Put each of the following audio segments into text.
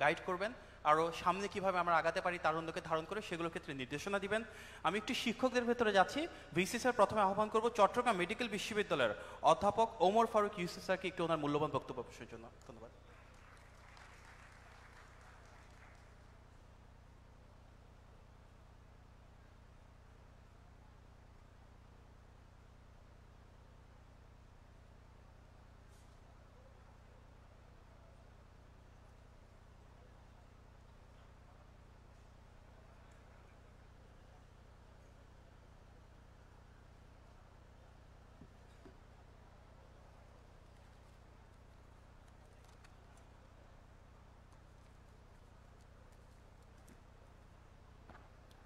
Guide করবেন, আরও সামনে কীভাবে আমরা আগাতে পারি তারুণ্যকে ধারণ করে সেগুলোর ক্ষেত্রে নির্দেশনা দিবেন। আমি একটু শিক্ষকদের ভেতরে যাচ্ছি। ভিসি স্যার প্রথমে আহ্বান করব চট্টগ্রাম মেডিকেল বিশ্ববিদ্যালয়ের অধ্যাপক ওমর ফারুক ইউসুফ স্যারকে একটু ওনার মূল্যবান বক্তব্য পেশের জন্য। ধন্যবাদ।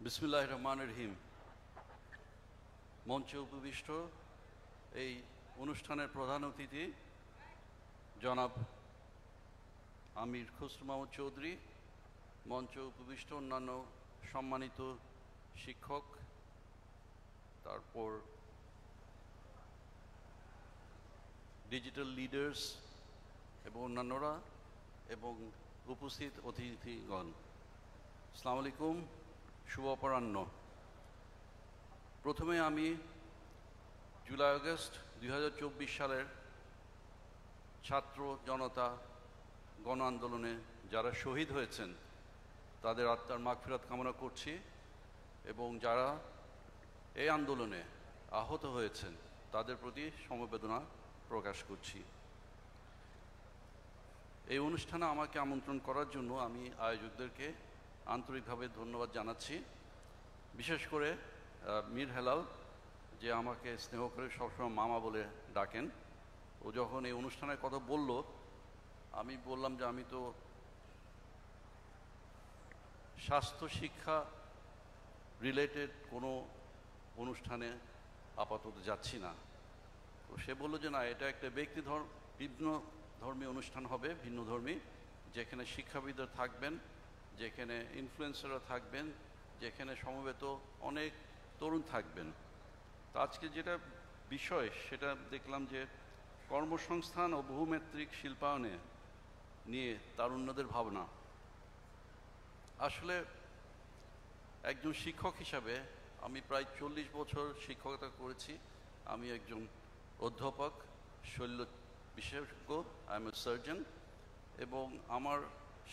বিসমিল্লাহির রহমানির রহিম। মঞ্চে উপবিষ্ট এই অনুষ্ঠানের প্রধান অতিথি জনাব আমির খসরু মাহমুদ চৌধুরী, মঞ্চে উপবিষ্ট অন্যান্য সম্মানিত শিক্ষক, তারপর ডিজিটাল লিডার্স এবং অন্যান্যরা এবং উপস্থিত অতিথিগণ, আসসালামু আলাইকুম, শুভ অপরাহ্ন। প্রথমে আমি জুলাই আগস্ট 2024 সালের ছাত্র জনতা গণ আন্দোলনে যারা শহীদ হয়েছেন তাদের আত্মার মাগফিরাত কামনা করছি এবং যারা এই আন্দোলনে আহত হয়েছেন তাদের প্রতি সমবেদনা প্রকাশ করছি। এই অনুষ্ঠানে আমাকে আমন্ত্রণ করার জন্য আমি আয়োজকদেরকে আন্তরিকভাবে ধন্যবাদ জানাচ্ছি, বিশেষ করে মীর হেলাল যে আমাকে স্নেহ করে সবসময় মামা বলে ডাকেন। ও যখন এই অনুষ্ঠানের কথা বলল আমি বললাম যে আমি তো স্বাস্থ্য শিক্ষা রিলেটেড কোনো অনুষ্ঠানে আপাতত যাচ্ছি না। তো সে বলল যে না, এটা একটা বিভিন্ন ধর্মীয় অনুষ্ঠান হবে, ভিন্ন ধর্মী, যেখানে শিক্ষাবিদরা থাকবেন, যেখানে ইনফ্লুয়েন্সাররা থাকবেন, যেখানে সমবেত অনেক তরুণ থাকবেন। তো আজকে যেটা বিষয় সেটা দেখলাম যে কর্মসংস্থান ও বহুমাত্রিক শিল্পায়নে নিয়ে তারুণ্যদের ভাবনা। আসলে একজন শিক্ষক হিসাবে আমি প্রায় 40 বছর শিক্ষকতা করেছি। আমি একজন অধ্যাপক, শল্য বিশেষজ্ঞ, আই এম এ সার্জন, এবং আমার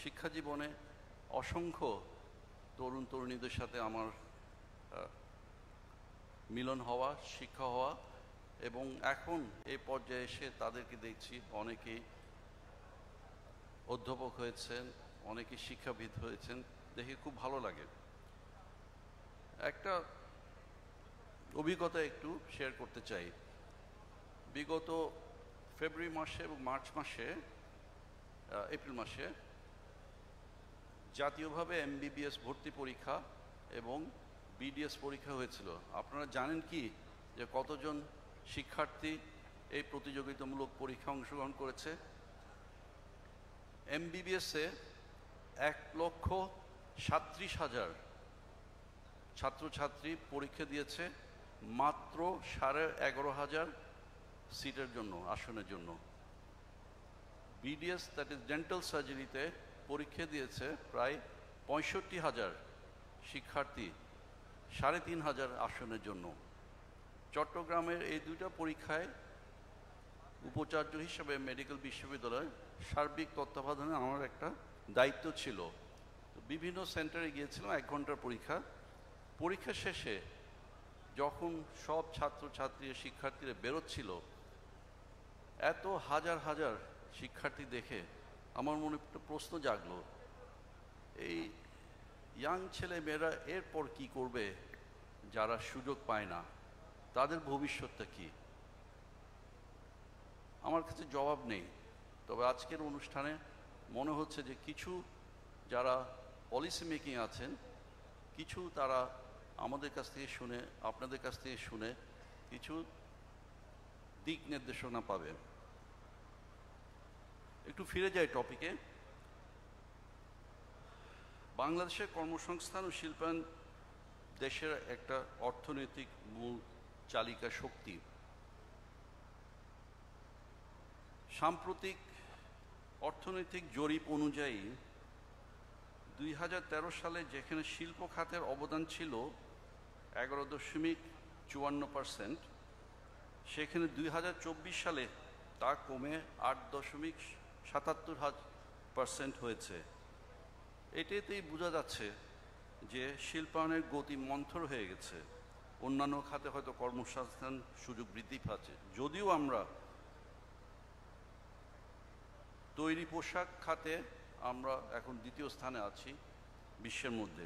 শিক্ষা জীবনে অসংখ্য তরুণ তরুণীদের সাথে আমার মিলন হওয়া, শিক্ষা হওয়া, এবং এখন এই পর্যায়ে এসে তাদেরকে দেখছি অনেকেই অধ্যাপক হয়েছেন, অনেকে শিক্ষাবিদ হয়েছেন, দেখে খুব ভালো লাগে। একটা অভিজ্ঞতা একটু শেয়ার করতে চাই। বিগত ফেব্রুয়ারি মাসে এবং মার্চ মাসে, এপ্রিল মাসে জাতীয়ভাবে এমবিবিএস ভর্তি পরীক্ষা এবং বিডিএস পরীক্ষা হয়েছিল। আপনারা জানেন কি যে কতজন শিক্ষার্থী এই প্রতিযোগিতামূলক পরীক্ষা অংশগ্রহণ করেছে? এমবিবিএসে 1,37,000 ছাত্রছাত্রী পরীক্ষা দিয়েছে মাত্র 11,500 সিটের জন্য, আসনের জন্য। বিডিএস, দ্যাট ইজ ডেন্টাল সার্জারিতে পরীক্ষা দিয়েছে প্রায় 65,000 শিক্ষার্থী 3,500 আসনের জন্য। চট্টগ্রামের এই দুইটা পরীক্ষায় উপাচার্য হিসেবে মেডিকেল বিশ্ববিদ্যালয়ের সার্বিক তত্ত্বাবধানে আমার একটা দায়িত্ব ছিল। তো বিভিন্ন সেন্টারে গিয়েছিলাম, 1 ঘন্টার পরীক্ষা। পরীক্ষা শেষে যখন সব ছাত্রছাত্রী শিক্ষার্থীরা বেরোচ্ছিল, এত হাজার হাজার শিক্ষার্থী দেখে আমার মনে একটা প্রশ্ন জাগলো, এই ইয়াং ছেলে মেয়েরা এরপর কি করবে যারা সুযোগ পায় না? তাদের ভবিষ্যৎটা কি? আমার কাছে জবাব নেই। তবে আজকের অনুষ্ঠানে মনে হচ্ছে যে কিছু যারা পলিসি মেকিং আছেন, কিছু তারা আমাদের কাছ থেকে শুনে, আপনাদের কাছ থেকে শুনে কিছু দিক নির্দেশনা পাবে। একটু ফিরে যাই টপিকে। বাংলাদেশের কর্মসংস্থান ও শিল্পায়ন দেশের একটা অর্থনৈতিক মূল চালিকা শক্তি। সাম্প্রতিক অর্থনৈতিক জরিপ অনুযায়ী 2013 সালে যেখানে শিল্প খাতের অবদান ছিল 11.54%, সেখানে 2024 সালে তা কমে 8.77% হয়েছে। এটাতেই বোঝা যাচ্ছে যে শিল্পায়নের গতি মন্থর হয়ে গেছে। অন্যান্য খাতে হয়তো কর্মসংস্থান সুযোগ বৃদ্ধি পাচ্ছে, যদিও আমরা তৈরি পোশাক খাতে আমরা এখন দ্বিতীয় স্থানে আছি বিশ্বের মধ্যে।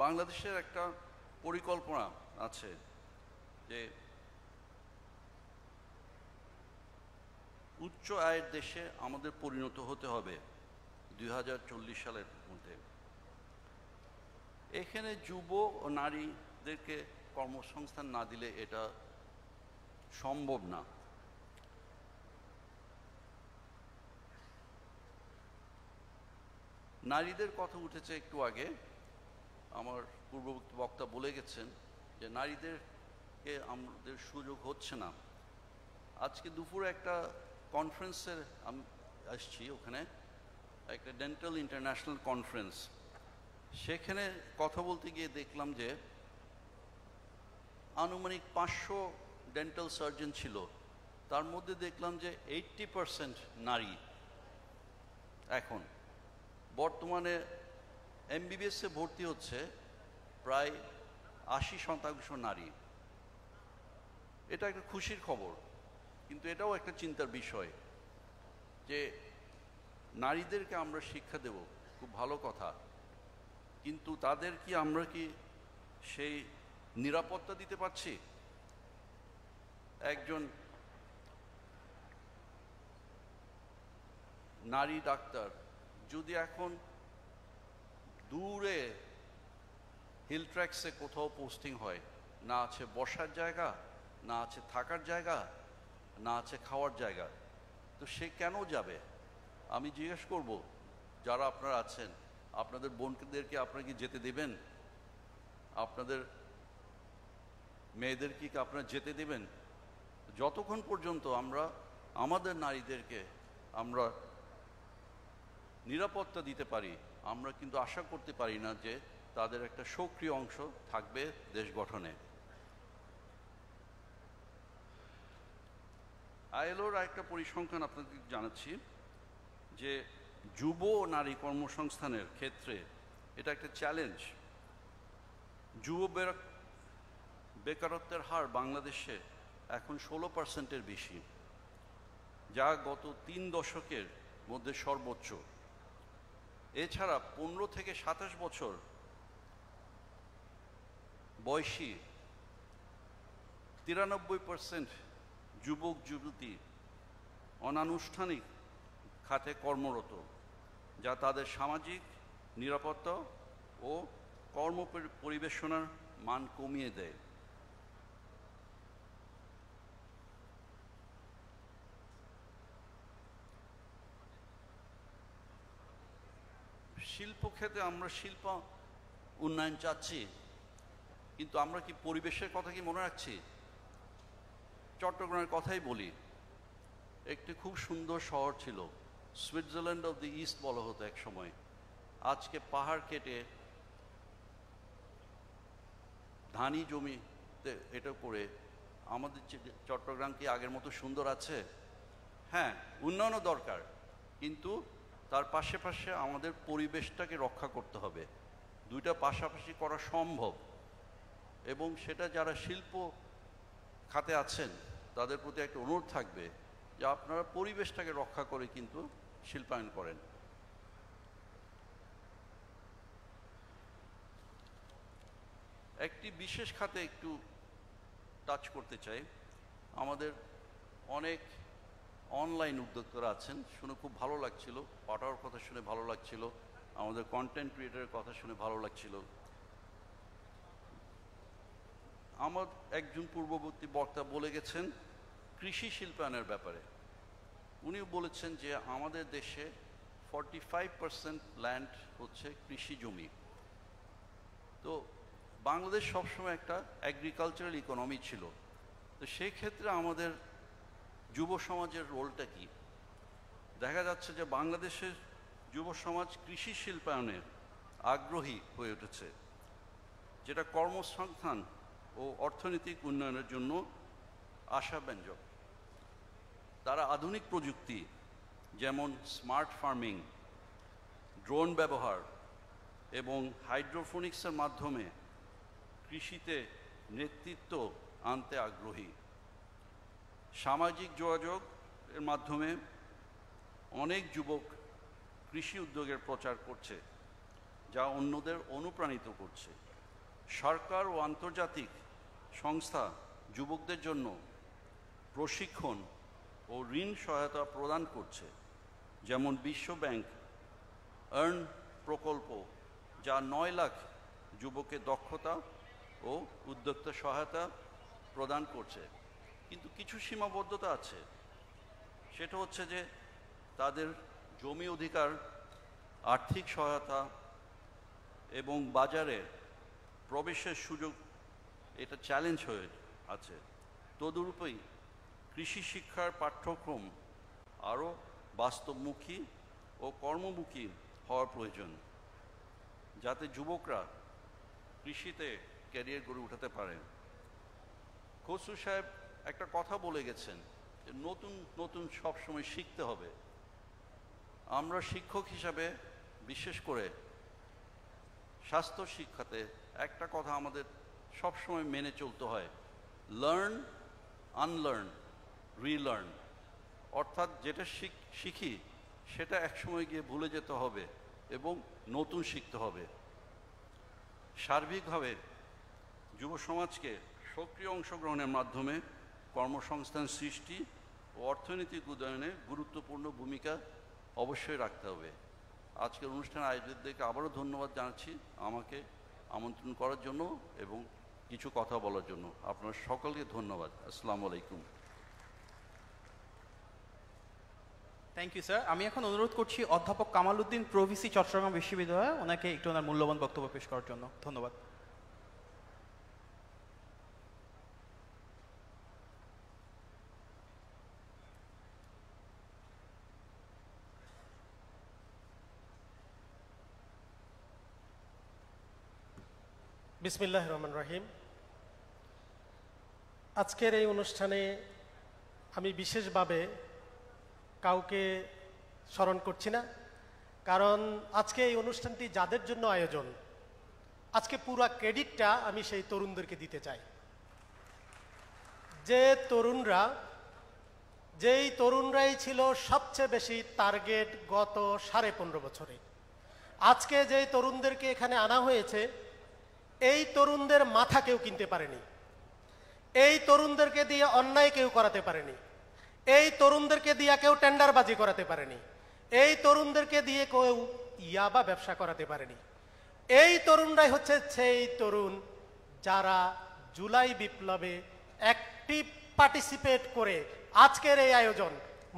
বাংলাদেশের একটা পরিকল্পনা আছে যে উচ্চ আয়ের দেশে আমাদের পরিণত হতে হবে 2040 সালের মধ্যে। এখানে যুব ও নারীদেরকে কর্মসংস্থান না দিলে এটা সম্ভব না। নারীদের কথা উঠেছে একটু আগে, আমার পূর্ববর্তী বক্তা বলে গেছেন যে নারীদেরকে আমাদের সুযোগ হচ্ছে না। আজকে দুপুরে একটা কনফারেন্সের আমি আসছি, ওখানে একটা ডেন্টাল ইন্টারন্যাশনাল কনফারেন্স, সেখানে কথা বলতে গিয়ে দেখলাম যে আনুমানিক 500 ডেন্টাল সার্জন ছিল, তার মধ্যে দেখলাম যে 80% নারী। এখন বর্তমানে এমবিবিএসে ভর্তি হচ্ছে প্রায় 80% নারী। এটা একটা খুশির খবর, কিন্তু এটাও একটা চিন্তার বিষয় যে নারীদেরকে আমরা শিক্ষা দেব, খুব ভালো কথা, কিন্তু তাদের কি আমরা কি সেই নিরাপত্তা দিতে পারছি? একজন নারী ডাক্তার যদি এখন দূরে হিল ট্র্যাক্সে কোথাও পোস্টিং হয়, না আছে বসার জায়গা, না আছে থাকার জায়গা, না আছে খাওয়ার জায়গা, তো সে কেন যাবে? আমি জিজ্ঞেস করব, যারা আপনারা আছেন, আপনাদের বোনদেরকে আপনারা কি যেতে দেবেন? আপনাদের মেয়েদেরকে কি আপনারা যেতে দেবেন? যতক্ষণ পর্যন্ত আমরা আমাদের নারীদেরকে আমরা নিরাপত্তা দিতে পারি, আমরা কিন্তু আশা করতে পারি না যে তাদের একটা সক্রিয় অংশ থাকবে দেশ গঠনে। আইএলওর একটা পরিসংখ্যান আপনাদের জানাচ্ছি যে যুব নারী কর্মসংস্থানের ক্ষেত্রে এটা একটা চ্যালেঞ্জ। যুব বেকারত্বের হার বাংলাদেশে এখন 16%-এর বেশি, যা গত 3 দশকের মধ্যে সর্বোচ্চ। এছাড়া 15 থেকে 27 বছর বয়সী 93% যুবক যুবতী অনানুষ্ঠানিক খাতে কর্মরত, যা তাদের সামাজিক নিরাপত্তা ও কর্ম পরিবেশনার মান কমিয়ে দেয়। শিল্পক্ষেত্রে আমরা শিল্প উন্নয়ন চাচ্ছি, কিন্তু আমরা কি পরিবেশের কথা কি মনে রাখছি? চট্টগ্রামের কথাই বলি, একটি খুব সুন্দর শহর ছিল, সুইজারল্যান্ড অফ দি ইস্ট বলা হতো এক সময়। আজকে পাহাড় কেটে ধানি জমিতে এটা করে আমাদের চট্টগ্রাম কি আগের মতো সুন্দর আছে? হ্যাঁ, উন্নয়নও দরকার, কিন্তু তার পাশে আমাদের পরিবেশটাকে রক্ষা করতে হবে। দুইটা পাশাপাশি করা সম্ভব, এবং সেটা যারা শিল্প খাতে আছেন তাদের প্রতি একটা অনুরোধ থাকবে যে আপনারা পরিবেশটাকে রক্ষা করে কিন্তু শিল্পায়ন করেন। একটি বিশেষ খাতে একটু টাচ করতে চাই। আমাদের অনেক অনলাইন উদ্যোক্তারা আছেন, শুনে খুব ভালো লাগছিল, পাঠাওয়ার কথা শুনে ভালো লাগছিল, আমাদের কন্টেন্ট ক্রিয়েটারের কথা শুনে ভালো লাগছিল। আমার একজন পূর্ববর্তী বক্তা বলে গেছেন কৃষি শিল্পায়নের ব্যাপারে। উনি বলেছেন যে আমাদের দেশে 45% ল্যান্ড হচ্ছে কৃষি জমি। তো বাংলাদেশ সবসময় একটা এগ্রিকালচারাল ইকোনমি ছিল, তো সেই ক্ষেত্রে আমাদের যুব সমাজের রোলটা কি? দেখা যাচ্ছে যে বাংলাদেশের যুব সমাজ কৃষি শিল্পায়নে আগ্রহী হয়ে উঠেছে, যেটা কর্মসংস্থান ও অর্থনৈতিক উন্নয়নের জন্য আশাব্যঞ্জক। তারা আধুনিক প্রযুক্তি যেমন স্মার্ট ফার্মিং, ড্রোন ব্যবহার এবং হাইড্রোফোনিক্সের মাধ্যমে কৃষিতে নেতৃত্ব আনতে আগ্রহী। সামাজিক যোগাযোগ এর মাধ্যমে অনেক যুবক কৃষি উদ্যোগের প্রচার করছে, যা অন্যদের অনুপ্রাণিত করছে। সরকার ও আন্তর্জাতিক সংস্থা যুবকদের জন্য প্রশিক্ষণ ও ঋণ সহায়তা প্রদান করছে, যেমন বিশ্ব ব্যাংক আর্ন প্রকল্প, যা 9 লাখ যুবককে দক্ষতা ও উদ্যোক্তা সহায়তা প্রদান করছে। কিন্তু কিছু সীমাবদ্ধতা আছে, সেটা হচ্ছে যে তাদের জমি অধিকার, আর্থিক সহায়তা এবং বাজারে প্রবেশের সুযোগ, এটা চ্যালেঞ্জ হয়ে আছে। তদুরূপই কৃষি শিক্ষার পাঠ্যক্রম আরও বাস্তবমুখী ও কর্মমুখী হওয়ার প্রয়োজন, যাতে যুবকরা কৃষিতে ক্যারিয়ার গড়ে উঠাতে পারে। খসরু সাহেব একটা কথা বলে গেছেন যে নতুন নতুন সবসময় শিখতে হবে। আমরা শিক্ষক হিসাবে বিশেষ করে স্বাস্থ্য শিক্ষাতে একটা কথা আমাদের সবসময় মেনে চলতে হয়, লার্ন, আনলার্ন, রিলার্ন। অর্থাৎ যেটা শিখি সেটা একসময় গিয়ে ভুলে যেতে হবে এবং নতুন শিখতে হবে। সার্বিকভাবে যুব সমাজকে সক্রিয় অংশগ্রহণের মাধ্যমে কর্মসংস্থান সৃষ্টি ও অর্থনৈতিক উন্নয়নে গুরুত্বপূর্ণ ভূমিকা অবশ্যই রাখতে হবে। আজকের অনুষ্ঠান আয়োজকদেরকে আবারও ধন্যবাদ জানাচ্ছি আমাকে আমন্ত্রণ করার জন্য এবং কিছু কথা বলার জন্য। আপনার সকলকে ধন্যবাদ। আসসালামু আলাইকুম। Thank you sir. আমি এখন অনুরোধ করছি অধ্যাপক কামাল উদ্দিন, প্রভিসি, চট্টগ্রাম বিশ্ববিদ্যালয়, ওনাকে একটু ওনার মূল্যবান বক্তব্য পেশ করার জন্য ধন্যবাদ। বিসমিল্লাহির রহমানির রহিম। আজকের এই অনুষ্ঠানে আমি বিশেষভাবে কাউকে স্মরণ করছি না, কারণ আজকে এই অনুষ্ঠানটি যাদের জন্য আয়োজন, আজকে পুরো ক্রেডিটটা আমি সেই তরুণদেরকে দিতে চাই। যেই তরুণরাই ছিল সবচেয়ে বেশি টার্গেট গত 15.5 বছরে। আজকে যেই তরুণদেরকে এখানে আনা হয়েছে, এই তরুণদের মাথা কেউ কিনতে পারেনি, এই তরুণদেরকে দিয়ে অন্যায় কেউ করাতে পারেনি, এই তরুণদেরকে দিয়ে কেউ টেন্ডারবাজি করাতে পারেনি, এই তরুণদেরকে দিয়ে কেউ ইয়াবা ব্যবসা করাতে পারেনি। এই তরুণরাই হচ্ছে সেই তরুণ যারা জুলাই বিপ্লবে অ্যাক্টিভ পার্টিসিপেট করে আজকের এই আয়োজন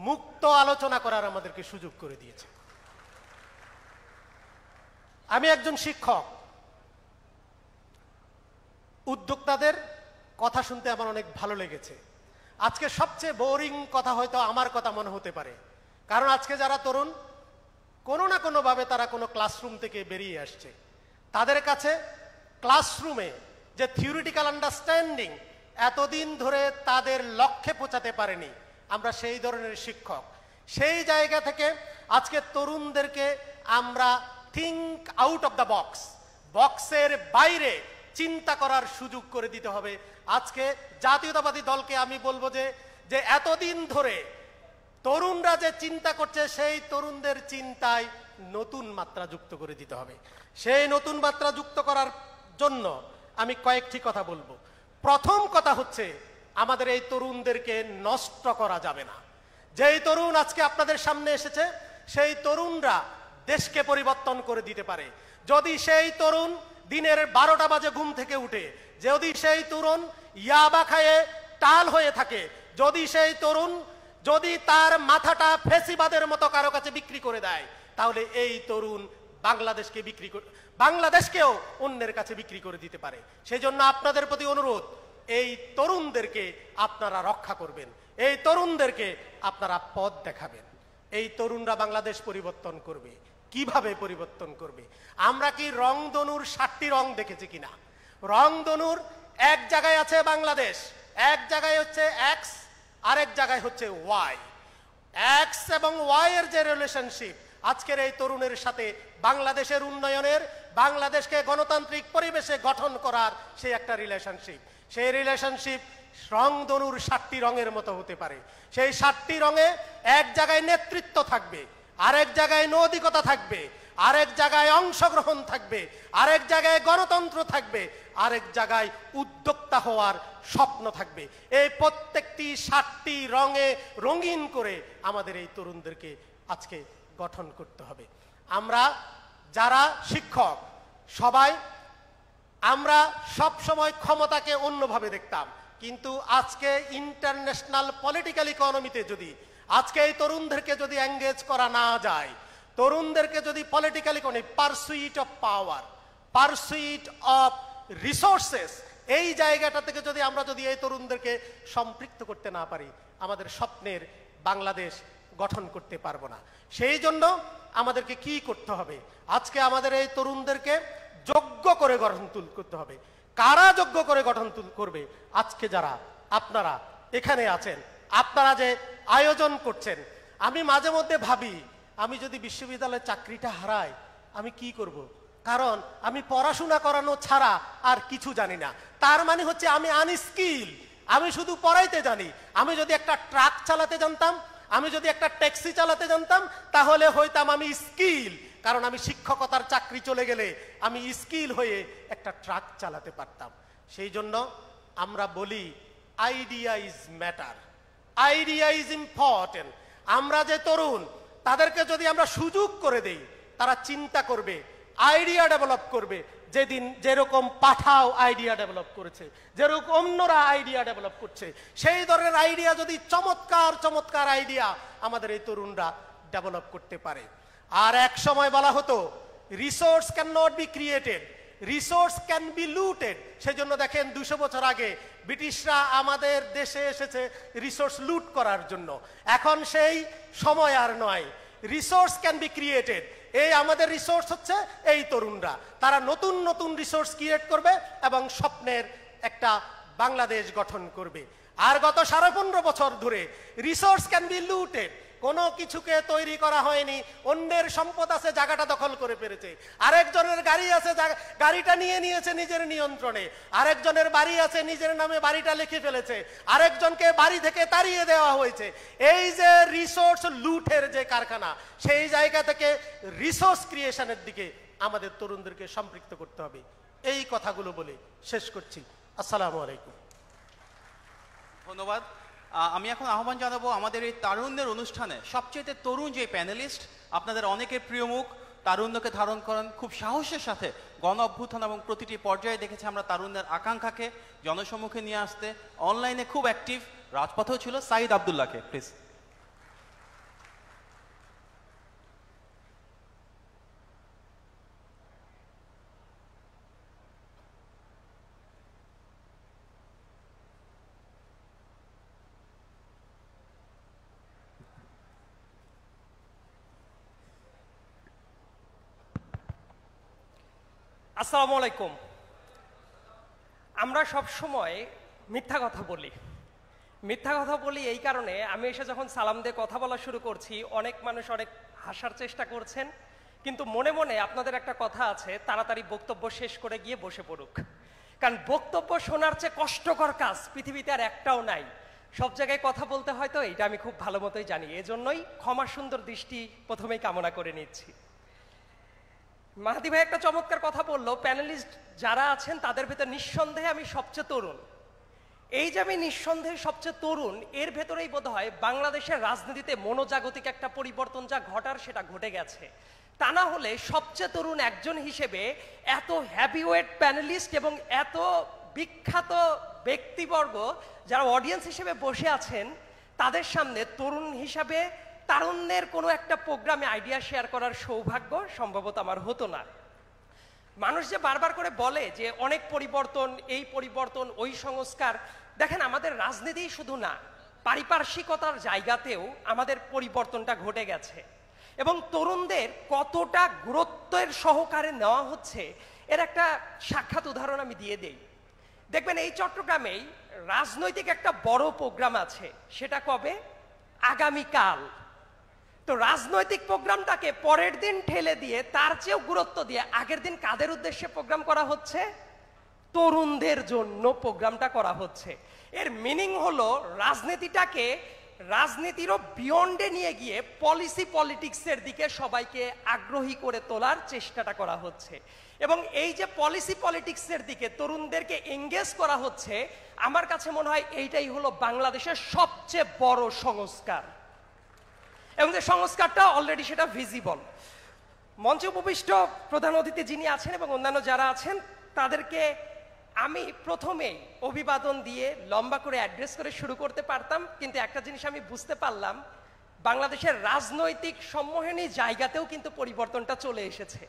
মুক্ত আলোচনা করার আমাদেরকে সুযোগ করে দিয়েছে। আমি একজন শিক্ষক, উদ্যোক্তাদের কথা শুনতে আমার অনেক ভালো লেগেছে। আজকে সবচেয়ে বোরিং কথা হয়তো আমার কথা মনে হতে পারে, কারণ আজকে যারা তরুণ কোনো না কোনোভাবে তারা কোনো ক্লাসরুম থেকে বেরিয়ে আসছে, তাদের কাছে ক্লাসরুমে যে থিওরিটিক্যাল আন্ডারস্ট্যান্ডিং এতদিন ধরে তাদের লক্ষ্যে পৌঁছাতে পারেনি, আমরা সেই ধরনের শিক্ষক। সেই জায়গা থেকে আজকে তরুণদেরকে আমরা think out of the box, বক্সের বাইরে চিন্তা করার সুযোগ করে দিতে হবে। আজকে জাতীয়তাবাদী দলকে আমি বলবো যে এতদিন ধরে তরুণরা যে চিন্তা করছে, সেই তরুণদের চিন্তায় নতুন মাত্রা যুক্ত করে দিতে হবে। সেই নতুন মাত্রা যুক্ত করার জন্য আমি কয়েকটি কথা বলবো। প্রথম কথা হচ্ছে, আমাদের এই তরুণদেরকে নষ্ট করা যাবে না। যেই তরুণ আজকে আপনাদের সামনে এসেছে, সেই তরুণরা দেশকে পরিবর্তন করে দিতে পারে। যদি সেই তরুণ দিনের 12টা বাজে ঘুম থেকে উঠে, যদি সেই তরুণ ইয়াবা খায়ে টাল হয়ে থাকে, যদি সেই তরুণ যদি তার মাথাটা ফেসিবাদের মতো কারো কাছে বিক্রি করে দেয়, তাহলে এই তরুণ বাংলাদেশকেও অন্যের কাছে বিক্রি করে দিতে পারে। সেই জন্য আপনাদের প্রতি অনুরোধ, এই তরুণদেরকে আপনারা রক্ষা করবেন, এই তরুণদেরকে আপনারা পথ দেখাবেন। এই তরুণরা বাংলাদেশ পরিবর্তন করবে। কিভাবে পরিবর্তন করবে। আমরা কি রংধনুর 7টি রং দেখেছি কিনা? রংধনুর এক জায়গায় আছে বাংলাদেশ, এক জায়গায় হচ্ছে এক্স, আরেক জায়গায় হচ্ছে ওয়াই। এক্স এবং ওয়াই এর যে রিলেশনশিপ আজকের এই তরুণের সাথে বাংলাদেশের উন্নয়নের, বাংলাদেশকে গণতান্ত্রিক পরিবেশে গঠন করার সেই একটা রিলেশনশিপ, সেই রিলেশনশিপ রংধনুর 7টি রঙের মতো হতে পারে। সেই 7টি রঙে এক জায়গায় নেতৃত্ব থাকবে, আরেক জায়গায় নৈতিকতা থাকবে, আরেক জায়গায় অংশগ্রহণ থাকবে, আরেক জায়গায় গণতন্ত্র থাকবে, আরেক জায়গায় উদ্যোক্তা হওয়ার স্বপ্ন থাকবে। এই প্রত্যেকটি 7টি রঙে রঙিন করে আমাদের এই তরুণদেরকে আজকে গঠন করতে হবে। আমরা যারা শিক্ষক সবাই আমরা সব সময় ক্ষমতাকে অন্যভাবে দেখতাম, কিন্তু আজকে ইন্টারন্যাশনাল পলিটিক্যাল ইকোনমিতে যদি আজকে এই তরুণদেরকে যদি এঙ্গেজ করা না যায়, তরুণদেরকে যদি political economy, pursuit of power, pursuit of resources, এই জায়গাটা থেকে যদি আমরা যদি এই তরুণদেরকে সম্পৃক্ত করতে না পারি, আমাদের স্বপ্নের বাংলাদেশ গঠন করতে পারবো না। সেই জন্য আমাদেরকে কি করতে হবে? আজকে আমাদের এই তরুণদেরকে যোগ্য করে গঠন করতে হবে। কারা যোগ্য করে গঠন করবে? আজকে যারা আপনারা এখানে আছেন, আপনারা যে আয়োজন করছেন। আমি মাঝে মধ্যে ভাবি, আমি যদি বিশ্ববিদ্যালয়ের চাকরিটা হারাই আমি কি করব? কারণ আমি পড়াশোনা করানো ছাড়া আর কিছু জানি না। তার মানে হচ্ছে আমি আনস্কিল, আমি শুধু পড়াইতে জানি। আমি যদি একটা ট্রাক চালাতে জানতাম, আমি যদি একটা ট্যাক্সি চালাতে জানতাম, তাহলে হইতাম আমি স্কিল। কারণ আমি শিক্ষকতার চাকরি চলে গেলে আমি স্কিল হয়ে একটা ট্রাক চালাতে পারতাম। সেই জন্য আমরা বলি idea is matter, idea is important. আমরা যে তরুণ তাদেরকে যদি আমরা সুযোগ করে দেই, তারা চিন্তা করবে, আইডিয়া ডেভেলপ করবে। যেদিন যেরকম পাঠাও আইডিয়া ডেভেলপ করেছে, যেরকম অন্যরা আইডিয়া ডেভেলপ করছে, সেই ধরনের আইডিয়া যদি চমৎকার চমৎকার আইডিয়া আমাদের এই তরুণরা ডেভেলপ করতে পারে। আর এক সময় বলা হতো resource can not be created, resource can be looted. সেজন্য দেখেন 200 বছর আগে ব্রিটিশরা আমাদের দেশে এসেছে রিসোর্স লুট করার জন্য। এখন সেই সময় আর নয়, রিসোর্স ক্যান বি ক্রিয়েটেড। এই আমাদের রিসোর্স হচ্ছে এই তরুণরা। তারা নতুন নতুন রিসোর্স ক্রিয়েট করবে এবং স্বপ্নের একটা বাংলাদেশ গঠন করবে। আর গত 15.5 বছর ধরে রিসোর্স ক্যান বি লুটেড, কোনো কিছুকে তৈরি করা হয়নি, অন্যের সম্পদ আছে, জায়গাটা দখল করে ফেলেছে। আরেকজনের গাড়ি আছে, গাড়িটা নিয়ে নিয়েছে নিজের নিয়ন্ত্রণে। আরেকজনের বাড়ি আছে, নিজের নামে বাড়িটা লিখে ফেলেছে। আরেকজনকে বাড়ি থেকে তাড়িয়ে দেওয়া হয়েছে। এই যে রিসোর্স লুটের যে কারখানা, সেই জায়গা থেকে রিসোর্স ক্রিয়েশনের দিকে আমাদের তরুণদেরকে সম্পৃক্ত করতে হবে। এই কথাগুলো বলে শেষ করছি। আসসালামু আলাইকুম। ধন্যবাদ। আমি এখন আহ্বান জানাবো আমাদের এই তারুণ্যের অনুষ্ঠানে সবচেয়ে তরুণ যে প্যানেলিস্ট, আপনাদের অনেকের প্রিয় মুখ, তারুণ্যকে ধারণ করেন খুব সাহসের সাথে। গণ অভ্যুত্থান এবং প্রতিটি পর্যায়ে দেখেছি আমরা তারুণ্যের আকাঙ্ক্ষাকে জনসম্মুখে নিয়ে আসতে। অনলাইনে খুব অ্যাক্টিভ, রাজপথেও ছিল। সাইদ আব্দুল্লাহকে প্লিজ। আসসালামু আলাইকুম। আমরা সব সময় মিথ্যা কথা বলি। মিথ্যা কথা বলি এই কারণে, আমি এসে যখন সালাম দিয়ে কথা বলা শুরু করছি, অনেক মানুষ অনেক হাসার চেষ্টা করছেন, কিন্তু মনে মনে আপনাদের একটা কথা আছে, তাড়াতাড়ি বক্তব্য শেষ করে গিয়ে বসে পড়ুক। কারণ বক্তব্য শোনার চেয়ে কষ্টকর কাজ পৃথিবীতে আর একটাও নাই। সব জায়গায় কথা বলতে হয়, তো এটা আমি খুব ভালো মতোই জানি। এজন্যই ক্ষমা সুন্দর দৃষ্টি প্রথমেই কামনা করে নিচ্ছি। মাহাদি ভাই একটা চমৎকার কথা বললো, প্যানেলিস্ট যারা আছেন তাদের ভেতর নিঃসন্দেহে আমি সবচেয়ে তরুণ। এই যে আমি নিঃসন্দেহে সবচেয়ে তরুণ, এর ভেতরেই বোধহয় বাংলাদেশের রাজনীতিতে মনোজাগতিক একটা পরিবর্তন যা ঘটার সেটা ঘটে গেছে। তা না হলে সবচেয়ে তরুণ একজন হিসেবে এত হ্যাভিওয়েট প্যানেলিস্ট এবং এত বিখ্যাত ব্যক্তিবর্গ যারা অডিয়েন্স হিসেবে বসে আছেন, তাদের সামনে তরুণ হিসাবে তারুণ্যের কোনো একটা প্রোগ্রামে আইডিয়া শেয়ার করার সৌভাগ্য সম্ভবত আমার হতো না। মানুষ যে বারবার করে বলে যে অনেক পরিবর্তন, এই পরিবর্তন, ওই সংস্কার, দেখেন আমাদের রাজনীতি শুধু না, পারিপার্শ্বিকতার জায়গাতেও আমাদের পরিবর্তনটা ঘটে গেছে। এবং তরুণদের কতটা গুরুত্বের সহকারে নেওয়া হচ্ছে এর একটা সাক্ষাৎ উদাহরণ আমি দিয়ে দেই। দেখবেন এই চট্টগ্রামেই রাজনৈতিক একটা বড় প্রোগ্রাম আছে, সেটা কবে? আগামীকাল। তো রাজনৈতিক প্রোগ্রামটাকে পরের দিন ঠেলে দিয়ে তার চেয়েও গুরুত্ব দিয়ে আগের দিন কাদের উদ্দেশ্যে প্রোগ্রাম করা হচ্ছে? তরুণদের জন্য প্রোগ্রামটা করা হচ্ছে। এর মিনিং হলো রাজনীতিটাকে রাজনীতিরও বিয়ন্ডে নিয়ে গিয়ে পলিটিক্সের দিকে সবাইকে আগ্রহী করে তোলার চেষ্টাটা করা হচ্ছে। এবং এই যে পলিটিক্সের দিকে তরুণদেরকে এঙ্গেজ করা হচ্ছে, আমার কাছে মনে হয় এইটাই হলো বাংলাদেশের সবচেয়ে বড় সংস্কার, এবং যে সংস্কারটা অলরেডি সেটা ভিজিবল। মঞ্চে উপবিষ্ট প্রধান অতিথি যিনি আছেন এবং অন্যান্য যারা আছেন তাদেরকে আমি প্রথমেই অভিবাদন দিয়ে লম্বা করে অ্যাড্রেস করে শুরু করতে পারতাম, কিন্তু একটা জিনিস আমি বুঝতে পারলাম, বাংলাদেশের রাজনৈতিক সম্মোহনী জায়গাতেও কিন্তু পরিবর্তনটা চলে এসেছে।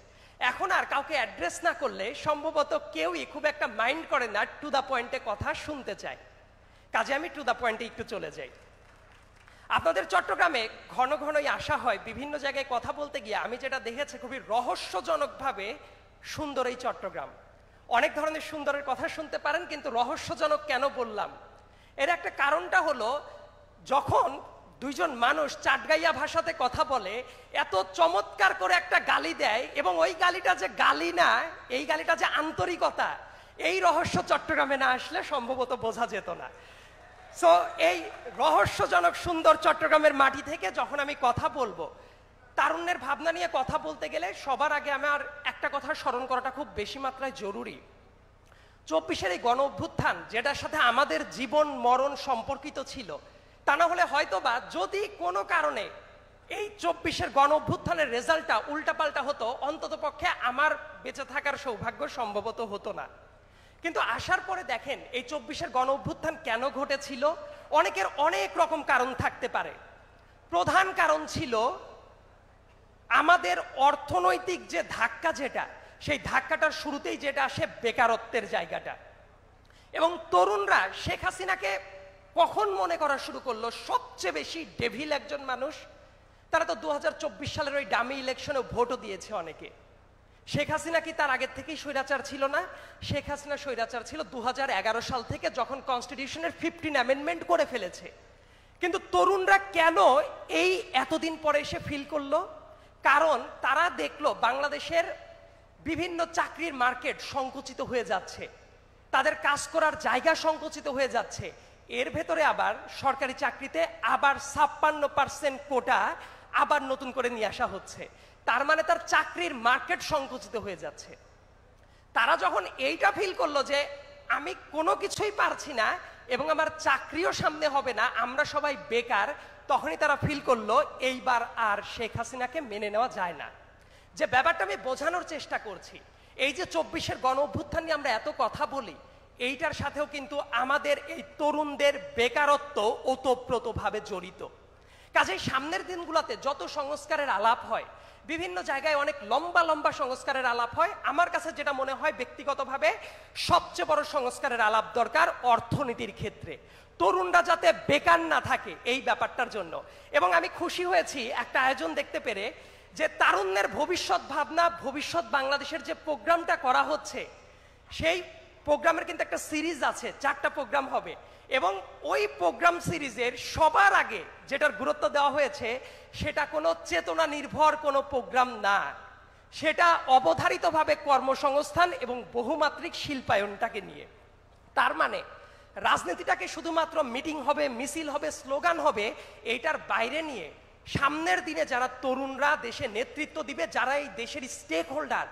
এখন আর কাউকে অ্যাড্রেস না করলে সম্ভবত কেউই খুব একটা মাইন্ড করে না, টু দ্য পয়েন্টে কথা শুনতে চায়। কাজে আমি টু দ্য পয়েন্টে একটু চলে যাই। আপনাদের চট্টগ্রামে ঘন ঘনই আসা হয়, বিভিন্ন জায়গায় কথা বলতে গিয়ে আমি যেটা দেখেছি খুবই রহস্যজনকভাবে সুন্দর এই চট্টগ্রাম। অনেক ধরনের সুন্দরের কথা শুনতে পারেন, কিন্তু রহস্যজনক কেন বললাম? এর একটা কারণটা হলো, যখন দুইজন মানুষ চাটগাইয়া ভাষাতে কথা বলে এত চমৎকার করে একটা গালি দেয়, এবং ওই গালিটা যে গালি না, এই গালিটা যে আন্তরিকতা, এই রহস্য চট্টগ্রামে না আসলে সম্ভবত বোঝা যেত না। সো এই রহস্যজনক সুন্দর চট্টগ্রামের মাটি থেকে যখন আমি কথা বলবো, তারুণ্যের ভাবনা নিয়ে কথা বলতে গেলে সবার আগে আমার একটা কথা স্মরণ করাটা খুব বেশি মাত্রায় জরুরি। 24-এর এই গণ অভ্যুত্থান, যেটার সাথে আমাদের জীবন মরণ সম্পর্কিত ছিল, তা না হলে হয়তোবা যদি কোনো কারণে এই 24-এর গণ অভ্যুত্থানের রেজাল্টটা উল্টাপাল্টা হতো, অন্তত পক্ষে আমার বেঁচে থাকার সৌভাগ্য সম্ভবত হতো না। কিন্তু আসার পরে দেখেন এই 24-এর গণ অভ্যুত্থান কেন ঘটেছিল? অনেকের অনেক রকম কারণ থাকতে পারে। প্রধান কারণ ছিল আমাদের অর্থনৈতিক যে ধাক্কা, যেটা সেই ধাক্কাটার শুরুতেই যেটা আসে বেকারত্বের জায়গাটা। এবং তরুণরা শেখ হাসিনাকে কখন মনে করা শুরু করলো সবচেয়ে বেশি ডেভিল একজন মানুষ? তারা তো 2024 সালের ওই ডামি ইলেকশনে ভোটও দিয়েছে অনেকে। শেখ হাসিনা কি তার আগের থেকেই স্বৈরাচার ছিল না? শেখ হাসিনা স্বৈরাচার ছিল 2011 সাল থেকে, যখন কনস্টিটিউশনের 15 অ্যামেন্ডমেন্ট করে ফেলেছে। কিন্তু তরুণরা কেন এই এতদিন পরে এসে ফিল করলো? কারণ তারা দেখলো বাংলাদেশের বিভিন্ন চাকরির মার্কেট সংকুচিত হয়ে যাচ্ছে, তাদের কাজ করার জায়গা সংকুচিত হয়ে যাচ্ছে। এর ভেতরে আবার সরকারি চাকরিতে আবার 56% কোটা আবার নতুন করে নিয়ে আসা হচ্ছে। তার মানে তার চাকরির মার্কেট সংকুচিত হয়ে যাচ্ছে। তারা যখন এইটা ফিল করলো যে আমি কোনো কিছুই পারছি না এবং আমার চাকরিও সামনে হবে না, আমরা সবাই বেকার, তখনই তারা ফিল করলো এইবার আর শেখ হাসিনাকে মেনে নেওয়া যায় না। যে ব্যাপারটা আমি বোঝানোর চেষ্টা করছি, এই যে 24-এর গণ অভ্যুত্থান নিয়ে আমরা এত কথা বলি, এইটার সাথেও কিন্তু আমাদের এই তরুণদের বেকারত্ব ওতপ্রোতভাবে জড়িত। কাজেই সামনের দিনগুলোতে যত সংস্কারের আলাপ হয়, বিভিন্ন জায়গায় অনেক লম্বা লম্বা সংস্কারের আলাপ হয়, আমার কাছে যেটা মনে হয় ব্যক্তিগতভাবে সবচেয়ে বড় সংস্কারের আলাপ দরকার অর্থনীতির ক্ষেত্রে, তরুণরা যাতে বেকার না থাকে এই ব্যাপারটার জন্য। এবং আমি খুশি হয়েছি একটা আয়োজন দেখতে পেরে, যে তারুণ্যের ভবিষ্যৎ ভাবনা, ভবিষ্যৎ বাংলাদেশের যে প্রোগ্রামটা করা হচ্ছে, সেই প্রোগ্রামের কিন্তু একটা সিরিজ আছে, 4টা প্রোগ্রাম হবে। এবং ওই প্রোগ্রাম সিরিজের সবার আগে যেটার গুরুত্ব দেওয়া হয়েছে, সেটা কোনো চেতনা নির্ভর কোনো প্রোগ্রাম না, সেটা অবধারিতভাবে কর্মসংস্থান এবং বহুমাত্রিক শিল্পায়নটাকে নিয়ে। তার মানে রাজনীতিটাকে শুধুমাত্র মিটিং হবে, মিছিল হবে, স্লোগান হবে, এইটার বাইরে নিয়ে সামনের দিনে যারা তরুণরা দেশে নেতৃত্ব দিবে, যারা এই দেশের স্টেক হোল্ডার,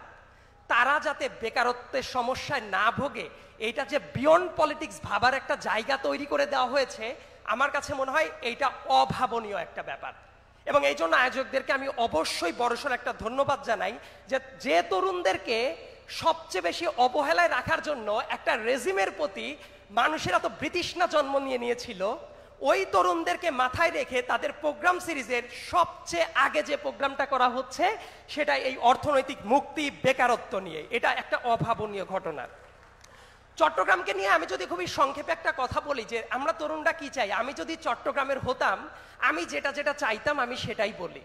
তারা যাতে বেকারত্বের সমস্যায় না ভোগে, এইটা যে বিয়ন্ড পলিটিক্স ভাবার একটা জায়গা তৈরি করে দেওয়া হয়েছে, আমার কাছে মনে হয় এইটা অভাবনীয় একটা ব্যাপার। এবং এই জন্য আয়োজকদেরকে আমি অবশ্যই বড়সড় একটা ধন্যবাদ জানাই, যে তরুণদেরকে সবচেয়ে বেশি অবহেলায় রাখার জন্য একটা রেজিমের প্রতি মানুষেরা তো বৃতৃষ্ণা জন্ম নিয়েছিল, ওই তরুণদেরকে মাথায় রেখে তাদের প্রোগ্রাম সিরিজের সবচেয়ে আগে যে প্রোগ্রামটা করা হচ্ছে, সেটা এই অর্থনৈতিক মুক্তি, বেকারত্ব নিয়ে। এটা একটা অভাবনীয় ঘটনা। চট্টগ্রামকে নিয়ে আমি যদি খুবই সংক্ষেপে একটা কথা বলি, যে আমরা তরুণরা কি চাই, আমি যদি চট্টগ্রামের হতাম, আমি যেটা যেটা চাইতাম আমি সেটাই বলি।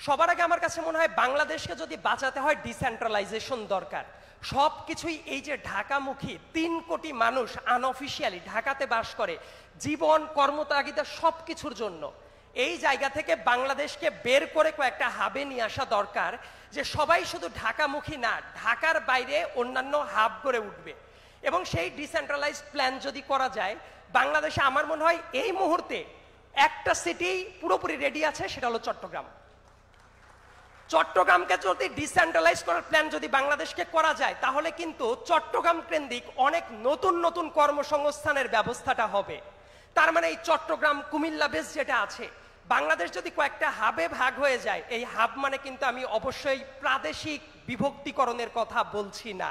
সবার আগে আমার কাছে মনে হয় বাংলাদেশকে যদি বাঁচাতে হয় ডিসেন্ট্রালাইজেশন দরকার। সব কিছুই এই যে ঢাকামুখী 3 কোটি মানুষ আনঅফিসিয়ালি ঢাকাতে বাস করে, জীবন কর্মতাগিদা সব কিছুর জন্য এই জায়গা থেকে বাংলাদেশকে বের করে কয়েকটা হাবে নিয়ে আসা দরকার, যে সবাই শুধু ঢাকামুখী না, ঢাকার বাইরে অন্যান্য হাব গড়ে উঠবে। এবং সেই ডিসেন্ট্রালাইজড প্ল্যান যদি করা যায়, বাংলাদেশে আমার মনে হয় এই মুহূর্তে একটা সিটি পুরোপুরি রেডি আছে, সেটা হলো চট্টগ্রাম। চট্টগ্রামকে যদি ডিসেন্ট্রালাইজ করার প্ল্যান যদি বাংলাদেশকে করা যায়, তাহলে কিন্তু চট্টগ্রাম কেন্দ্রিক অনেক নতুন নতুন কর্মসংস্থানের ব্যবস্থাটা হবে। তার মানে এই চট্টগ্রাম কুমিল্লা বেস যেটা আছে, বাংলাদেশ যদি কয়েকটা হাবে ভাগ হয়ে যায়, এই হাব মানে কিন্তু আমি অবশ্যই প্রাদেশিক বিভক্তিকরণের কথা বলছি না।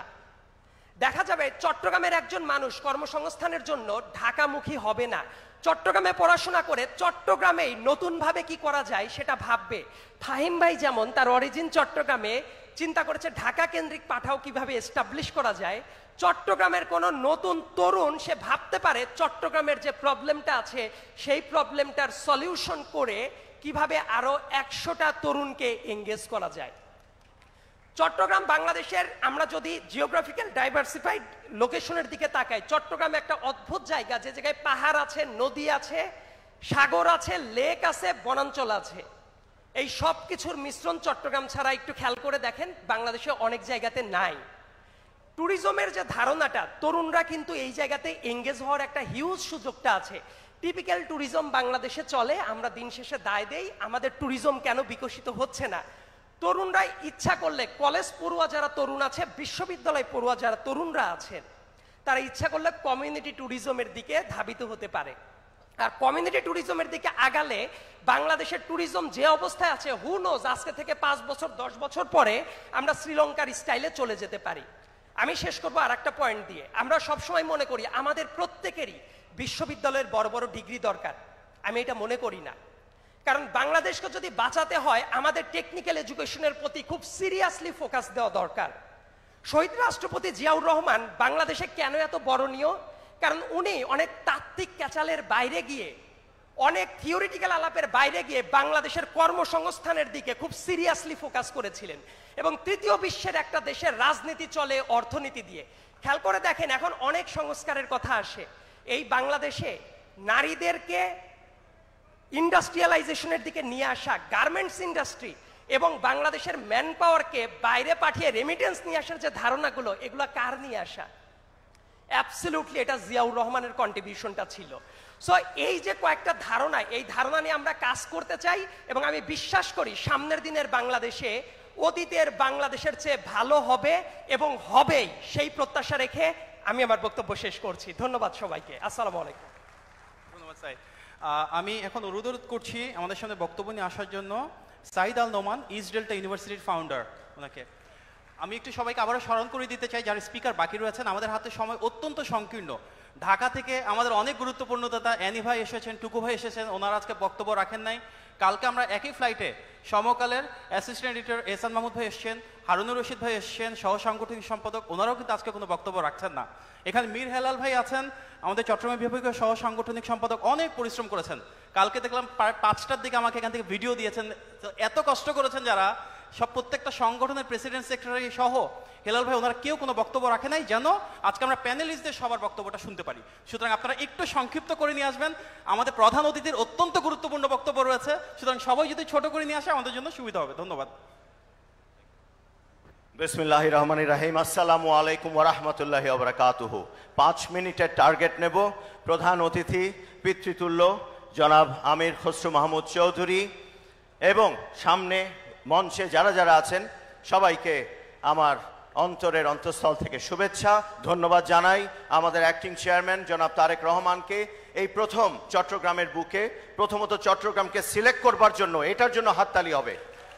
দেখা যাবে চট্টগ্রামের একজন মানুষ কর্মসংস্থানের জন্য ঢাকামুখী হবে না, চট্টগ্রামে পড়াশোনা করে চট্টগ্রামেই নতুনভাবে কি করা যায় সেটা ভাববে। ফাহিম ভাই যেমন তার অরিজিন চট্টগ্রামে, চিন্তা করেছে ঢাকা কেন্দ্রিক পাঠাও কিভাবে এস্টাবলিশ করা যায়। চট্টগ্রামের কোনো নতুন তরুণ সে ভাবতে পারে চট্টগ্রামের যে প্রবলেমটা আছে সেই প্রবলেমটার সলিউশন করে কিভাবে আরো 100টা তরুণকে এঙ্গেজ করা যায়। চট্টগ্রাম বাংলাদেশের, আমরা যদি জিওগ্রাফিক্যাল ডাইভার্সিফাইড লোকেশনের দিকে তাকাই, চট্টগ্রাম একটা অদ্ভুত জায়গা, যে জায়গায় পাহাড় আছে, নদী আছে, সাগর আছে, লেক আছে, বনাঞ্চল আছে। এই সব কিছুর মিশ্রণ চট্টগ্রাম ছাড়া একটু খেয়াল করে দেখেন বাংলাদেশে অনেক জায়গাতে নাই। ট্যুরিজমের যে ধারণাটা, তরুণরা কিন্তু এই জায়গাতে এঙ্গেজ হওয়ার একটা হিউজ সুযোগটা আছে। টিপিক্যাল ট্যুরিজম বাংলাদেশে চলে, আমরা দিন শেষে দায় দেই আমাদের ট্যুরিজম কেন বিকশিত হচ্ছে না। তরুণরা ইচ্ছা করলে, কলেজ পড়ুয়া যারা তরুণ আছে, বিশ্ববিদ্যালয় পড়ুয়া যারা তরুণরা আছেন, তারা ইচ্ছা করলে কমিউনিটি ট্যুরিজমের দিকে ধাবিত হতে পারে। আর কমিউনিটি ট্যুরিজমের দিকে আগালে বাংলাদেশের ট্যুরিজম যে অবস্থায় আছে, হু নোজ আজকে থেকে 5 বছর 10 বছর পরে আমরা শ্রীলঙ্কার স্টাইলে চলে যেতে পারি। আমি শেষ করবো আর একটা পয়েন্ট দিয়ে। আমরা সবসময় মনে করি আমাদের প্রত্যেকেরই বিশ্ববিদ্যালয়ের বড় বড় ডিগ্রি দরকার। আমি এটা মনে করি না, কারণ বাংলাদেশকে যদি বাঁচাতে হয় আমাদের টেকনিক্যাল এডুকেশনের প্রতি খুব সিরিয়াসলি ফোকাস দেওয়া দরকার। শহীদ রাষ্ট্রপতি জিয়াউর রহমান বাংলাদেশে কেন এত বরণীয়? কারণ উনি অনেক তাত্ত্বিক ক্যাচালের বাইরে গিয়ে, অনেক থিওরিটিক্যাল আলাপের বাইরে গিয়ে বাংলাদেশের কর্মসংস্থানের দিকে খুব সিরিয়াসলি ফোকাস করেছিলেন। এবং তৃতীয় বিশ্বের একটা দেশের রাজনীতি চলে অর্থনীতি দিয়ে। খেয়াল করে দেখেন, এখন অনেক সংস্কারের কথা আসে। এই বাংলাদেশে নারীদেরকে ইন্ডাস্ট্রিয়ালাইজেশনের দিকে নিয়ে আসা, গার্মেন্টস ইন্ডাস্ট্রি এবং বাংলাদেশের ম্যান পাওয়ারকে বাইরে পাঠিয়ে রেমিটেন্স নিয়ে আসার যে ধারণাগুলো, এগুলো কার নিয়ে আসা? অ্যাবসলিউটলি এটা জিয়াউর রহমানের কন্ট্রিবিউশনটা ছিল। সো এই যে কয়েকটা ধারণা, এই ধারণা নিয়ে আমরা কাজ করতে চাই এবং আমি বিশ্বাস করি সামনের দিনের বাংলাদেশে অতীতের বাংলাদেশের চেয়ে ভালো হবে এবং হবেই, সেই প্রত্যাশা রেখে আমি আমার বক্তব্য শেষ করছি। ধন্যবাদ সবাইকে। আসসালামু আলাইকুম। ধন্যবাদ স্যার। আমি এখন অনুরোধ করছি আমাদের সামনে বক্তব্য নিয়ে আসার জন্য সাইদ আল নোমান, ইস্ট ডেল্টা ইউনিভার্সিটির ফাউন্ডার, ওনাকে। আমি একটু সবাইকে আবারও স্মরণ করে দিতে চাই, যারা স্পিকার বাকি রয়েছেন, আমাদের হাতে সময় অত্যন্ত সংকীর্ণ। ঢাকা থেকে আমাদের অনেক গুরুত্বপূর্ণ দাতা অ্যানি ভাই এসেছেন, টুকু ভাই এসেছেন, ওনারা আজকে বক্তব্য রাখেন নাই। কালকে আমরা একই ফ্লাইটে সমকালের অ্যাসিস্ট্যান্ট এডিটর এহসান মাহমুদ ভাই এসেছেন, হারুনুর রশিদ ভাই এসেছেন, সহ সাংগঠনিক সম্পাদক, ওনারাও কিন্তু আজকে কোনো বক্তব্য রাখছেন না। এখানে মীর হেলাল ভাই আছেন, আমাদের চট্টগ্রাম বিভাগীয় সহ সাংগঠনিক সম্পাদক, অনেক পরিশ্রম করেছেন। কালকে দেখলাম প্রায় 5টার দিকে আমাকে এখান থেকে ভিডিও দিয়েছেন। এত কষ্ট করেছেন যারা, সব প্রত্যেকটা সংগঠনের প্রেসিডেন্ট সেক্রেটারি সহ হেলাল ভাই, ওনারা কেউ কোনো বক্তব্য রাখে নাই, যেন আজকে আমরা প্যানেলিস্টদের সবার বক্তব্যটা শুনতে পারি। সুতরাং আপনারা একটু সংক্ষিপ্ত করে নিয়ে আসবেন, আমাদের প্রধান অতিথির অত্যন্ত গুরুত্বপূর্ণ বক্তব্য রয়েছে। সুতরাং সবাই যদি ছোট করে নিয়ে আসে আমাদের জন্য সুবিধা হবে। ধন্যবাদ। বিসমিল্লাহির রহমানির রহিম। আসসালামু আলাইকুম ওয়া রাহমাতুল্লাহি ওয়া বারাকাতুহু। 5 মিনিটের টার্গেট নেব। প্রধান অতিথি পিতৃতুল্য জনাব আমির খসরু মাহমুদ চৌধুরী এবং সামনে মঞ্চে যারা যারা আছেন সবাইকে আমার অন্তরের অন্তঃস্থল থেকে শুভেচ্ছা, ধন্যবাদ জানাই। আমাদের অ্যাক্টিং চেয়ারম্যান জনাব তারেক রহমানকে এই প্রথম চট্টগ্রামের বুকে, প্রথমত চট্টগ্রামকে সিলেক্ট করবার জন্য, এটার জন্য হাততালি হবে।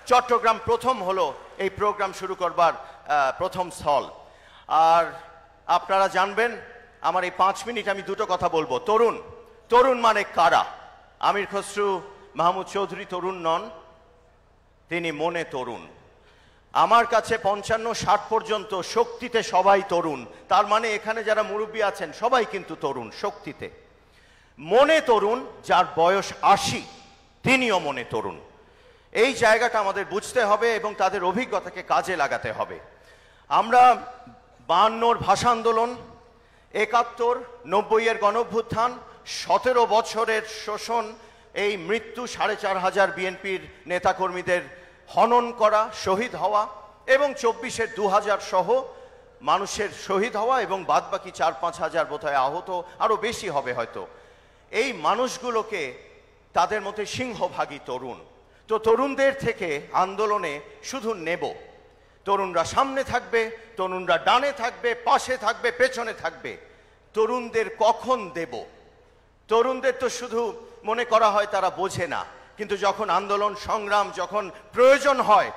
চট্টগ্রাম প্রথম হলো এই প্রোগ্রাম শুরু করবার প্রথম স্থল। আর আপনারা জানবেন আমার এই 5 মিনিট আমি দুটো কথা বলবো। তরুণ, তরুণ মানে কারা? আমির খসরু মাহমুদ চৌধুরী তরুণ নন, তিনি মনে তরুণ। আমার কাছে 55-60 পর্যন্ত শক্তিতে সবাই তরুণ। তার মানে এখানে যারা মুরব্বী আছেন সবাই কিন্তু তরুণ শক্তিতে। মনে তরুণ যার বয়স 80, তিনিও মনে তরুণ। এই জায়গাটা আমাদের বুঝতে হবে এবং তাদের অভিজ্ঞতাকে কাজে লাগাতে হবে। আমরা 52-র ভাষা আন্দোলন, 71, 90-এর গণঅভ্যুত্থান, 17 বছরের শোষণ, এই মৃত্যু, 4,500 বিএনপির নেতাকর্মীদের হনন করা, শহীদ হওয়া, এবং 24-এর 2000 সহ মানুষের শহীদ হওয়া, এবং বাদবাকি 4-5 হাজার বোধহয় আহত, আরও বেশি হবে হয়তো। এই মানুষগুলোকে, তাদের মধ্যে সিংহভাগী তরুণ। তো তরুণদের থেকে আন্দোলনে শুধু নেব, তরুণরা সামনে থাকবে, তরুণরা ডানে থাকবে, পাশে থাকবে, পেছনে থাকবে। তরুণদের কখন দেব? তরুণদের তো শুধু মনে করা হয় তারা বোঝে না, কিন্তু যখন আন্দোলন সংগ্রাম, যখন প্রয়োজন হয়,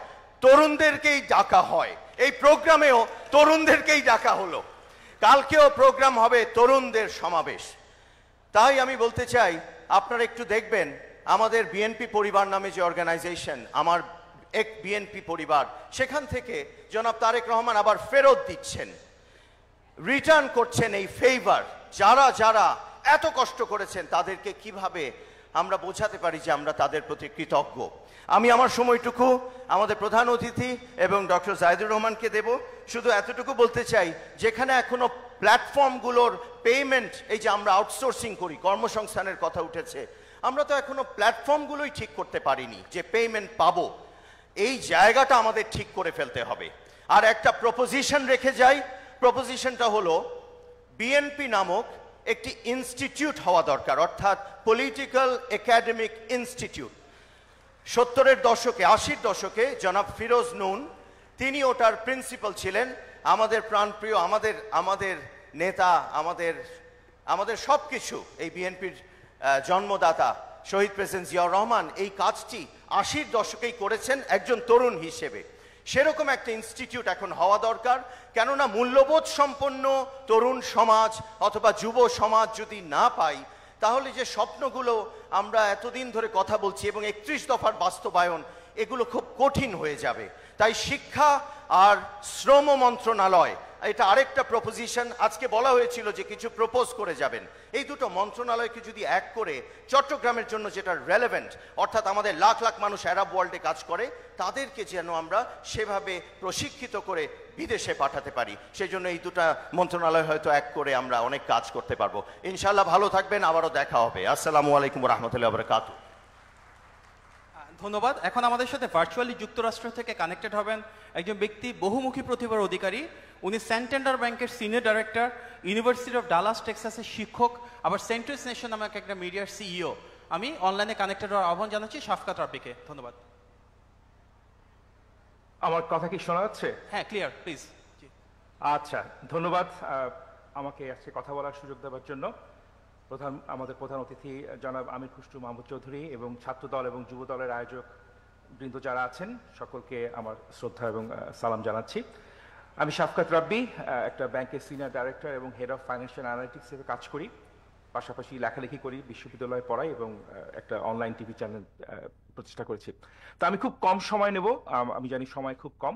তরুণদেরকেই ডাকা হয়। এই প্রোগ্রামেও তরুণদেরকেই ডাকা হলো, কালকেও প্রোগ্রাম হবে তরুণদের সমাবেশ। তাই আমি বলতে চাই, আপনারা একটু দেখবেন আমাদের বিএনপি পরিবার নামে যে অর্গানাইজেশন, আমার এক বিএনপি পরিবার, সেখান থেকে জনাব তারেক রহমান আবার ফেরত দিচ্ছেন, রিটার্ন করছেন এই ফেভার। যারা যারা এত কষ্ট করেছেন তাদেরকে কিভাবে আমরা বোঝাতে পারি যে আমরা তাদের প্রতি কৃতজ্ঞ। আমি আমার সময়টুকু আমাদের প্রধান অতিথি এবং ডক্টর জাহিদুর রহমানকে দেব। শুধু এতটুকু বলতে চাই, যেখানে এখনো প্ল্যাটফর্মগুলোর পেমেন্ট, এই যে আমরা আউটসোর্সিং করি, কর্মসংস্থানের কথা উঠেছে, আমরা তো এখনো প্ল্যাটফর্মগুলোই ঠিক করতে পারিনি যে পেমেন্ট পাবো। এই জায়গাটা আমাদের ঠিক করে ফেলতে হবে। আর একটা প্রপোজিশন রেখে যাই, প্রপোজিশনটা হলো বিএনপি নামক একটি ইনস্টিটিউট হওয়া দরকার, অর্থাৎ পলিটিক্যাল একাডেমিক ইনস্টিটিউট। 70-এর দশকে, 80-র দশকে জনাব ফিরোজ নুন, তিনি ওটার প্রিন্সিপাল ছিলেন। আমাদের প্রাণপ্রিয়, আমাদের নেতা, আমাদের সব কিছু, এই বিএনপির জন্মদাতা শহীদ প্রেসিডেন্ট জিয়াউর রহমান এই কাজটি 80-র দশকেই করেছেন একজন তরুণ হিসেবে। সেরকম একটা ইনস্টিটিউট এখন হওয়া দরকার, কেননা মূল্যবোধ সম্পন্ন তরুণ সমাজ অথবা যুব সমাজ যদি না পাই, তাহলে যে স্বপ্নগুলো আমরা এতদিন ধরে কথা বলছি এবং 31 দফার বাস্তবায়ন, এগুলো খুব কঠিন হয়ে যাবে। তাই শিক্ষা আর শ্রম মন্ত্রণালয়, এটা আরেকটা প্রপোজিশন। আজকে বলা হয়েছিল যে কিছু প্রপোজ করে যাবেন। এই দুটো মন্ত্রণালয়কে যদি এক করে চট্টগ্রামের জন্য যেটা রেলেভেন্ট, অর্থাৎ আমাদের লাখ লাখ মানুষ আরব ওয়ার্ল্ডে কাজ করে, তাদেরকে যেন আমরা সেভাবে প্রশিক্ষিত করে বিদেশে পাঠাতে পারি, সেই জন্য এই দুটো মন্ত্রণালয় হয়তো এক করে আমরা অনেক কাজ করতে পারবো। ইনশাআল্লাহ ভালো থাকবেন, আবারও দেখা হবে। আসসালামু আলাইকুম ওয়া রাহমাতুল্লাহি ওয়া বারাকাতুহু। ধন্যবাদ। এখন আমাদের সাথে ভার্চুয়ালি যুক্তরাষ্ট্র থেকে কানেক্টেড হবেন একজন ব্যক্তি, বহুমুখী প্রতিভার অধিকারী। উনি স্যান্টেন্ডার ব্যাংকের senior director, university of Dallas টেক্সাসের শিক্ষক, আবার সেন্ট্রাস নেশন নামক একটা মিডিয়ার সিইও। আমি অনলাইনে কানেক্টেড হওয়ার আহ্বান জানাচ্ছি শাফকাত রাব্বিকে। ধন্যবাদ। আমার কথা কি শোনা যাচ্ছে? হ্যাঁ, ক্লিয়ার, প্লিজ। আচ্ছা, ধন্যবাদ আমাকে আজকে কথা বলার সুযোগ দেওয়ার জন্য। আমাদের প্রধান অতিথি জনাব আমির খুসরু মাহমুদ চৌধুরী এবং ছাত্রদল এবং যুব দলের আয়োজক বৃন্দ যারা আছেন, সকলকে আমার শ্রদ্ধা এবং সালাম জানাচ্ছি। আমি শাফকাত রাব্বি, একটা ব্যাংকের সিনিয়র ডাইরেক্টর এবং হেড অফ ফাইন্যান্সিয়াল অ্যানালিটিক্স হিসেবে কাজ করি, পাশাপাশি লেখালেখি করি, বিশ্ববিদ্যালয়ে পড়াই এবং একটা অনলাইন টিভি চ্যানেল প্রতিষ্ঠা করেছি। তো আমি খুব কম সময় নেব, আমি জানি সময় খুব কম।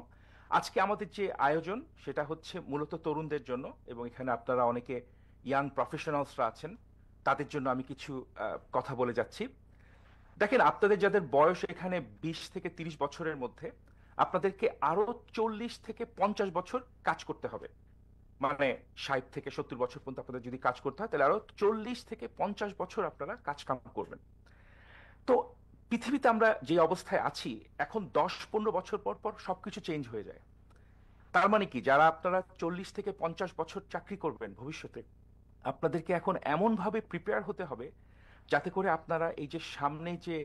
আজকে আমাদের যে আয়োজন সেটা হচ্ছে মূলত তরুণদের জন্য, এবং এখানে আপনারা অনেকে ইয়াং প্রফেশনালসরা আছেন, তাদের জন্য আমি কিছু কথা বলে যাচ্ছি। দেখেন, আপনাদের যাদের বয়স এখানে 20 থেকে 30 বছরের মধ্যে, আপনাদেরকে আরো 40 থেকে 50 বছর কাজ করতে হবে। মানে 60 থেকে 70 বছর পর্যন্ত আপনাদের যদি কাজ করতে হয়, তাহলে আরো 40 থেকে 50 বছর আপনারা কাজ কাম করবেন। তো পৃথিবীতে আমরা যে অবস্থায় আছি এখন, 10-15 বছর পর পর সবকিছু চেঞ্জ হয়ে যায়। তার মানে কি, যারা আপনারা 40 থেকে 50 বছর চাকরি করবেন ভবিষ্যতে, আপনাদেরকে এখন এমন ভাবে প্রিপেয়ার হতে হবে যাতে করে আপনারা এই যে সামনে যে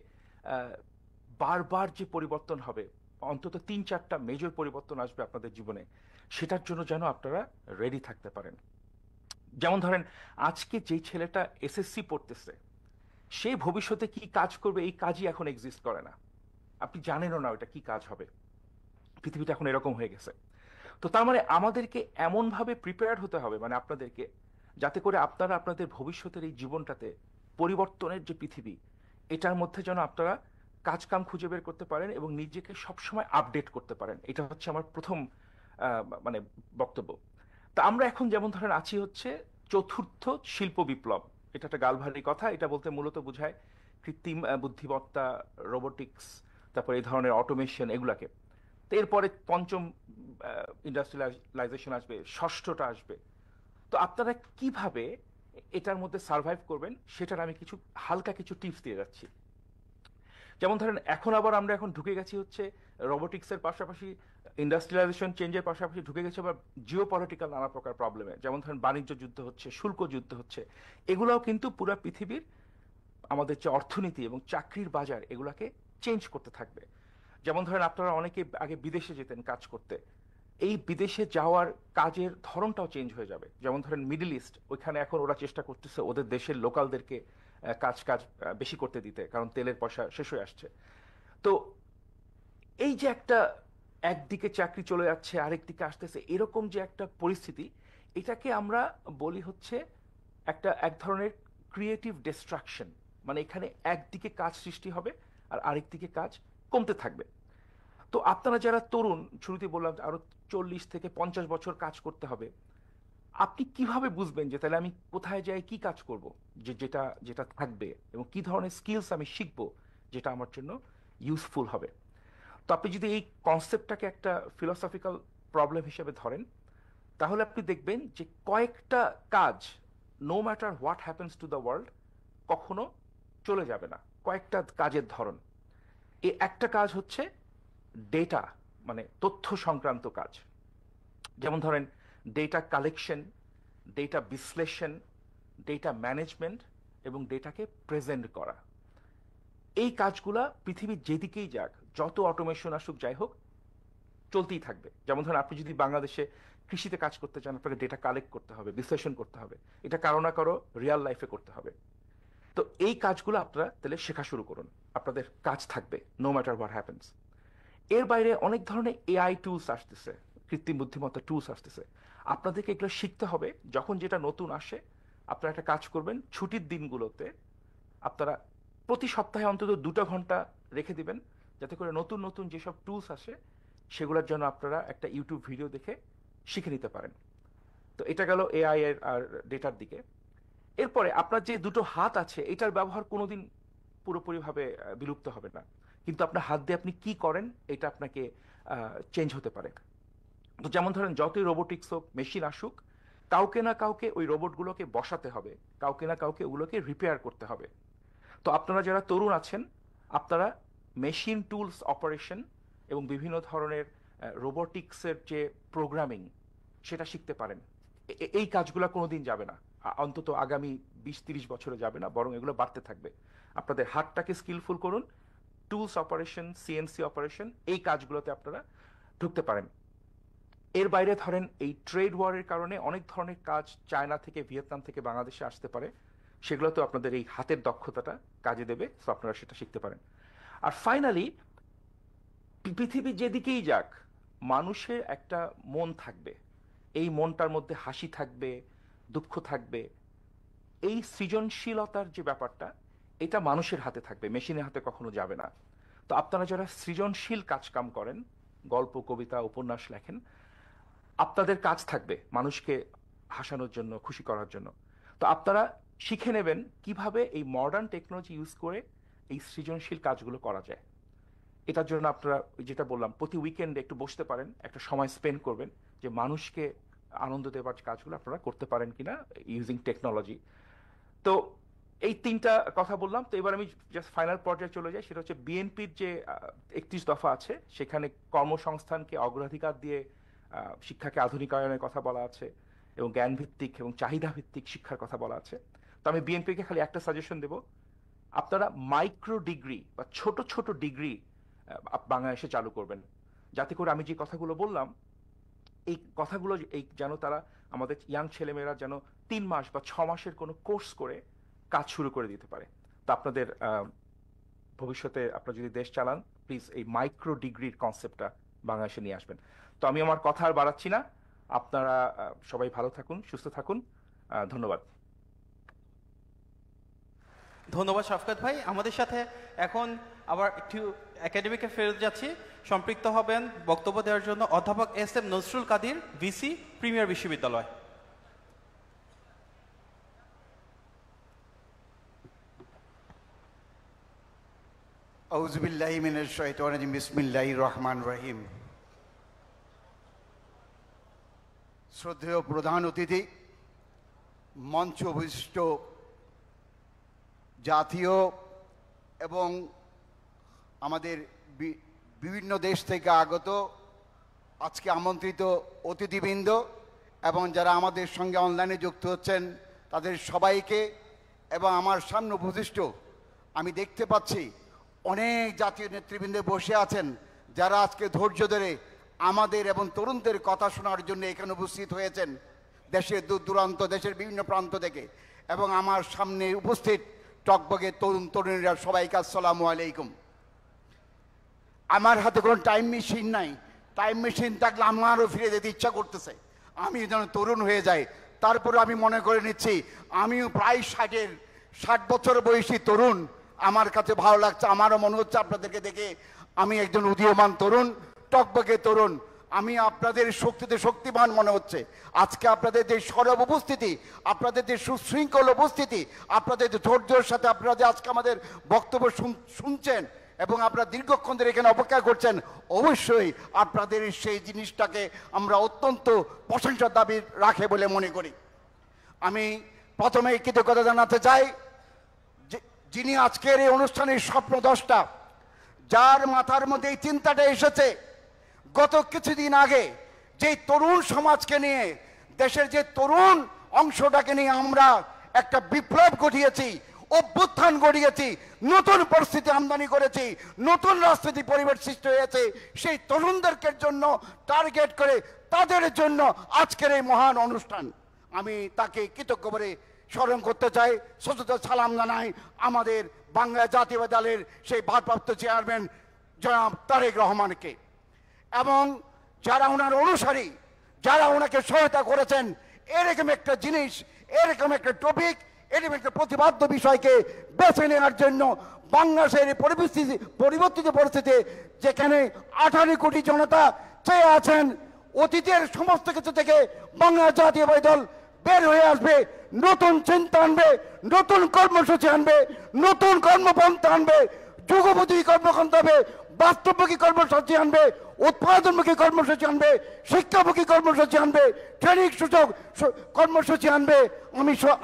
বারবার যে পরিবর্তন হবে, অন্তত 3-4টা মেজর পরিবর্তন আসবে আপনাদের জীবনে, সেটার জন্য যেন আপনারা রেডি থাকতে পারেন। যেমন ধরেন, আজকে যেই ছেলেটা এসএসসি পড়তেছে, সে ভবিষ্যতে কি কাজ করবে এই কাজই এখন এক্সিস্ট করে না। আপনি জানেনও না ওটা কি কাজ হবে। পৃথিবীটা এখন এরকম হয়ে গেছে। তো তার মানে আমাদেরকে এমনভাবে প্রিপেয়ার হতে হবে, মানে আপনাদেরকে, যাতে করে আপনারা আপনাদের ভবিষ্যতের এই জীবনটাতে পরিবর্তনের যে পৃথিবী, এটার মধ্যে যেন আপনারা কাজ কাম খুঁজে বের করতে পারেন এবং নিজেকে সবসময় আপডেট করতে পারেন। এটা হচ্ছে আমার প্রথম মানে বক্তব্য। তা আমরা এখন যেমন ধরেন আছি হচ্ছে 4র্থ শিল্প বিপ্লব। এটা একটা গালভারি কথা, এটা বলতে মূলত বোঝায় কৃত্রিম বুদ্ধিমত্তা, রোবোটিক্স, তারপর এই ধরনের অটোমেশন এগুলাকে। তো এরপরে পঞ্চম ইন্ডাস্ট্রিয়ালাইজেশন আসবে, ষষ্ঠটা আসবে। তো আপনারা কিভাবে এটার মধ্যে সার্ভাইভ করবেন সেটার আমি কিছু হালকা কিছু টিপস দিয়ে যাচ্ছি। যেমন ধরেন এখন আবার আমরা এখন ঢুকে গেছি হচ্ছে রোবোটিক্সের পাশাপাশি, ইন্ডাস্ট্রিয়ালাইজেশন চেঞ্জের পাশাপাশি ঢুকে গেছে আবার জিও পলিটিক্যাল নানা প্রকার প্রবলেমে। যেমন ধরেন বাণিজ্য যুদ্ধ হচ্ছে, শুল্ক যুদ্ধ হচ্ছে, এগুলাও কিন্তু পুরো পৃথিবীর আমাদের যে অর্থনীতি এবং চাকরির বাজার এগুলাকে চেঞ্জ করতে থাকবে। যেমন ধরেন আপনারা অনেকে আগে বিদেশে যেতেন কাজ করতে, এই বিদেশে যাওয়ার কাজের ধরনটাও চেঞ্জ হয়ে যাবে। যেমন ধরেন মিডল ইস্ট, ওইখানে এখন ওরা চেষ্টা করতেছে ওদের দেশের লোকালদেরকে কাজ বেশি করতে দিতে, কারণ তেলের পয়সা শেষ হয়ে আসছে। তো এই যে একটা একদিকে চাকরি চলে যাচ্ছে আরেক দিকে আসতেছে, এরকম যে একটা পরিস্থিতি, এটাকে আমরা বলি হচ্ছে এক ধরনের ক্রিয়েটিভ ডিস্ট্রাকশন। মানে এখানে একদিকে কাজ সৃষ্টি হবে আর আরেক দিকে কাজ কমতে থাকবে। তো আপনারা যারা তরুণ, শুরুতে বললাম আরো 40 থেকে 50 বছর কাজ করতে হবে, আপনি কিভাবে বুঝবেন যে তাহলে আমি কোথায় যাই কি কাজ করব, যেটা যেটা থাকবে এবং কি ধরনের স্কিলস আমি শিখবো যেটা আমার জন্য ইউজফুল হবে। তো আপনি যদি এই কনসেপ্টটাকে একটা ফিলোসফিক্যাল প্রবলেম হিসেবে ধরেন, তাহলে আপনি দেখবেন যে কয়েকটা কাজ, no matter what happens to the world, কখনো চলে যাবে না। কয়েকটা কাজের ধরন, এই একটা কাজ হচ্ছে ডেটা, মানে তথ্য সংক্রান্ত কাজ। যেমন ধরেন ডেটা কালেকশন, ডেটা বিশ্লেষণ, ডেটা ম্যানেজমেন্ট এবং ডেটাকে প্রেজেন্ট করা। এই কাজগুলা পৃথিবীর যেদিকেই যাক, যত অটোমেশন আসুক যাই হোক, চলতেই থাকবে। যেমন ধরেন আপনি যদি বাংলাদেশে কৃষিতে কাজ করতে চান, আপনাকে ডেটা কালেক্ট করতে হবে, বিশ্লেষণ করতে হবে, এটা কারো না কারো রিয়াল লাইফে করতে হবে। তো এই কাজগুলো আপনারা তাহলে শেখা শুরু করুন, আপনাদের কাজ থাকবে নো ম্যাটার হোয়াট হ্যাপেন্স। এর বাইরে অনেক ধরনের এআই টুলস আসতেছে, কৃত্রিম বুদ্ধিমত্তা টুলস আসতেছে। আপনাদেরকে এগুলো শিখতে হবে। যখন যেটা নতুন আসে আপনারা একটা কাজ করবেন, ছুটির দিনগুলোতে আপনারা প্রতি সপ্তাহে অন্তত 2 ঘন্টা রেখে দিবেন, যাতে করে নতুন নতুন যেসব টুলস আসে সেগুলোর জন্য আপনারা একটা ইউটিউব ভিডিও দেখে শিখে নিতে পারেন। তো এটা গেল এআই এর আর ডেটার দিকে। এরপরে আপনার যে দুটো হাত আছে এটার ব্যবহার কোনোদিন পুরোপুরিভাবে বিলুপ্ত হবে না, কিন্তু আপনার হাত দিয়ে আপনি কি করেন এটা আপনাকে চেঞ্জ হতে পারে। তো যেমন ধরেন যতই রোবোটিক্স হোক, মেশিন আসুক, কাউকে না কাউকে ওই রোবটগুলোকে বসাতে হবে, কাউকে না কাউকে ওগুলোকে রিপেয়ার করতে হবে। তো আপনারা যারা তরুণ আছেন, আপনারা মেশিন টুলস অপারেশন এবং বিভিন্ন ধরনের রোবোটিক্সের যে প্রোগ্রামিং সেটা শিখতে পারেন। এই কাজগুলো কোনোদিন যাবে না, অন্তত আগামী 20-30 বছরে যাবে না, বরং এগুলো বাড়তে থাকবে। আপনাদের হাতটাকে স্কিলফুল করুন, টুলস অপারেশন, সিএনসি অপারেশন, এই কাজগুলোতে আপনারা ঢুকতে পারেন। এর বাইরে ধরেন এই ট্রেড ওয়ারের কারণে অনেক ধরনের কাজ চায়না থেকে, ভিয়েতনাম থেকে বাংলাদেশে আসতে পারে, সেগুলোতে আপনাদের এই হাতের দক্ষতাটা কাজে দেবে, তো আপনারা সেটা শিখতে পারেন। আর ফাইনালি, পৃথিবী যেদিকেই যাক, মানুষের একটা মন থাকবে, এই মনটার মধ্যে হাসি থাকবে, দুঃখ থাকবে। এই সৃজনশীলতার যে ব্যাপারটা, এটা মানুষের হাতে থাকবে, মেশিনের হাতে কখনো যাবে না। তো আপনারা যারা সৃজনশীল কাজকাম করেন, গল্প, কবিতা, উপন্যাস লেখেন, আপনাদের কাজ থাকবে মানুষকে হাসানোর জন্য, খুশি করার জন্য। তো আপনারা শিখে নেবেন কিভাবে এই মডার্ন টেকনোলজি ইউজ করে এই সৃজনশীল কাজগুলো করা যায়। এটার জন্য আপনারা যেটা বললাম, প্রতি উইকেন্ডে একটু বসতে পারেন, একটা সময় স্পেন্ড করবেন যে মানুষকে আনন্দ দেওয়ার কাজগুলো আপনারা করতে পারেন কিনা ইউজিং টেকনোলজি। তো এই 3টা কথা বললাম। তো এবার আমি জাস্ট ফাইনাল পর্যায়ে চলে যাই, সেটা হচ্ছে বিএনপির যে 31 দফা আছে, সেখানে কর্মসংস্থানকে অগ্রাধিকার দিয়ে শিক্ষাকে আধুনিকায়নের কথা বলা আছে এবং জ্ঞান ভিত্তিক এবং চাহিদা ভিত্তিক শিক্ষার কথা বলা আছে। তো আমি বিএনপিকে খালি একটা সাজেশন দেব, আপনারা মাইক্রো ডিগ্রি বা ছোট ছোট ডিগ্রি বাংলাদেশে চালু করবেন, যাতে করে আমি যে কথাগুলো বললাম এই কথাগুলো এই যেন তারা, আমাদের ইয়াং ছেলেমেয়েরা যেন 3 মাস বা 6 মাসের কোনো কোর্স করে কাজ শুরু করে দিতে পারে। তো আপনাদের ভবিষ্যতে আপনারা যদি দেশ চালান, প্লিজ এই মাইক্রো ডিগ্রির কনসেপ্টটা বাংলাদেশে নিয়ে আসবেন। তো আমি আমার কথা আর বাড়াচ্ছি না, আপনারা সবাই ভালো থাকুন, সুস্থ থাকুন, ধন্যবাদ। ধন্যবাদ শাফকাত ভাই। আমাদের সাথে এখন আবার একটু একাডেমিকে ফেরত যাচ্ছি। সম্পৃক্ত হবেন বক্তব্য দেওয়ার জন্য অধ্যাপক SM. Nazrul Kadir, VC, premier বিশ্ববিদ্যালয়। আউযুবিল্লাহি মিনাশ শাইতানির রাজিম বিসমিল্লাহির রহমানির রহিম। শ্রদ্ধেয় প্রধান অতিথি, মঞ্চ বিশিষ্ট জাতীয় এবং আমাদের বিভিন্ন দেশ থেকে আগত আজকে আমন্ত্রিত অতিথিবৃন্দ এবং যারা আমাদের সঙ্গে অনলাইনে যুক্ত হচ্ছেন তাদের সবাইকে, এবং আমার সামনে উপবিষ্ট আমি দেখতে পাচ্ছি অনেক জাতীয় নেতৃবৃন্দ বসে আছেন যারা আজকে ধৈর্য ধরে আমাদের এবং তরুণদের কথা শোনার জন্য এখানে উপস্থিত হয়েছেন দেশের দূর দূরান্ত, দেশের বিভিন্ন প্রান্ত থেকে। এবং আমার সামনে উপস্থিত টকবগে তরুণ তরুণীরা সবাইকে আসসালামু আলাইকুম। আমার হাতে কোনো টাইম মেশিন নাই, টাইম মেশিন থাকলে আমারও ফিরে যেতে ইচ্ছা করতেছে, আমি যেন তরুণ হয়ে যাই। তারপরে আমি মনে করে নিচ্ছি আমিও প্রায় 60 বছর বয়সী তরুণ। আমার কাছে ভালো লাগছে, আমারও মনে হচ্ছে আপনাদেরকে দেখে আমি একজন উদীয়মান তরুণ, টকবগে তরুণ। আমি আপনাদের শক্তিতে শক্তিমান মনে হচ্ছে। আজকে আপনাদের যে সরব উপস্থিতি, আপনাদের যে সুশৃঙ্খল উপস্থিতি, আপনাদের যে ধৈর্যের সাথে আপনারা যে আজকে আমাদের বক্তব্য শুনছেন এবং আপনারা দীর্ঘক্ষণ ধরে এখানে অপেক্ষা করছেন, অবশ্যই আপনাদের সেই জিনিসটাকে আমরা অত্যন্ত প্রশংসার দাবি রাখে বলে মনে করি। আমি প্রথমে কৃতজ্ঞতা জানাতে চাই যিনি আজকের এই অনুষ্ঠানের স্বপ্নদ্রষ্টা, যার মাথার মধ্যে এই চিন্তাটা এসেছে গত কিছুদিন আগে, যে তরুণ সমাজকে নিয়ে, দেশের যে তরুণ অংশটাকে নিয়ে আমরা একটা বিপ্লব ঘটিয়েছি, অভ্যুত্থান ঘটিয়েছি, নতুন পরিস্থিতি আমদানি করেছি, নতুন রাজনৈতিক পরিবেশ সৃষ্টি হয়েছে। সেই তরুণদেরকে জন্য টার্গেট করে তাদের জন্য আজকের এই মহান অনুষ্ঠান। আমি তাকে কৃতজ্ঞ করে স্মরণ করতে চাই, শ্রদ্ধা সালাম জানাই আমাদের বাংলা জাতীয়তাবাদী দলের সেই ভারপ্রাপ্ত চেয়ারম্যান জনাব তারেক রহমানকে, এবং যারা ওনার অনুসারী, যারা ওনাকে সহায়তা করেছেন। এরকম একটা জিনিস, এরকম একটা টপিক, এরকম একটা প্রতিবাদ্য বিষয়কে বেছে নেওয়ার জন্য বাংলাদেশের পরিবর্তিত পরিস্থিতি, যেখানে 18 কোটি জনতা চেয়ে আছেন অতীতের সমস্ত কিছু থেকে বাংলা জাতীয়তাবাদী দল বের হয়ে আসবে, নতুন চিন্তা আনবে, নতুন কর্মসূচি আনবে, নতুন কর্মপন্থা আনবে, যুগোপযোগী কর্মপন্থা হবে, বাস্তবমুখী কর্মসূচি আনবে, উৎপাদনমুখী কর্মসূচি আনবে, শিক্ষামুখী কর্মসূচি আনবে, ট্রেনিং সূচক কর্মসূচি আনবে।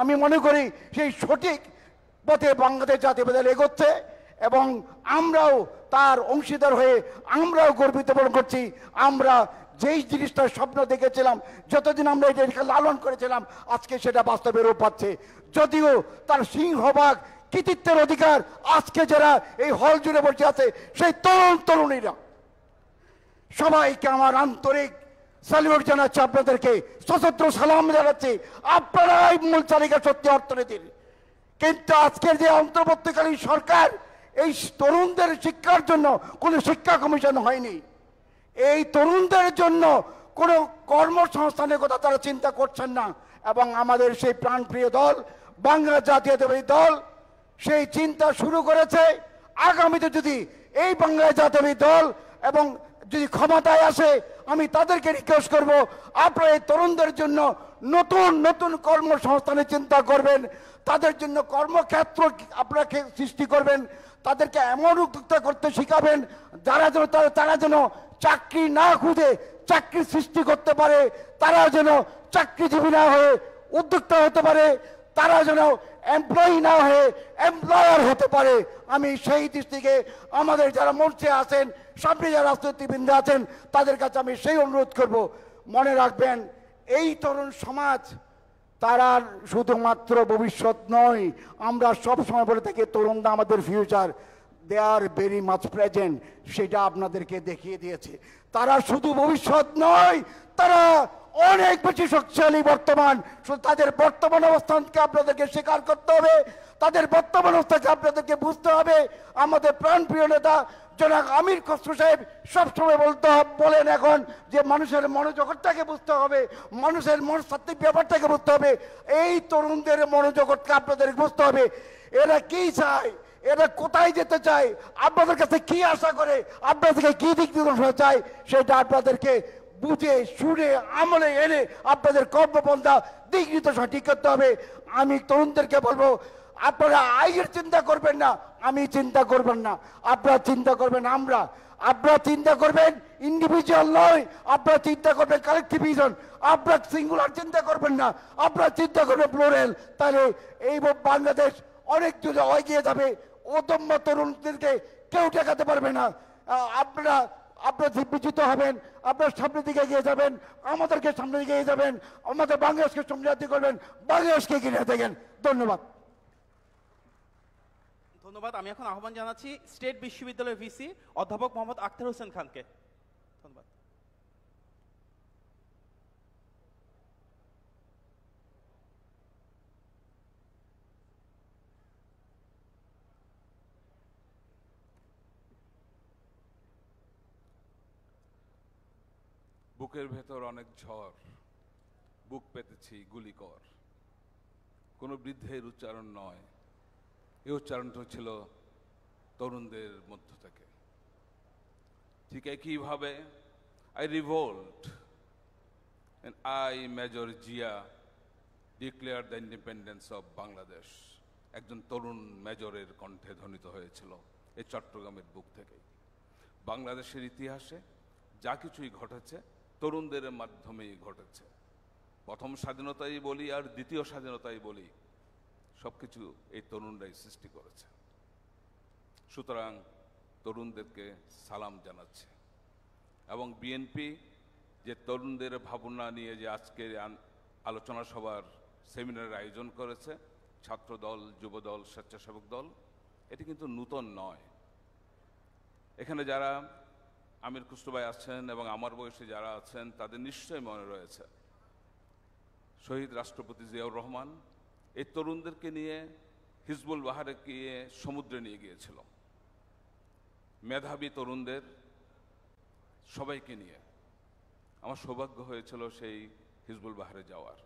আমি মনে করি সেই সঠিক পথে বাংলাদেশ জাতীয়তাবাদী দল এগোচ্ছে, এবং আমরাও তার অংশীদার হয়ে আমরাও গর্বিত বোধ করছি। আমরা যেই জিনিসটার স্বপ্ন দেখেছিলাম, যতদিন আমরা এটা লালন করেছিলাম, আজকে সেটা বাস্তবে রূপ পাচ্ছে। যদিও তার সিংহভাগ কৃতিত্বের অধিকার আজকে যারা এই হল জুড়ে বসে আছে সেই তরুণ তরুণীরা, সবাইকে আমার আন্তরিক স্যালুট জানাচ্ছি, আপনাদেরকে সশস্ত্র সালাম জানাচ্ছি। আপনারাই মূল চালিকা সত্যি অর্থনীতির। কিন্তু আজকের যে অন্তর্বর্তীকালীন সরকার, এই তরুণদের শিক্ষার জন্য কোনো শিক্ষা কমিশন হয়নি, এই তরুণদের জন্য কোনো কর্মসংস্থানের কথা তারা চিন্তা করছেন না। এবং আমাদের সেই প্রাণপ্রিয় দল বাংলা জাতীয়তাবাদী দল সেই চিন্তা শুরু করেছে। আগামীতে যদি এই বাংলা জাতীয়তাবাদী দল এবং যদি ক্ষমতায় আসে, আমি তাদেরকে রিকোয়েস্ট করব, আপনারা এই তরুণদের জন্য নতুন নতুন কর্মসংস্থানের চিন্তা করবেন, তাদের জন্য কর্মক্ষেত্র আপনারা সৃষ্টি করবেন, তাদেরকে এমন উদ্যোক্তা করতে শিখাবেন তারা যেন চাকরি না খুঁজে চাকরি সৃষ্টি করতে পারে, তারা যেন চাকরিজীবী না হয়ে উদ্যোক্তা হতে পারে, তারা যেন এমপ্লয়ি না হয়ে এমপ্লয়ার হতে পারে। আমি সেই দৃষ্টিকে আমাদের যারা মঞ্চে আছেন, সামনে যারা রাজনীতিবৃন্দ আছেন, তাদের কাছে আমি সেই অনুরোধ করব, মনে রাখবেন এই তরুণ সমাজ তারা শুধুমাত্র ভবিষ্যৎ নয়। আমরা সব সময় বলে থাকি তরুণরা আমাদের future, they are very much present. সেটা আপনাদেরকে দেখিয়ে দিয়েছে। তারা শুধু ভবিষ্যৎ নয়, তারা অনেক বেশি শক্তিশালী বর্তমান। তাদের বর্তমান অবস্থানকে আপনাদেরকে স্বীকার করতে হবে, তাদের বর্তমান অবস্থাকে আপনাদেরকে বুঝতে হবে। আমাদের প্রাণপ্রিয় নেতা জনাব আমির খসরু সাহেব সবসময় বলেন এখন যে মানুষের মনোজগৎটাকে বুঝতে হবে, মানুষের মনস্তাত্ত্বিক ব্যাপারটাকে বুঝতে হবে। এই তরুণদের মনোজগৎকে আপনাদের বুঝতে হবে, এরা কি চায়, এরা কোথায় যেতে চায়, আপনাদের কাছে কি আশা করে, আপনাদেরকে কি দিক নির্দেশনা চায়, সেটা আপনাদেরকে বুঝে শুনে আমলে এনে আপনাদের কর্মপন্থা দিক নির্দেশনা ঠিক করতে হবে। আমি তরুণদেরকে বলবো, আপনারা আয়ের চিন্তা করবেন না, আমি চিন্তা করবেন না, আপনারা চিন্তা করবেন আমরা, আপনারা চিন্তা করবেন ইন্ডিভিজুয়াল নয়, আপনারা চিন্তা করবেন কালেকটিভিজম, আপনারা সিঙ্গুলার চিন্তা করবেন না, আপনারা চিন্তা করবেন প্লোরাল। তাহলে এই বাংলাদেশ অনেক দূরে এগিয়ে যাবে, অদম্য তরুণদেরকে কেউ ঠেকাতে পারবে না। আপনারা বিজিত হবেন, আপনারা সামনের দিকে এগিয়ে যাবেন, আমাদেরকে সামনের দিকে এগিয়ে যাবেন, আমাদের বাংলাদেশকে সমৃদ্ধি করবেন, বাংলাদেশকে এগিয়ে দেখেন। ধন্যবাদ। ধন্যবাদ। আমি এখন আহ্বান জানাচ্ছি স্টেট বিশ্ববিদ্যালয়ের ভিসি অধ্যাপক মোহাম্মদ আখতার হোসেন খানকে। ধন্যবাদ। বুকের ভেতর অনেক ঝড়, বুক পেতেছি গুলি কর। কোনো বৃদ্ধের উচ্চারণ নয়, এই উচ্চারণটা ছিল তরুণদের মধ্য থেকে। ঠিক একইভাবে I revolt and I, Major Jia, declare the independence of Bangladesh. একজন তরুণ মেজরের কণ্ঠে ধ্বনিত হয়েছিল এই চট্টগ্রামের বুক থেকে। বাংলাদেশের ইতিহাসে যা কিছুই ঘটেছে তরুণদের মাধ্যমেই ঘটেছে। প্রথম স্বাধীনতাই বলি আর দ্বিতীয় স্বাধীনতাই বলি, সবকিছু এই তরুণরাই সৃষ্টি করেছে। সুতরাং তরুণদেরকে সালাম জানাচ্ছে এবং বিএনপি যে তরুণদের ভাবনা নিয়ে যে আজকের আলোচনা সভার সেমিনারের আয়োজন করেছে, ছাত্র দল, যুব দল, স্বেচ্ছাসেবক দল, এটি কিন্তু নূতন নয়। এখানে যারা আমির খুসরো ভাই আছেন এবং আমার বয়সী যারা আছেন তাদের নিশ্চয়ই মনে রয়েছে শহীদ রাষ্ট্রপতি জিয়াউর রহমান এই তরুণদেরকে নিয়ে হিজবুল বাহারে গিয়ে সমুদ্রে নিয়ে গিয়েছিল, মেধাবী তরুণদের সবাইকে নিয়ে। আমার সৌভাগ্য হয়েছিল সেই হিজবুল বাহারে যাওয়ার,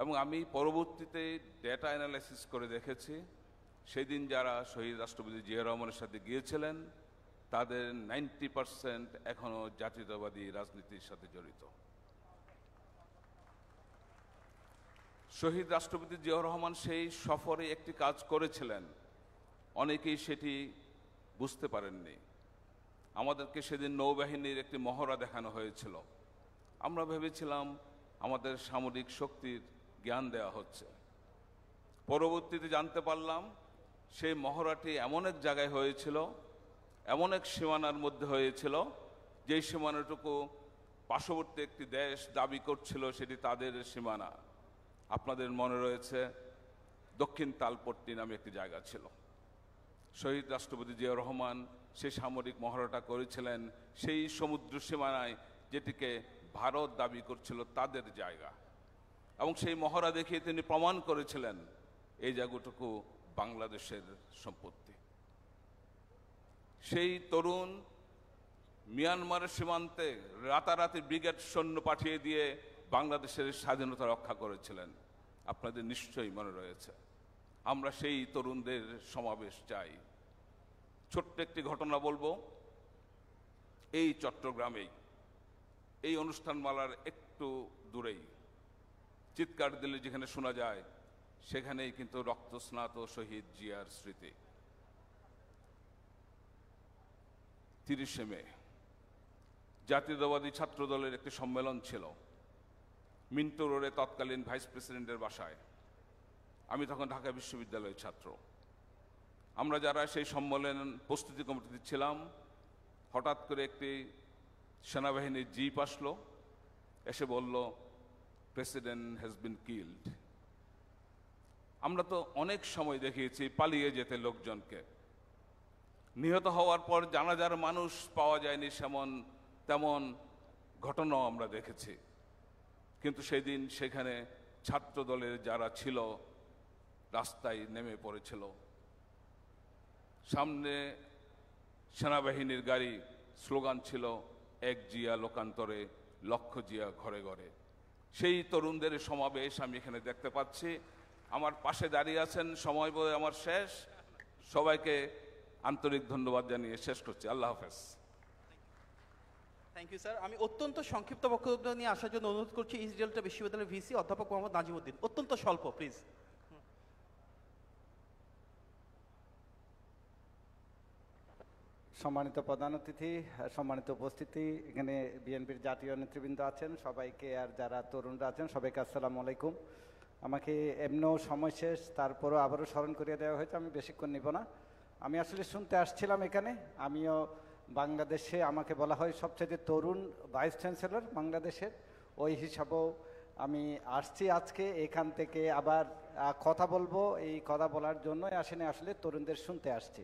এবং আমি পরবর্তীতে ডেটা অ্যানালাইসিস করে দেখেছি সেই দিন যারা শহীদ রাষ্ট্রপতি জিয়া রহমানের সাথে গিয়েছিলেন তাদের 90% এখনো জাতীয়তাবাদী রাজনীতির সাথে জড়িত। শহীদ রাষ্ট্রপতি জিয়াউর রহমান সেই সফরে একটি কাজ করেছিলেন, অনেকেই সেটি বুঝতে পারেননি। আমাদেরকে সেদিন নৌবাহিনীর একটি মহড়া দেখানো হয়েছিল। আমরা ভেবেছিলাম আমাদের সামরিক শক্তির জ্ঞান দেওয়া হচ্ছে। পরবর্তীতে জানতে পারলাম সেই মহড়াটি এমন এক জায়গায় হয়েছিল, এমন এক সীমানার মধ্যে হয়েছিল যেই সীমানাটুকু পার্শ্ববর্তী একটি দেশ দাবি করছিল সেটি তাদের সীমানা। আপনাদের মনে রয়েছে দক্ষিণ তালপট্টি নামে একটি জায়গা ছিল। শহীদ রাষ্ট্রপতি জিয়াউর রহমান সেই সামরিক মহড়াটা করেছিলেন সেই সমুদ্র সীমানায় যেটিকে ভারত দাবি করছিল তাদের জায়গা, এবং সেই মহড়া দেখিয়ে তিনি প্রমাণ করেছিলেন এই জায়গাটুকু বাংলাদেশের সম্পত্তি। সেই তরুণ মিয়ানমারের সীমান্তে রাতারাতি ব্রিগেড সৈন্য পাঠিয়ে দিয়ে বাংলাদেশের স্বাধীনতা রক্ষা করেছিলেন। আপনাদের নিশ্চয়ই মনে রয়েছে। আমরা সেই তরুণদের সমাবেশ চাই। ছোট্ট একটি ঘটনা বলবো। এই চট্টগ্রামেই এই অনুষ্ঠানমালার একটু দূরেই চিৎকার দিলে যেখানে শোনা যায় সেখানেই কিন্তু রক্তস্নাত শহীদ জিয়ার স্মৃতি। 30শে মে জাতীয়তাবাদী ছাত্র দলের একটি সম্মেলন ছিল মিন্টু রোডে তৎকালীন ভাইস প্রেসিডেন্টের বাসায়। আমি তখন ঢাকা বিশ্ববিদ্যালয়ের ছাত্র। আমরা যারা সেই সম্মেলন প্রস্তুতি কমিটিতে ছিলাম, হঠাৎ করে একটি সেনাবাহিনীর জিপ আসলো, এসে বলল প্রেসিডেন্ট হ্যাজ বিন কিল্ড। আমরা তো অনেক সময় দেখিয়েছি পালিয়ে যেতে লোকজনকে, নিহত হওয়ার পর জানাজার মানুষ পাওয়া যায়নি তেমন ঘটনাও আমরা দেখেছি। কিন্তু সেদিন সেখানে ছাত্র দলের যারা ছিল রাস্তায় নেমে পড়েছিল। সামনে সেনাবাহিনীর গাড়ি, স্লোগান ছিল এক জিয়া লোকান্তরে, লক্ষ জিয়া ঘরে ঘরে। সেই তরুণদের সমাবেশ আমি এখানে দেখতে পাচ্ছি। আমার পাশে দাঁড়িয়ে আছেন, সময় বলে আমার শেষ। সবাইকে আন্তরিক ধন্যবাদ জানিয়ে শেষ করছি। আল্লাহ হাফেজ। Thank you sir. আমি অত্যন্ত সংক্ষিপ্ত বক্তব্য নিয়ে আসার জন্য অনুরোধ করছি ইস্ট ডেল্টা বিশ্ববিদ্যালয়ের ভিসি অধ্যাপক মোহাম্মদ নাজিমউদ্দিন। অত্যন্ত স্বল্প প্লিজ। সম্মানিত প্রধান অতিথি, সম্মানিত উপস্থিতি, এখানে বিএনপির জাতীয় নেতৃবৃন্দ আছেন, সবাইকে আর যারা তরুণরা আছেন সবাইকে আসসালামু আলাইকুম। আমাকে এমনও সময় শেষ, তারপরও আবারও স্মরণ করিয়ে দেওয়া হয়েছে, আমি বেশিক্ষণ নিব না। আমি আসলে শুনতে আসছিলাম এখানে, আমিও বাংলাদেশে আমাকে বলা হয় সবচেয়ে তরুণ ভাইস চ্যান্সেলর বাংলাদেশের, ওই হিসাবেও আমি আসছি আজকে এখান থেকে আবার কথা বলবো। এই কথা বলার জন্যই আসেনি, আসলে তরুণদের শুনতে আসছি।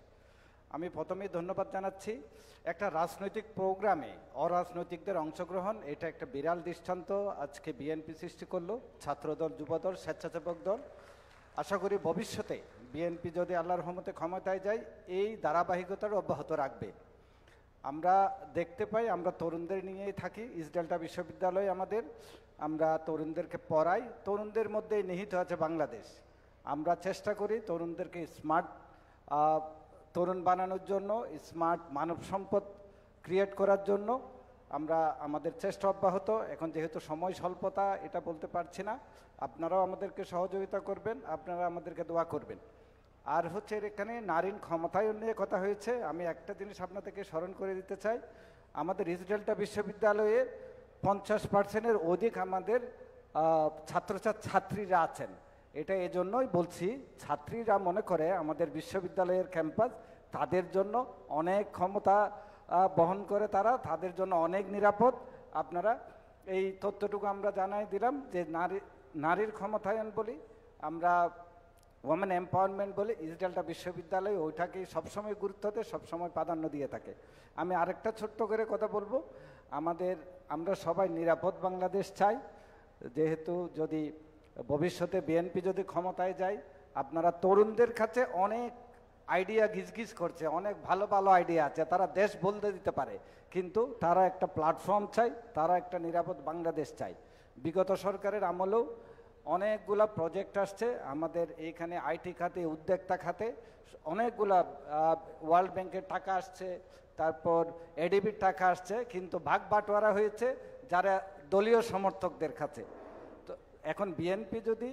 আমি প্রথমেই ধন্যবাদ জানাচ্ছি। একটা রাজনৈতিক প্রোগ্রামে অরাজনৈতিকদের অংশগ্রহণ, এটা একটা বিরাল দৃষ্টান্ত আজকে বিএনপি সৃষ্টি করলো, ছাত্রদল, যুবদল, স্বেচ্ছাসেবক দল। আশা করি ভবিষ্যতে বিএনপি যদি আল্লাহর রহমতে ক্ষমতায় যায় এই ধারাবাহিকতার অব্যাহত রাখবে। আমরা দেখতে পাই, আমরা তরুণদের নিয়েই থাকি, ইস্ট ডেল্টা বিশ্ববিদ্যালয় আমাদের, আমরা তরুণদেরকে পড়াই, তরুণদের মধ্যেই নিহিত আছে বাংলাদেশ। আমরা চেষ্টা করি তরুণদেরকে স্মার্ট তরুণ বানানোর জন্য, স্মার্ট মানব সম্পদ ক্রিয়েট করার জন্য আমরা আমাদের চেষ্টা অব্যাহত। এখন যেহেতু সময় স্বল্পতা, এটা বলতে পারছি না, আপনারাও আমাদেরকে সহযোগিতা করবেন, আপনারা আমাদেরকে দোয়া করবেন। আর হচ্ছে এখানে নারীর ক্ষমতায়ন নিয়ে কথা হয়েছে, আমি একটা জিনিস আপনাদেরকে স্মরণ করে দিতে চাই, আমাদের ইস্ট ডেল্টা বিশ্ববিদ্যালয়ে 50%-এর অধিক আমাদের ছাত্রীরা আছেন। এটা এজন্যই বলছি, ছাত্রীরা মনে করে আমাদের বিশ্ববিদ্যালয়ের ক্যাম্পাস তাদের জন্য অনেক ক্ষমতা বহন করে, তাদের জন্য অনেক নিরাপদ। আপনারা এই তথ্যটুকু আমরা জানাই দিলাম যে নারীর ক্ষমতায়ন বলি আমরা, ওমেন এম্পাওয়ারমেন্ট বলে ইস্ট ডেল্টা বিশ্ববিদ্যালয় ওইটাকেই সবসময় গুরুত্ব দেয়, সবসময় প্রাধান্য দিয়ে থাকে। আমি আরেকটা ছোট্ট করে কথা বলবো, আমরা সবাই নিরাপদ বাংলাদেশ চাই। যেহেতু যদি ভবিষ্যতে বিএনপি যদি ক্ষমতায় যায়, আপনারা তরুণদের কাছে অনেক আইডিয়া ঘিসঘিস করছে, অনেক ভালো ভালো আইডিয়া আছে, তারা দেশ বলতে দিতে পারে, কিন্তু তারা একটা প্ল্যাটফর্ম চাই, তারা একটা নিরাপদ বাংলাদেশ চাই। বিগত সরকারের আমলেও অনেকগুলা প্রজেক্ট আসছে আমাদের এইখানে, আইটি খাতে, উদ্যোক্তা খাতে অনেকগুলা ওয়ার্ল্ড ব্যাংকের টাকা আসছে, তারপর এডিবির টাকা আসছে, কিন্তু ভাগ বাটোয়ারা হয়েছে যারা দলীয় সমর্থকদের কাছে। তো এখন বিএনপি যদি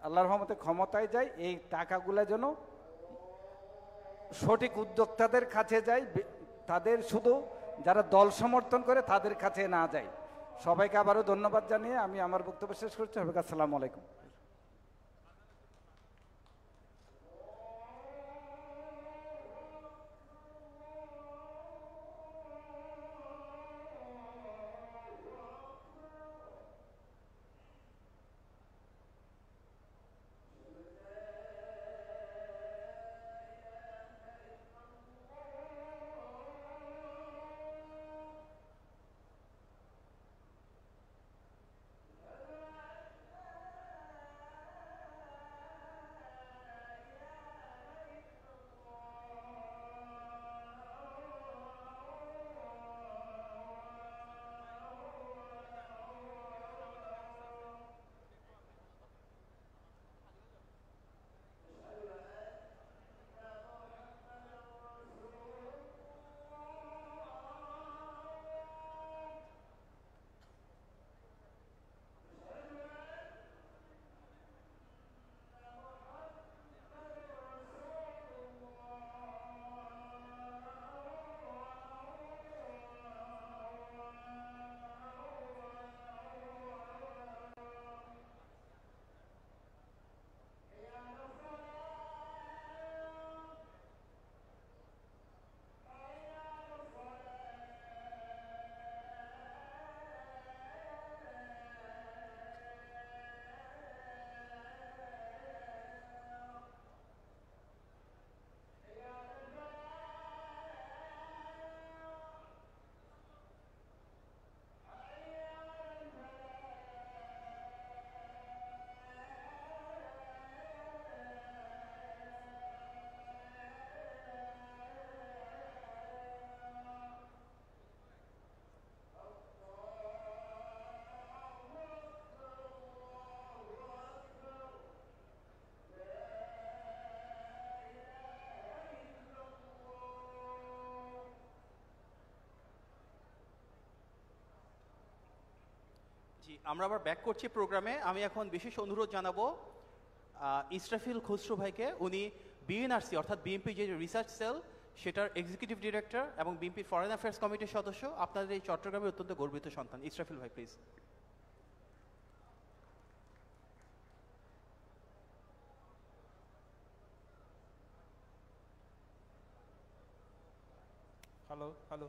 আল্লাহর রহমতে ক্ষমতায় যায়, এই টাকাগুলো যেন সঠিক উদ্যোক্তাদের কাছে যায়, তাদের শুধু যারা দল সমর্থন করে তাদের কাছে না যায়। সবাইকে আবারও ধন্যবাদ জানিয়ে আমি আমার বক্তব্য শেষ করছি। আসসালামু আলাইকুম। জি, আমরা আবার ব্যাক করছি প্রোগ্রামে। আমি এখন বিশেষ অনুরোধ জানাবো ইসরাফিল খুসরু ভাইকে, উনি বিএনআরসি অর্থাৎ বিএনপি যে রিসার্চ সেল সেটার এক্সিকিউটিভ ডিরেক্টর এবং বিএনপির ফরেন অ্যাফেয়ার্স কমিটির সদস্য, আপনাদের এই চট্টগ্রামের অত্যন্ত গর্বিত সন্তান ইসরাফিল ভাই, প্লিজ। Hello hello.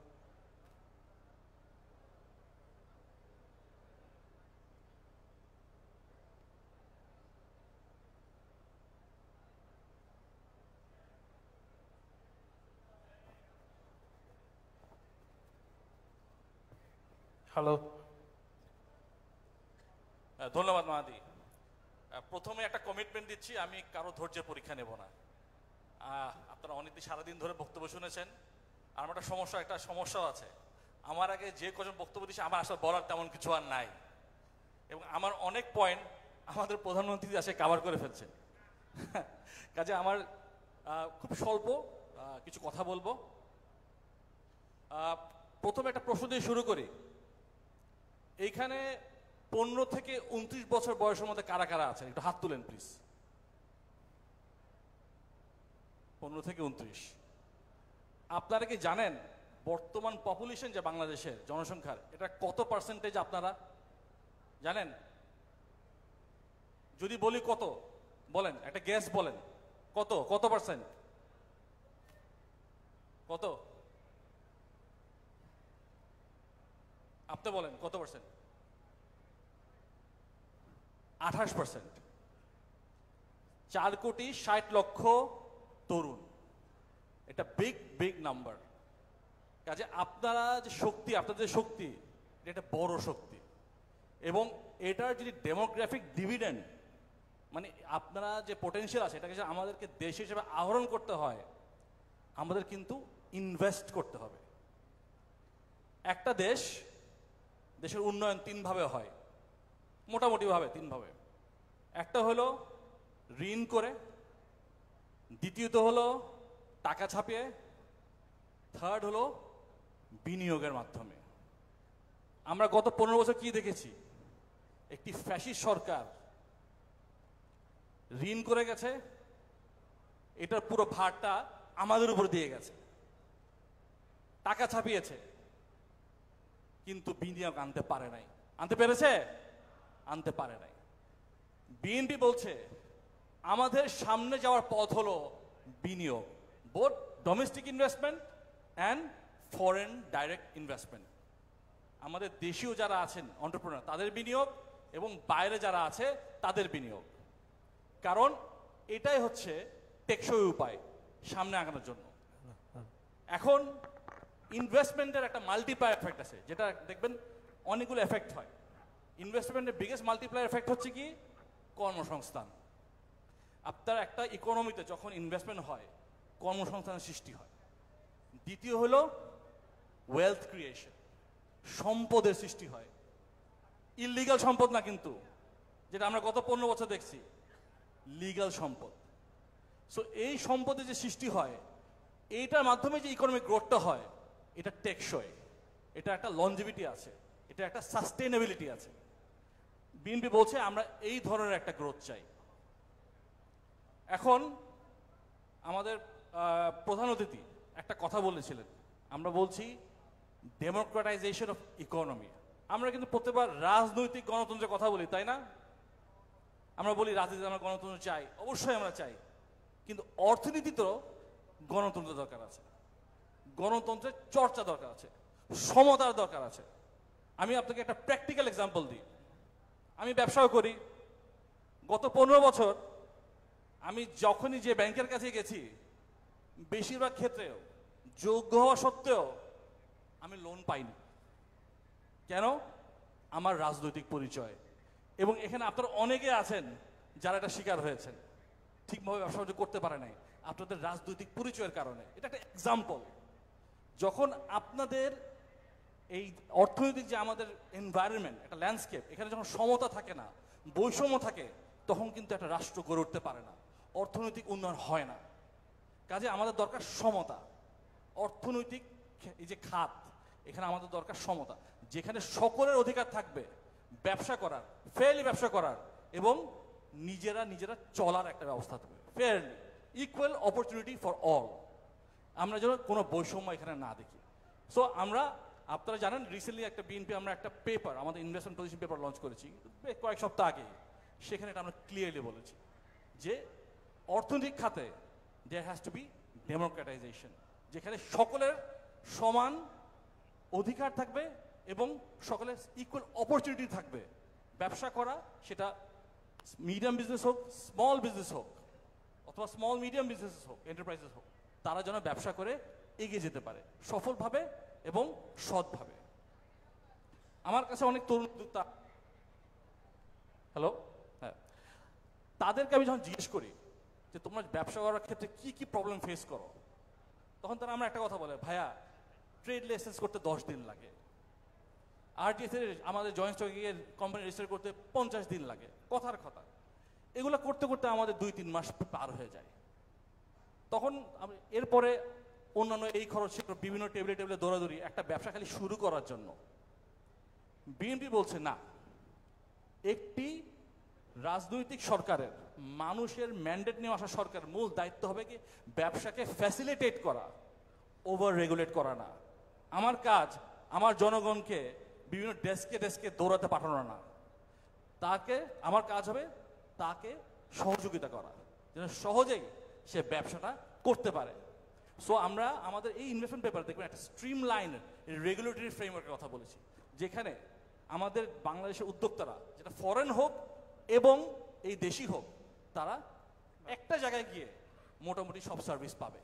হ্যালো। ধন্যবাদ মাহাদি। প্রথমে একটা কমিটমেন্ট দিচ্ছি, আমি কারো ধৈর্যের পরীক্ষা নেব না। আপনারা অনেকদিন সারাদিন ধরে বক্তব্য শুনেছেন। আর আমার একটা সমস্যাও আছে, আমার আগে যে কজন বক্তব্য দিচ্ছে আমার আসলে বলার তেমন কিছু আর নাই, এবং আমার অনেক পয়েন্ট আমাদের প্রধানমন্ত্রী আসে কাভার করে ফেলছেন। কাজে আমার খুব স্বল্প কিছু কথা বলবো। প্রথমে একটা প্রশ্ন দিয়ে শুরু করি। এইখানে 15 থেকে 29 বছর বয়সের মধ্যে কারা কারা আছেন একটু হাত তুলেন প্লিজ। 15 থেকে 29। আপনারা কি জানেন বর্তমান পপুলেশন যে বাংলাদেশের জনসংখ্যার, এটা কত পার্সেন্টেজ আপনারা জানেন? যদি বলি কত, বলেন একটা গ্যাস বলেন, কত পার্সেন্ট? কত? আপনি বলেন কত পার্সেন্ট? 28%। 4,60,00,000 তরুণ, এটা বিগ নাম্বার। কাজে আপনারা যে শক্তি, আপনাদের শক্তি এটা বড় শক্তি, এবং এটার যদি ডেমোগ্রাফিক ডিভিডেন্ড মানে আপনারা যে পোটেনশিয়াল আছে এটাকে আমাদেরকে দেশ হিসেবে আহরণ করতে হয়, আমাদের কিন্তু ইনভেস্ট করতে হবে। একটা দেশের উন্নয়ন 3 ভাবে হয়, মোটামুটি ভাবে 3 ভাবে। একটা হলো ঋণ করে, দ্বিতীয়ত হলো টাকা ছাপিয়ে, থার্ড হলো বিনিয়োগের মাধ্যমে। আমরা গত 15 বছর কি দেখেছি? একটি ফ্যাসিস্ট সরকার ঋণ করে গেছে, এটার পুরো ভারটা আমাদের উপর দিয়ে গেছে। টাকা ছাপিয়েছে কিন্তু বিনিয়োগ আনতে পারে নাই। আনতে পেরেছে? আনতে পারে নাই। বিএনপি বলছে আমাদের সামনে যাওয়ার পথ হলো বিনিয়োগ, both domestic investment and foreign direct investment. আমাদের দেশীয় যারা আছেন এন্টারপ্রেনার তাদের বিনিয়োগ, এবং বাইরে যারা আছে তাদের বিনিয়োগ। কারণ এটাই হচ্ছে টেকসই উপায় সামনে আগানোর জন্য। এখন ইনভেস্টমেন্টের একটা মাল্টিপ্লায়ার এফেক্ট আছে, যেটা দেখবেন অনেকগুলো এফেক্ট হয়। ইনভেস্টমেন্টের বিগেস্ট মাল্টিপ্লায়ার এফেক্ট হচ্ছে কি? কর্মসংস্থান। আপনার একটা ইকোনমিতে যখন ইনভেস্টমেন্ট হয় কর্মসংস্থানের সৃষ্টি হয়। দ্বিতীয় হলো ওয়েলথ ক্রিয়েশন, সম্পদের সৃষ্টি হয়। ইললিগাল সম্পদ না কিন্তু, যেটা আমরা গত 15 বছর দেখছি, লিগাল সম্পদ। সো এই সম্পদের যে সৃষ্টি হয়, এইটার মাধ্যমে যে ইকোনমিক গ্রোথটা হয়, এটা টেকসই, এটা একটা লনজিভিটি আছে, এটা একটা সাস্টেইনেবিলিটি আছে। বিএনপি বলছে আমরা এই ধরনের একটা গ্রোথ চাই। এখন আমাদের প্রধান অতিথি একটা কথা বলেছিলেন, আমরা বলছি ডেমোক্রেটাইজেশন অফ ইকোনমি। আমরা কিন্তু প্রত্যেকবার রাজনৈতিক গণতন্ত্রের কথা বলি, তাই না? আমরা বলি রাজনীতিতে আমরা গণতন্ত্র চাই, অবশ্যই আমরা চাই, কিন্তু অর্থনীতিতেও গণতন্ত্র দরকার আছে, গণতন্ত্রের চর্চা দরকার আছে, সমতার দরকার আছে। আমি আপনাকে একটা প্র্যাকটিক্যাল এক্সাম্পল দিই। আমি ব্যবসাও করি। গত 15 বছর আমি যখনই যে ব্যাংকের কাছে গেছি, বেশিরভাগ ক্ষেত্রেও যোগ্য হওয়া সত্ত্বেও আমি লোন পাইনি। কেন? আমার রাজনৈতিক পরিচয়। এবং এখানে আপনারা অনেকে আছেন যারা এটা শিকার হয়েছেন, ঠিকভাবে ব্যবসা বাণিজ্য করতে পারে নাই আপনাদের রাজনৈতিক পরিচয়ের কারণে। এটা একটা এক্সাম্পল। যখন আপনাদের এই অর্থনৈতিক যে আমাদের এনভায়রনমেন্ট, একটা ল্যান্ডস্কেপ, এখানে যখন সমতা থাকে না, বৈষম্য থাকে, তখন কিন্তু একটা রাষ্ট্র গড়ে উঠতে পারে না, অর্থনৈতিক উন্নয়ন হয় না। কাজে আমাদের দরকার সমতা। অর্থনৈতিক এই যে খাত, এখানে আমাদের দরকার সমতা, যেখানে সকলের অধিকার থাকবে ব্যবসা করার, ফেয়ারলি ব্যবসা করার, এবং নিজেরা চলার একটা ব্যবস্থা থাকবে, fairly, equal opportunity for all. আমরা যেন কোনো বৈষম্য এখানে না দেখি। সো আমরা, আপনারা জানেন রিসেন্টলি একটা বিএনপি আমরা একটা পেপার, আমাদের ইনভেস্টমেন্ট পজিশন পেপার লঞ্চ করেছি কয়েক সপ্তাহ আগে। সেখানে এটা আমরা ক্লিয়ারলি বলেছি যে অর্থনৈতিক খাতে there has to be democratization, যেখানে সকলের সমান অধিকার থাকবে এবং সকলের ইকুয়াল অপরচুনিটি থাকবে ব্যবসা করা, সেটা মিডিয়াম বিজনেস হোক, স্মল বিজনেস হোক, অথবা স্মল মিডিয়াম বিজনেস হোক, এন্টারপ্রাইজেস হোক, তারা যেন ব্যবসা করে এগিয়ে যেতে পারে সফলভাবে এবং সৎভাবে। আমার কাছে অনেক তরুণ উদ্যোক্তা, হ্যালো, হ্যাঁ, তাদেরকে আমি যখন জিজ্ঞেস করি যে তোমরা ব্যবসা করার ক্ষেত্রে কি কি প্রবলেম ফেস করো, তখন তারা আমরা একটা কথা বলে, ভাইয়া ট্রেড লাইসেন্স করতে 10 দিন লাগে, আরটিএস এর আমাদের জয়েন্ট স্টকের কোম্পানি রেজিস্টার করতে 50 দিন লাগে, কথার কথা। এগুলো করতে করতে আমাদের 2-3 মাস পার হয়ে যায়। তখন এরপরে অন্যান্য এই খরচ ছিল, বিভিন্ন টেবিলে টেবিলে দৌড়াদৌড়ি, একটা ব্যবসা খালি শুরু করার জন্য। বিএনপি বলছে না, একটি রাজনৈতিক সরকারের, মানুষের ম্যান্ডেট নিয়ে আসা সরকারের মূল দায়িত্ব হবে কি ব্যবসাকে ফ্যাসিলিটেট করা, ওভার রেগুলেট করা না। আমার কাজ আমার জনগণকে বিভিন্ন ডেস্কে ডেস্কে দৌড়াতে পাঠানো না, তাকে আমার কাজ হবে তাকে সহযোগিতা করা যেন সহজেই সে ব্যবসাটা করতে পারে। সো আমরা আমাদের এই ইনভেস্টমেন্ট পেপার দেখবেন একটা স্ট্রিম লাইন রেগুলেটরি ফ্রেমওয়ার্কের কথা বলেছি, যেখানে আমাদের বাংলাদেশের উদ্যোক্তারা, যেটা ফরেন হোক এবং এই দেশি হোক, তারা একটা জায়গায় গিয়ে মোটামুটি সব সার্ভিস পাবে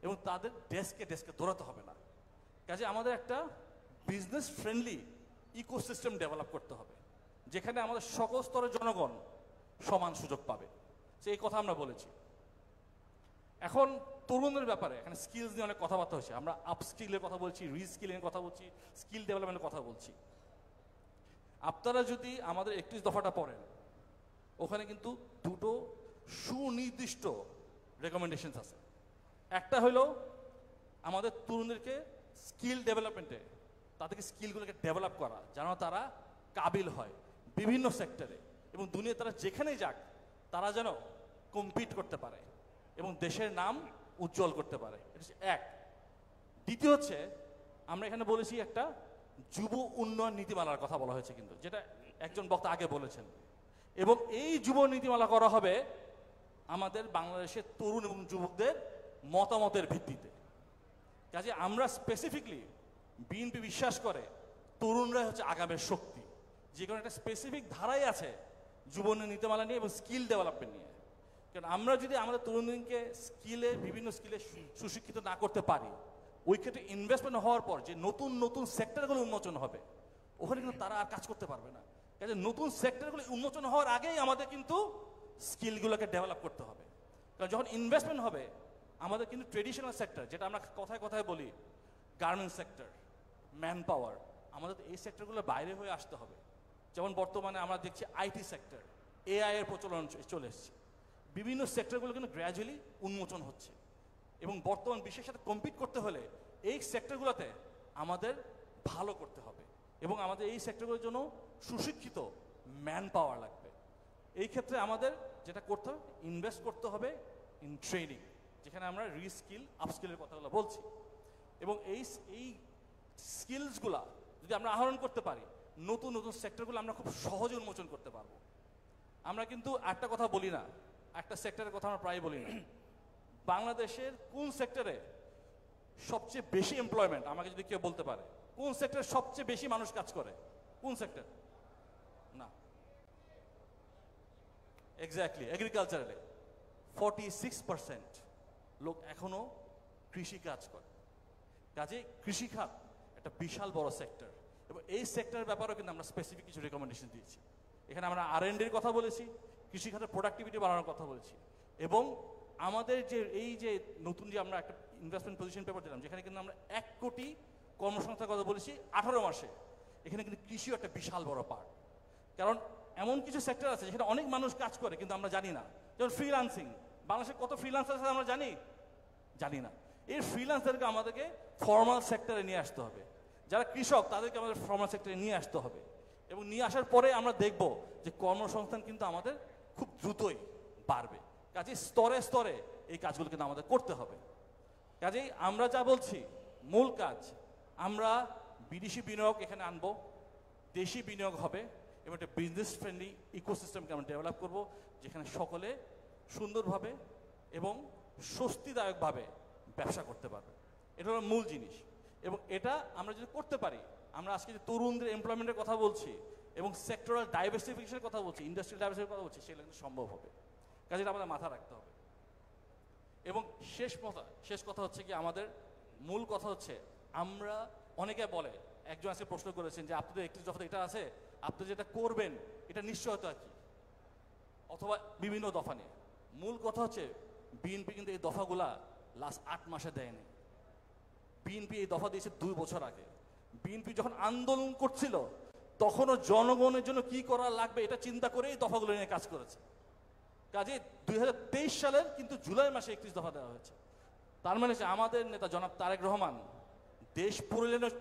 এবং তাদের ডেস্কে ডেস্কে দৌড়াতে হবে না। কাজে আমাদের একটা বিজনেস ফ্রেন্ডলি ইকোসিস্টেম ডেভেলপ করতে হবে, যেখানে আমাদের সকল স্তরের জনগণ সমান সুযোগ পাবে। সেই কথা আমরা বলেছি। এখন তরুণদের ব্যাপারে এখানে স্কিলস নিয়ে অনেক কথাবার্তা হচ্ছে, আমরা আপস্কিলের কথা বলছি, রিস্কিলের কথা বলছি, স্কিল ডেভেলপমেন্টের কথা বলছি। আপনারা যদি আমাদের 31 দফাটা পড়েন, ওখানে কিন্তু দুটো সুনির্দিষ্ট রেকমেন্ডেশনস আছে। একটা হলো আমাদের তরুণদেরকে স্কিল ডেভেলপমেন্টে, তাদেরকে স্কিলগুলোকে ডেভেলপ করা যেন তারা কাবিল হয় বিভিন্ন সেক্টরে, এবং দুনিয়া তারা যেখানেই যাক তারা যেন কম্পিট করতে পারে এবং দেশের নাম উজ্জ্বল করতে পারে। এটা হচ্ছে এক। দ্বিতীয় হচ্ছে আমরা এখানে বলেছি একটা যুব উন্নয়ন নীতিমালার কথা বলা হয়েছে, কিন্তু যেটা একজন বক্তা আগে বলেছেন, এবং এই যুব নীতিমালা করা হবে আমাদের বাংলাদেশের তরুণ এবং যুবকদের মতামতের ভিত্তিতে। কাজে আমরা স্পেসিফিকলি বিএনপি বিশ্বাস করে তরুণরাই হচ্ছে আগামের শক্তি, যে কোনো একটা স্পেসিফিক ধারাই আছে যুব নীতিমালা নিয়ে এবং স্কিল ডেভেলপমেন্ট নিয়ে। কারণ আমরা যদি আমাদের তরুণদেরকে স্কিলে, বিভিন্ন স্কিলে সুশিক্ষিত না করতে পারি, ওই ক্ষেত্রে ইনভেস্টমেন্ট হওয়ার পর যে নতুন নতুন সেক্টরগুলো উন্মোচন হবে, ওখানে কিন্তু তারা আর কাজ করতে পারবে না। কাজে নতুন সেক্টরগুলো উন্মোচন হওয়ার আগেই আমাদের কিন্তু স্কিলগুলোকে ডেভেলপ করতে হবে। কারণ যখন ইনভেস্টমেন্ট হবে, আমাদের কিন্তু ট্রেডিশনাল সেক্টর, যেটা আমরা কথায় কথায় বলি গার্মেন্টস সেক্টর, ম্যান পাওয়ার, আমাদের এই সেক্টরগুলোর বাইরে হয়ে আসতে হবে। যেমন বর্তমানে আমরা দেখছি আইটি সেক্টর, এআই এর প্রচলন চলে এসছে, বিভিন্ন সেক্টরগুলো কিন্তু গ্র্যাজুয়ালি উন্মোচন হচ্ছে, এবং বর্তমান বিশ্বের সাথে কম্পিট করতে হলে এই সেক্টরগুলোতে আমাদের ভালো করতে হবে এবং আমাদের এই সেক্টরগুলোর জন্য সুশিক্ষিত ম্যান পাওয়ার লাগবে। এই ক্ষেত্রে আমাদের যেটা করতে হবে, ইনভেস্ট করতে হবে ইন ট্রেনিং, যেখানে আমরা রিস্কিল আপস্কিলের কথাগুলো বলছি, এবং এই স্কিলসগুলা যদি আমরা আহরণ করতে পারি, নতুন নতুন সেক্টরগুলো আমরা খুব সহজে উন্মোচন করতে পারবো। আমরা কিন্তু একটা কথা বলি না, একটা সেক্টরের কথা আমরা প্রায় বলি না, বাংলাদেশের কোন সেক্টরে সবচেয়ে বেশি এমপ্লয়মেন্ট, আমাকে যদি কেউ বলতে পারে কোন সেক্টরে সবচেয়ে বেশি মানুষ কাজ করে, কোন সেক্টর? না, এক্স্যাক্টলি এগ্রিকালচারালে 46% লোক এখনো কৃষি কাজ করে। কাজে কৃষিখাত একটা বিশাল বড় সেক্টর, এবং এই সেক্টরের ব্যাপারেও কিন্তু আমরা স্পেসিফিক কিছু রেকমেন্ডেশন দিয়েছি। এখানে আমরা R&Dর কথা বলেছি, কৃষিখাতের প্রোডাক্টিভিটি বাড়ানোর কথা বলেছি, এবং আমাদের যে এই যে নতুন যে আমরা একটা ইনভেস্টমেন্ট পজিশন পেপার দিলাম, যেখানে কিন্তু আমরা 1 কোটি কর্মসংস্থানের কথা বলেছি 18 মাসে। এখানে কিন্তু কৃষিও একটা বিশাল বড় পার্ট, কারণ এমন কিছু সেক্টর আছে যেখানে অনেক মানুষ কাজ করে কিন্তু আমরা জানি না। যেমন ফ্রিল্যান্সিং, বাংলাদেশে কত ফ্রিল্যান্সার আছে আমরা জানি না। এই ফ্রিল্যান্সারকে আমাদেরকে ফর্মাল সেক্টরে নিয়ে আসতে হবে। যারা কৃষক তাদেরকে আমাদের ফর্মাল সেক্টরে নিয়ে আসতে হবে, এবং নিয়ে আসার পরে আমরা দেখব যে কর্মসংস্থান কিন্তু আমাদের খুব দ্রুতই বাড়বে। কাজে স্তরে স্তরে এই কাজগুলো কিন্তু আমাদের করতে হবে। কাজেই আমরা যা বলছি মূল কাজ, আমরা বিদেশি বিনিয়োগ এখানে আনবো, দেশি বিনিয়োগ হবে এবং একটা বিজনেস ফ্রেন্ডলি ইকোসিস্টেমকে আমরা ডেভেলপ করব, যেখানে সকলে সুন্দরভাবে এবং স্বস্তিদায়কভাবে ব্যবসা করতে পারবে। এটা হলো মূল জিনিস। এবং এটা আমরা যদি করতে পারি, আমরা আজকে যে তরুণদের এমপ্লয়মেন্টের কথা বলছি এবং সেক্টরাল ডাইভার্সিফিকেশনের কথা বলছি, ইন্ডাস্ট্রিয়াল ডাইভার্সিফিকেশনের কথা বলছি, সেগুলো কিন্তু সম্ভব হবে। কাজে এটা আমাদের মাথা রাখতে হবে। এবং শেষ কথা হচ্ছে কি, আমাদের মূল কথা হচ্ছে, আমরা অনেকে বলে, একজন আজকে প্রশ্ন করেছেন যে আপনাদের 31 দফা এটা আছে, আপনি যেটা করবেন এটা নিশ্চয়তা কি, অথবা বিভিন্ন দফা নিয়ে। মূল কথা হচ্ছে বিএনপি কিন্তু এই দফাগুলা লাস্ট 8 মাসে দেয়নি। বিএনপি এই দফা দিয়েছে 2 বছর আগে। বিএনপি যখন আন্দোলন করছিল তখনও জনগণের জন্য কি করা লাগবে এটা চিন্তা করে এই দফাগুলো নিয়ে কাজ করেছে। কাজে 2023 সালের কিন্তু জুলাই মাসে 31 দফা দেওয়া হয়েছে। তার মানে আমাদের নেতা জনাব তারেক রহমান দেশ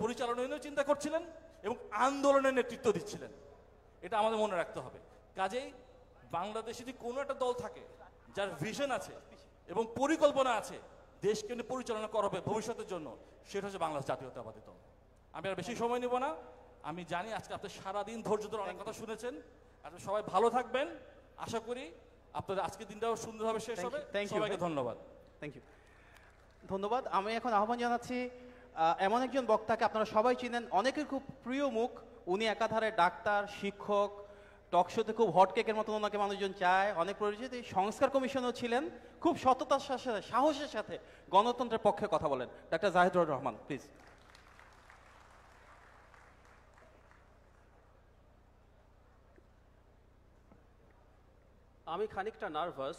পরিচালনার চিন্তা করছিলেন এবং আন্দোলনের নেতৃত্ব দিচ্ছিলেন। এটা আমাদের মনে রাখতে হবে। কাজেই বাংলাদেশে যদি কোনো একটা দল থাকে যার ভিশন আছে এবং পরিকল্পনা আছে দেশকে নিয়ে পরিচালনা করা হবে ভবিষ্যতের জন্য, সেটা হচ্ছে বাংলাদেশ জাতীয়তাবাদী দল। আমি আর বেশি সময় নেব না। আমি জানি আজকে আপনি সারাদিন ধৈর্য ধরে অনেক কথা শুনেছেন। আপনি সবাই ভালো থাকবেন। আশা করি আপনাদের আজকের দিনটাও সুন্দরভাবে শেষ হবে। সবাইকে ধন্যবাদ। Thank you. ধন্যবাদ। আমি এখন আহ্বান জানাচ্ছি এমন একজন বক্তাকে, আপনারা সবাই চিনেন, অনেকের খুব প্রিয় মুখ। উনি একাধারে ডাক্তার, শিক্ষক, টকশোতে খুব হটকেকের মতন ওনাকে মানুষজন চায়, অনেক পরিচিত। এই সংস্কার কমিশনও ছিলেন। খুব সততার সাথে, সাহসের সাথে গণতন্ত্রের পক্ষে কথা বলেন ডাক্তার জাহিদুর রহমান, প্লিজ। আমি খানিকটা নার্ভাস,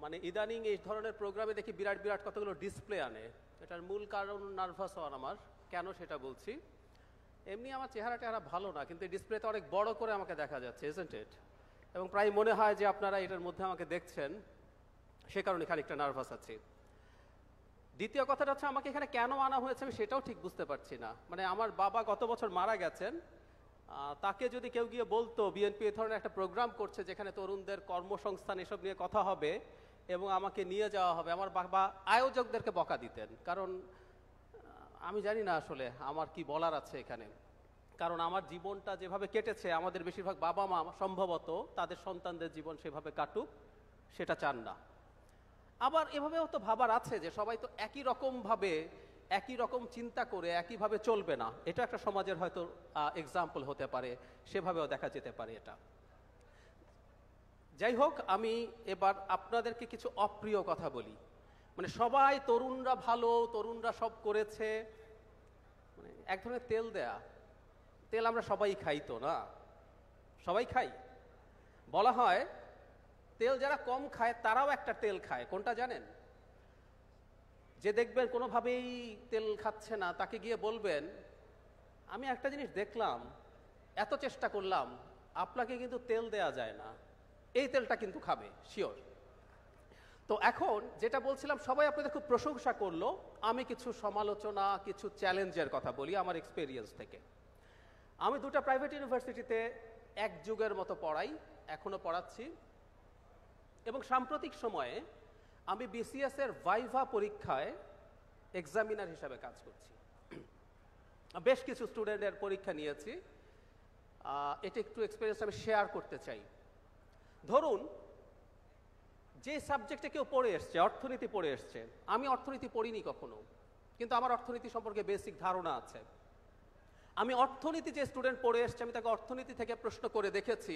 মানে ইদানিং এই ধরনের প্রোগ্রামে দেখি বিরাট বিরাট কতগুলো ডিসপ্লে আনে। এটার মূল কারণ নার্ভাস হওয়ার আমার, কেন সেটা বলছি। এমনি আমার চেহারা ভালো না, কিন্তু এই ডিসপ্লেতে অনেক বড় করে আমাকে দেখা যাচ্ছে, ইজন্ট ইট? এবং প্রায় মনে হয় যে আপনারা এটার মধ্যে আমাকে দেখছেন, সে কারণে খানিকটা নার্ভাস আছি। দ্বিতীয় কথাটা হচ্ছে, আমাকে এখানে কেন আনা হয়েছে আমি সেটাও ঠিক বুঝতে পারছি না। মানে আমার বাবা গত বছর মারা গেছেন, তাকে যদি কেউ গিয়ে বলতো বিএনপি এ ধরনের একটা প্রোগ্রাম করছে যেখানে তরুণদের কর্মসংস্থান এসব নিয়ে কথা হবে এবং আমাকে নিয়ে যাওয়া হবে, আমার বাবা আয়োজকদেরকে বকা দিতেন। কারণ আমি জানি না আসলে আমার কি বলার আছে এখানে। কারণ আমার জীবনটা যেভাবে কেটেছে, আমাদের বেশিরভাগ বাবা মা সম্ভবত তাদের সন্তানদের জীবন সেভাবে কাটুক সেটা চান না। আবার এভাবেও তো ভাবার আছে যে সবাই তো একই রকমভাবে, একই রকম চিন্তা করে একইভাবে চলবে না। এটা একটা সমাজের হয়তো এক্সাম্পল হতে পারে, সেভাবেও দেখা যেতে পারে এটা। যাই হোক, আমি এবার আপনাদেরকে কিছু অপ্রিয় কথা বলি। মানে সবাই তরুণরা ভালো, তরুণরা সব করেছে, মানে এক ধরনের তেল দেয়া। তেল আমরা সবাই খাই তো না? সবাই খাই। বলা হয় তেল যারা কম খায় তারাও একটা তেল খায়, কোনটা জানেন? যে দেখবেন কোনোভাবেই তেল খাচ্ছে না, তাকে গিয়ে বলবেন আমি একটা জিনিস দেখলাম, এত চেষ্টা করলাম, আপনাকে কিন্তু তেল দেয়া যায় না, এই তেলটা কিন্তু খাবে শিওর। তো এখন যেটা বলছিলাম, সবাই আপনাদের খুব প্রশংসা করলো, আমি কিছু সমালোচনা, কিছু চ্যালেঞ্জের কথা বলি আমার এক্সপেরিয়েন্স থেকে। আমি 2টা প্রাইভেট ইউনিভার্সিটিতে এক যুগের মতো পড়াই, এখনো পড়াচ্ছি, এবং সাম্প্রতিক সময়ে আমি বিসিএস এর ভাইভা পরীক্ষায় এক্সামিনার হিসাবে কাজ করছি। বেশ কিছু স্টুডেন্টের পরীক্ষা নিয়েছি, এটা একটু এক্সপেরিয়েন্স আমি শেয়ার করতে চাই। ধরুন যে সাবজেক্টে কেউ পড়ে এসছে, অর্থনীতি পড়ে এসছে, আমি অর্থনীতি পড়িনি কখনো, কিন্তু আমার অর্থনীতি সম্পর্কে বেসিক ধারণা আছে। আমি অর্থনীতি যে স্টুডেন্ট পড়ে এসছে, আমি তাকে অর্থনীতি থেকে প্রশ্ন করে দেখেছি,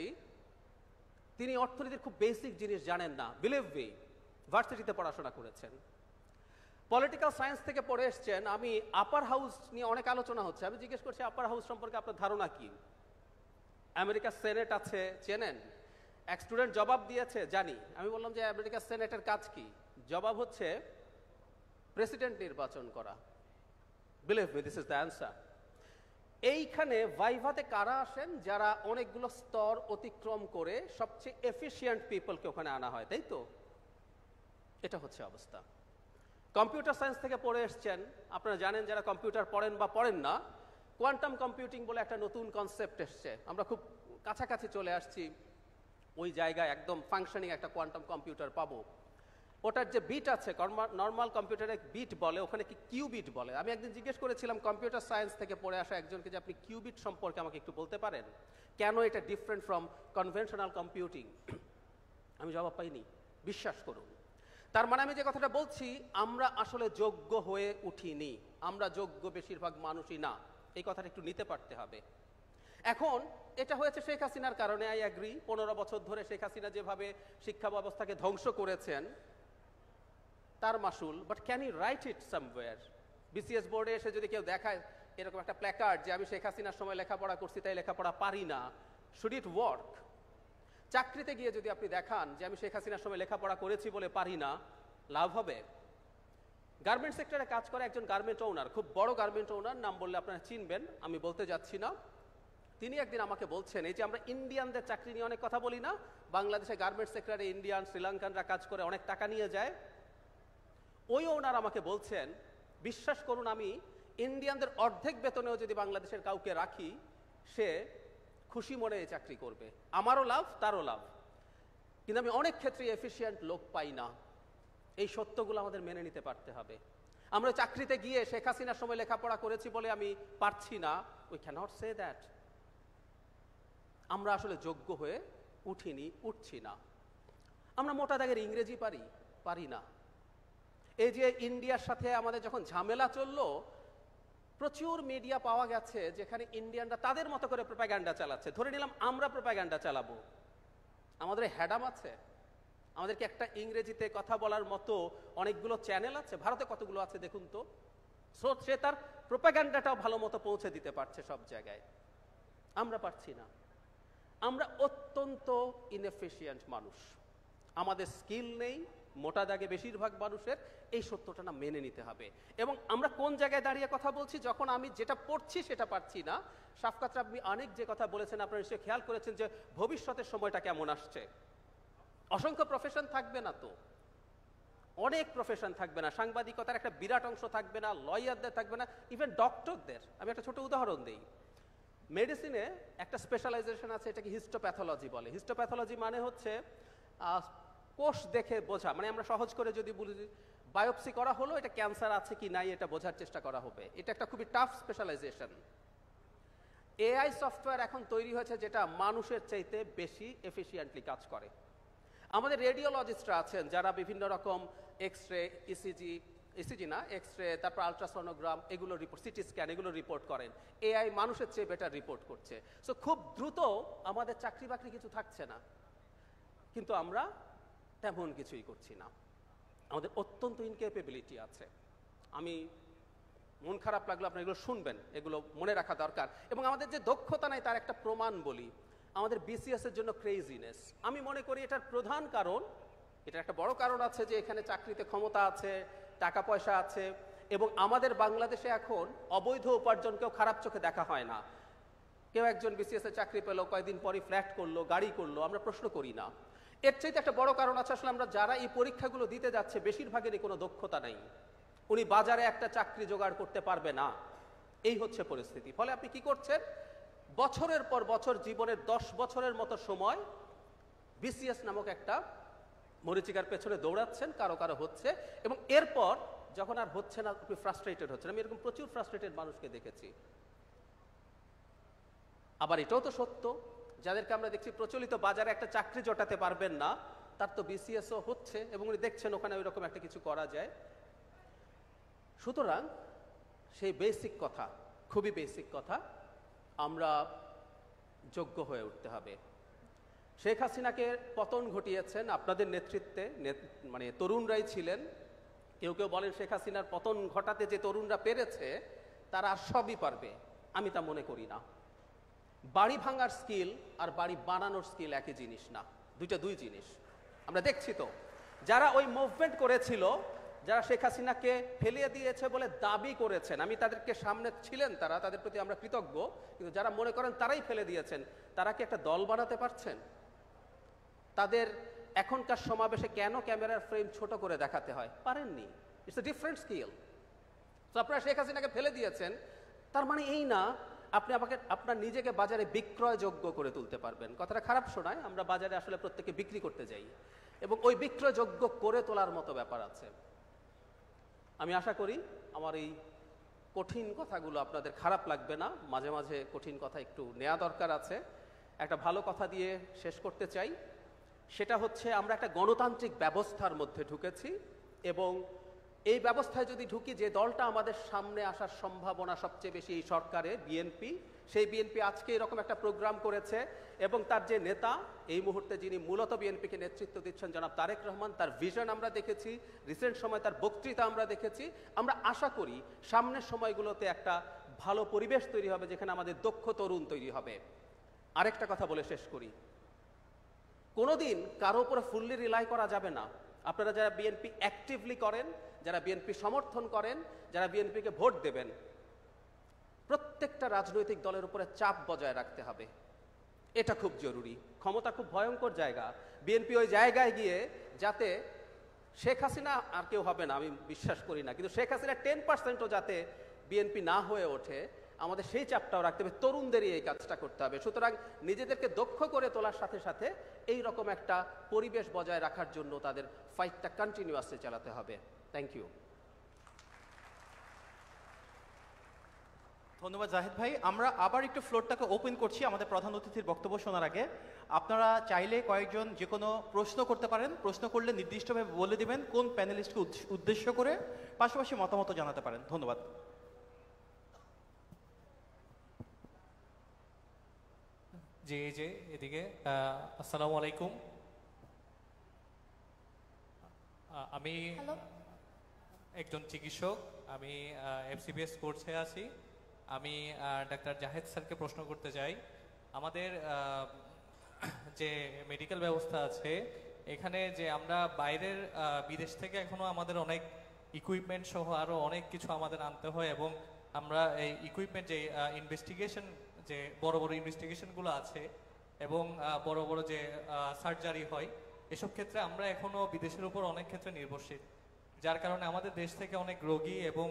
তিনি অর্থনীতির খুব বেসিক জিনিস জানেন না। বিলিভ মি, ভার্সিটিতে পড়াশোনা করেছেন। পলিটিক্যাল সায়েন্স থেকে পড়ে এসছেন, আমি আপার হাউস নিয়ে অনেক আলোচনা হচ্ছে, আমি জিজ্ঞেস করছি আপার হাউস সম্পর্কে আপনার ধারণা কি? আমেরিকার সেনেট আছে, চেনেন? এক স্টুডেন্ট জবাব দিয়েছে জানি। আমি বললাম যে আমেরিকার সেনেটের কাজ কি? জবাব হচ্ছে প্রেসিডেন্ট নির্বাচন করা। Believe me, this is the answer. এইখানে ভাইভাতে কারা আসেন? যারা অনেকগুলো স্তর অতিক্রম করে সবচেয়ে এফিশিয়েন্ট পিপলকে ওখানে আনা হয়, তাই তো? এটা হচ্ছে অবস্থা। কম্পিউটার সায়েন্স থেকে পড়ে এসছেন, আপনারা জানেন যারা কম্পিউটার পড়েন বা পড়েন না, কোয়ান্টাম কম্পিউটিং বলে একটা নতুন কনসেপ্ট এসছে, আমরা খুব কাছাকাছি চলে আসছি ওই জায়গায়, একদম ফাংশনিং একটা কোয়ান্টাম কম্পিউটার পাবো। ওটার যে বিট আছে, নর্মাল কম্পিউটারে বিট বলে, ওখানে কি কিউবিট বলে। আমি একদিন জিজ্ঞেস করেছিলাম কম্পিউটার সায়েন্স থেকে পড়ে আসা একজনকে যে আপনি কিউবিট সম্পর্কে আমাকে একটু বলতে পারেন, কেন এটা ডিফারেন্ট ফ্রম কনভেনশনাল কম্পিউটিং। আমি জবাব পাইনি, বিশ্বাস করুন। তার মানে আমি যে কথাটা বলছি, আমরা আসলে যোগ্য হয়ে উঠিনি, আমরা যোগ্য বেশিরভাগ মানুষই না, এই কথাটা একটু নিতে পারতে হবে। এখন এটা হয়েছে শেখ হাসিনার কারণে, আই অ্যাগ্রি। 15 বছর ধরে শেখ হাসিনা যেভাবে শিক্ষা ব্যবস্থাকে ধ্বংস করেছেন তার মাসুল, but can you write it somewhere? BCS বোর্ডে এসে যদি কেউ দেখায় এরকম একটা প্ল্যাকার্ড যে আমি শেখ হাসিনার সময় লেখাপড়া করছি তাই লেখাপড়া পারি না, শুড ইট ওয়ার্ক? চাকরিতে গিয়ে যদি আপনি দেখান যে আমি শেখ হাসিনার সময় লেখাপড়া করেছি বলে পারি না, লাভ হবে? গার্মেন্ট সেক্টরে কাজ করে একজন গার্মেন্ট ওনার, খুব বড় গার্মেন্ট ওনার, নাম বললে আপনারা চিনবেন, আমি বলতে যাচ্ছি না। তিনি একদিন আমাকে বলছেন, এই যে আমরা ইন্ডিয়ানদের চাকরি নিয়ে অনেক কথা বলি না, বাংলাদেশে গার্মেন্ট সেক্টরে ইন্ডিয়ান, শ্রীলঙ্কানরা কাজ করে অনেক টাকা নিয়ে যায়। ওই ওনার আমাকে বলছেন, বিশ্বাস করুন আমি ইন্ডিয়ানদের অর্ধেক বেতনেও যদি বাংলাদেশের কাউকে রাখি, সে খুশি মনে এই চাকরি করবে, আমারও লাভ তারও লাভ। কিন্তু আমি অনেক ক্ষেত্রে এফিশিয়েন্ট লোক পাই না। এই সত্যগুলো আমাদের মেনে নিতে পারতে হবে। আমরা চাকরিতে গিয়ে শেখ হাসিনার সময় লেখাপড়া করেছি বলে আমি পারছি না, উই ক্যানট সে দ্যাট। আমরা আসলে যোগ্য হয়ে উঠিনি, উঠছি না। আমরা মোটা দাগের ইংরেজি পারি না। এই যে ইন্ডিয়ার সাথে আমাদের যখন ঝামেলা চললো, প্রচুর মিডিয়া পাওয়া গেছে যেখানে ইন্ডিয়ানরা তাদের মতো করে প্রোপাগান্ডা চালাচ্ছে। ধরে নিলাম আমরা প্রোপাগান্ডা চালাবো, আমাদের হ্যাডাম আছে? আমাদেরকে একটা ইংরেজিতে কথা বলার মতো অনেকগুলো চ্যানেল আছে? ভারতে কতগুলো আছে দেখুন তো। সো সে তার প্রোপাগান্ডাটাও ভালো মতো পৌঁছে দিতে পারছে সব জায়গায়, আমরা পারছি না। আমরা অত্যন্ত ইনএফিশিয়েন্ট মানুষ, আমাদের স্কিল নেই মোটা দাগে বেশিরভাগ মানুষের। এই সত্যটা না মেনে নিতে হবে। এবং আমরা কোন জায়গায় দাঁড়িয়ে কথা বলছি, যখন আমি যেটা পড়ছি সেটা পারছি না। শাফকাত রাব্বি অনেক যে কথা বলেছেন, আপনারা নিশ্চয়ই খেয়াল করেছেন যে ভবিষ্যতের সময়টা কেমন আসছে। অসংখ্য প্রফেশন থাকবে না তো, অনেক প্রফেশন থাকবে না, সাংবাদিকতার একটা বিরাট অংশ থাকবে না, লয়ারদের থাকবে না, ইভেন ডক্টরদের। আমি একটা ছোট উদাহরণ দিই। মেডিসিনে একটা স্পেশালাইজেশন আছে, এটাকে হিস্টোপ্যাথোলজি বলে। হিস্টোপ্যাথোলজি মানে হচ্ছে কোষ দেখে বোঝা, মানে আমরা সহজ করে যদি বলি বায়োপসি করা হলো, এটা ক্যান্সার আছে কি নাই এটা বোঝার চেষ্টা করা হবে। এটা একটা খুবই টাফ স্পেশালাইজেশন। এআই সফটওয়্যার এখন তৈরি হয়েছে যেটা মানুষের চাইতে বেশি এফিশিয়েন্টলি কাজ করে। আমাদের রেডিওলজিস্টরা আছেন যারা বিভিন্ন রকম এক্সরে, ইসিজি না, এক্সরে, তারপর আলট্রাসোনোগ্রাম, এগুলো রিপোর্ট, সিটি স্ক্যান, এগুলো রিপোর্ট করেন। এআই মানুষের চেয়ে বেটার রিপোর্ট করছে। সো খুব দ্রুত আমাদের চাকরি বাকরি কিছু থাকছে না, কিন্তু আমরা তেমন কিছুই করছি না। আমাদের অত্যন্ত ইনক্যাপেবিলিটি আছে। আমি মন খারাপ লাগলো, আপনারা এগুলো শুনবেন, এগুলো মনে রাখা দরকার। এবং আমাদের যে দক্ষতা নাই তার একটা প্রমাণ বলি, আমাদের বিসিএস এর জন্য ক্রেজিনেস। আমি মনে করি এটার প্রধান কারণ, এটার একটা বড় কারণ আছে যে এখানে চাকরিতে ক্ষমতা আছে, টাকা পয়সা আছে, এবং আমাদের বাংলাদেশে এখন অবৈধ উপার্জনকেও খারাপ চোখে দেখা হয় না। কেউ একজন বিসিএস এ চাকরি পেলো, কয়েকদিন পরই ফ্ল্যাট করলো, গাড়ি করলো, আমরা প্রশ্ন করি না। এর চাইতে একটা বড় কারণ আছে, আসলে আমরা যারা এই পরীক্ষাগুলো দিতে যাচ্ছে বেশিরভাগেরই কোনো দক্ষতা নাই। উনি বাজারে একটা চাকরি জোগাড় করতে পারবে না, এই হচ্ছে পরিস্থিতি। ফলে আপনি কি করছেন, বছরের পর বছর, জীবনের 10 বছরের মতো সময় বিসিএস নামক একটা মরীচিকার পেছনে দৌড়াচ্ছেন, কারো কারো হচ্ছে, এবং এরপর যখন আর হচ্ছে না আপনি ফ্রাস্ট্রেটেড হচ্ছেন। আমি এরকম প্রচুর ফ্রাস্ট্রেটেড মানুষকে দেখেছি। আবার এটাও তো সত্য, যাদেরকে আমরা দেখছি প্রচলিত বাজারে একটা চাকরি জোটাতে পারবেন না, তার তো বিসিএসও হচ্ছে, এবং উনি দেখছেন ওখানে ওই রকম একটা কিছু করা যায়। সুতরাং সেই বেসিক কথা, খুবই বেসিক কথা, আমরা যোগ্য হয়ে উঠতে হবে। শেখ হাসিনাকে পতন ঘটিয়েছেন আপনাদের নেতৃত্বে, মানে তরুণরাই ছিলেন। কেউ কেউ বলেন শেখ হাসিনার পতন ঘটাতে যে তরুণরা পেরেছে তারা আর সবই পারবে। আমি তা মনে করি না। বাড়ি ভাঙার স্কিল আর বাড়ি বানানোর স্কিল একই জিনিস না, দুই জিনিস। আমরা দেখছি তো যারা ওই মুভমেন্ট করেছিল, যারা শেখ হাসিনাকে ফেলিয়ে দিয়েছে বলে দাবি করেছেন, আমি তাদেরকে সামনে ছিলেন, তারা, তাদের প্রতি আমরা কৃতজ্ঞ, কিন্তু যারা মনে করেন তারাই ফেলে দিয়েছেন, তারা কি একটা দল বানাতে পারছেন? তাদের এখনকার সমাবেশে কেন ক্যামেরার ফ্রেম ছোট করে দেখাতে হয়? পারেননি। It's a different skill. তো আপনারা শেখ হাসিনাকে ফেলে দিয়েছেন, তার মানে এই না আপনি আপনার নিজেকে বাজারে বিক্রয়যোগ্য করে তুলতে পারবেন। কথাটা খারাপ শোনায়, আমরা বাজারে আসলে প্রত্যেকে বিক্রি করতে যাই, এবং ওই বিক্রয়যোগ্য করে তোলার মতো ব্যাপার আছে। আমি আশা করি আমার এই কঠিন কথাগুলো আপনাদের খারাপ লাগবে না, মাঝে মাঝে কঠিন কথা একটু নেওয়া দরকার আছে। একটা ভালো কথা দিয়ে শেষ করতে চাই, সেটা হচ্ছে আমরা একটা গণতান্ত্রিক ব্যবস্থার মধ্যে ঢুকেছি এবং এই ব্যবস্থায় যদি ঢুকি, যে দলটা আমাদের সামনে আসার সম্ভাবনা সবচেয়ে বেশি এই সরকারে, বিএনপি, সেই বিএনপি আজকে এরকম একটা প্রোগ্রাম করেছে এবং তার যে নেতা এই মুহূর্তে যিনি মূলত বিএনপিকে নেতৃত্ব দিচ্ছেন জনাব তারেক রহমান, তার ভিশন আমরা দেখেছি, রিসেন্ট সময় তার বক্তৃতা আমরা দেখেছি। আমরা আশা করি সামনের সময়গুলোতে একটা ভালো পরিবেশ তৈরি হবে যেখানে আমাদের দক্ষ তরুণ তৈরি হবে। আরেকটা কথা বলে শেষ করি, কোনোদিন কারো উপরে ফুললি রিলাই করা যাবে না। আপনারা যারা বিএনপি অ্যাক্টিভলি করেন, যারা বিএনপি সমর্থন করেন, যারা বিএনপিকে ভোট দেবেন, প্রত্যেকটা রাজনৈতিক দলের উপরে চাপ বজায় রাখতে হবে, এটা খুব জরুরি। ক্ষমতা খুব ভয়ঙ্কর জায়গা, বিএনপি ওই জায়গায় গিয়ে যাতে শেখ হাসিনা আর কেউ হবে না আমি বিশ্বাস করি না, কিন্তু শেখ হাসিনা 10%ও যাতে বিএনপি না হয়ে ওঠে, আমাদের সেই চাপটাও রাখতে হবে, তরুণদেরই এই কাজটা করতে হবে। সুতরাং নিজেদেরকে দক্ষ করে তোলার সাথে সাথে এই রকম একটা পরিবেশ বজায় রাখার জন্য তাদের ফাইটটা কন্টিনিউয়াসলি চালাতে হবে। Thank you. ধন্যবাদ জাহিদ ভাই। আমরা আবার একটু ফ্লোরটাকে ওপেন করছি আমাদের প্রধান অতিথির বক্তব্য শোনার আগে। আপনারা চাইলে কয়েকজন যে কোনো প্রশ্ন করতে পারেন, প্রশ্ন করলে নির্দিষ্টভাবে বলে দিবেন কোন প্যানেলিস্টকে উদ্দেশ্য করে, পাশাপাশি মতামত জানাতে পারেন। ধন্যবাদ। জি জি এদিকে আসসালামু আলাইকুম। আমি একজন চিকিৎসক, আমি এফসিবিএস কোর্সে আছি। আমি ডাক্তার জাহেদ স্যারকে প্রশ্ন করতে চাই, আমাদের যে মেডিকেল ব্যবস্থা আছে এখানে যে আমরা বাইরের বিদেশ থেকে এখনো আমাদের অনেক ইকুইপমেন্ট সহ আরও অনেক কিছু আমাদের আনতে হয় এবং আমরা এই ইকুইপমেন্ট যে ইনভেস্টিগেশন, যে বড় বড় ইনভেস্টিগেশনগুলো আছে এবং বড় বড় যে সার্জারি হয়, এসব ক্ষেত্রে আমরা এখনো বিদেশের উপর অনেক ক্ষেত্রে নির্ভরশীল, যার কারণে আমাদের দেশ থেকে অনেক রোগী এবং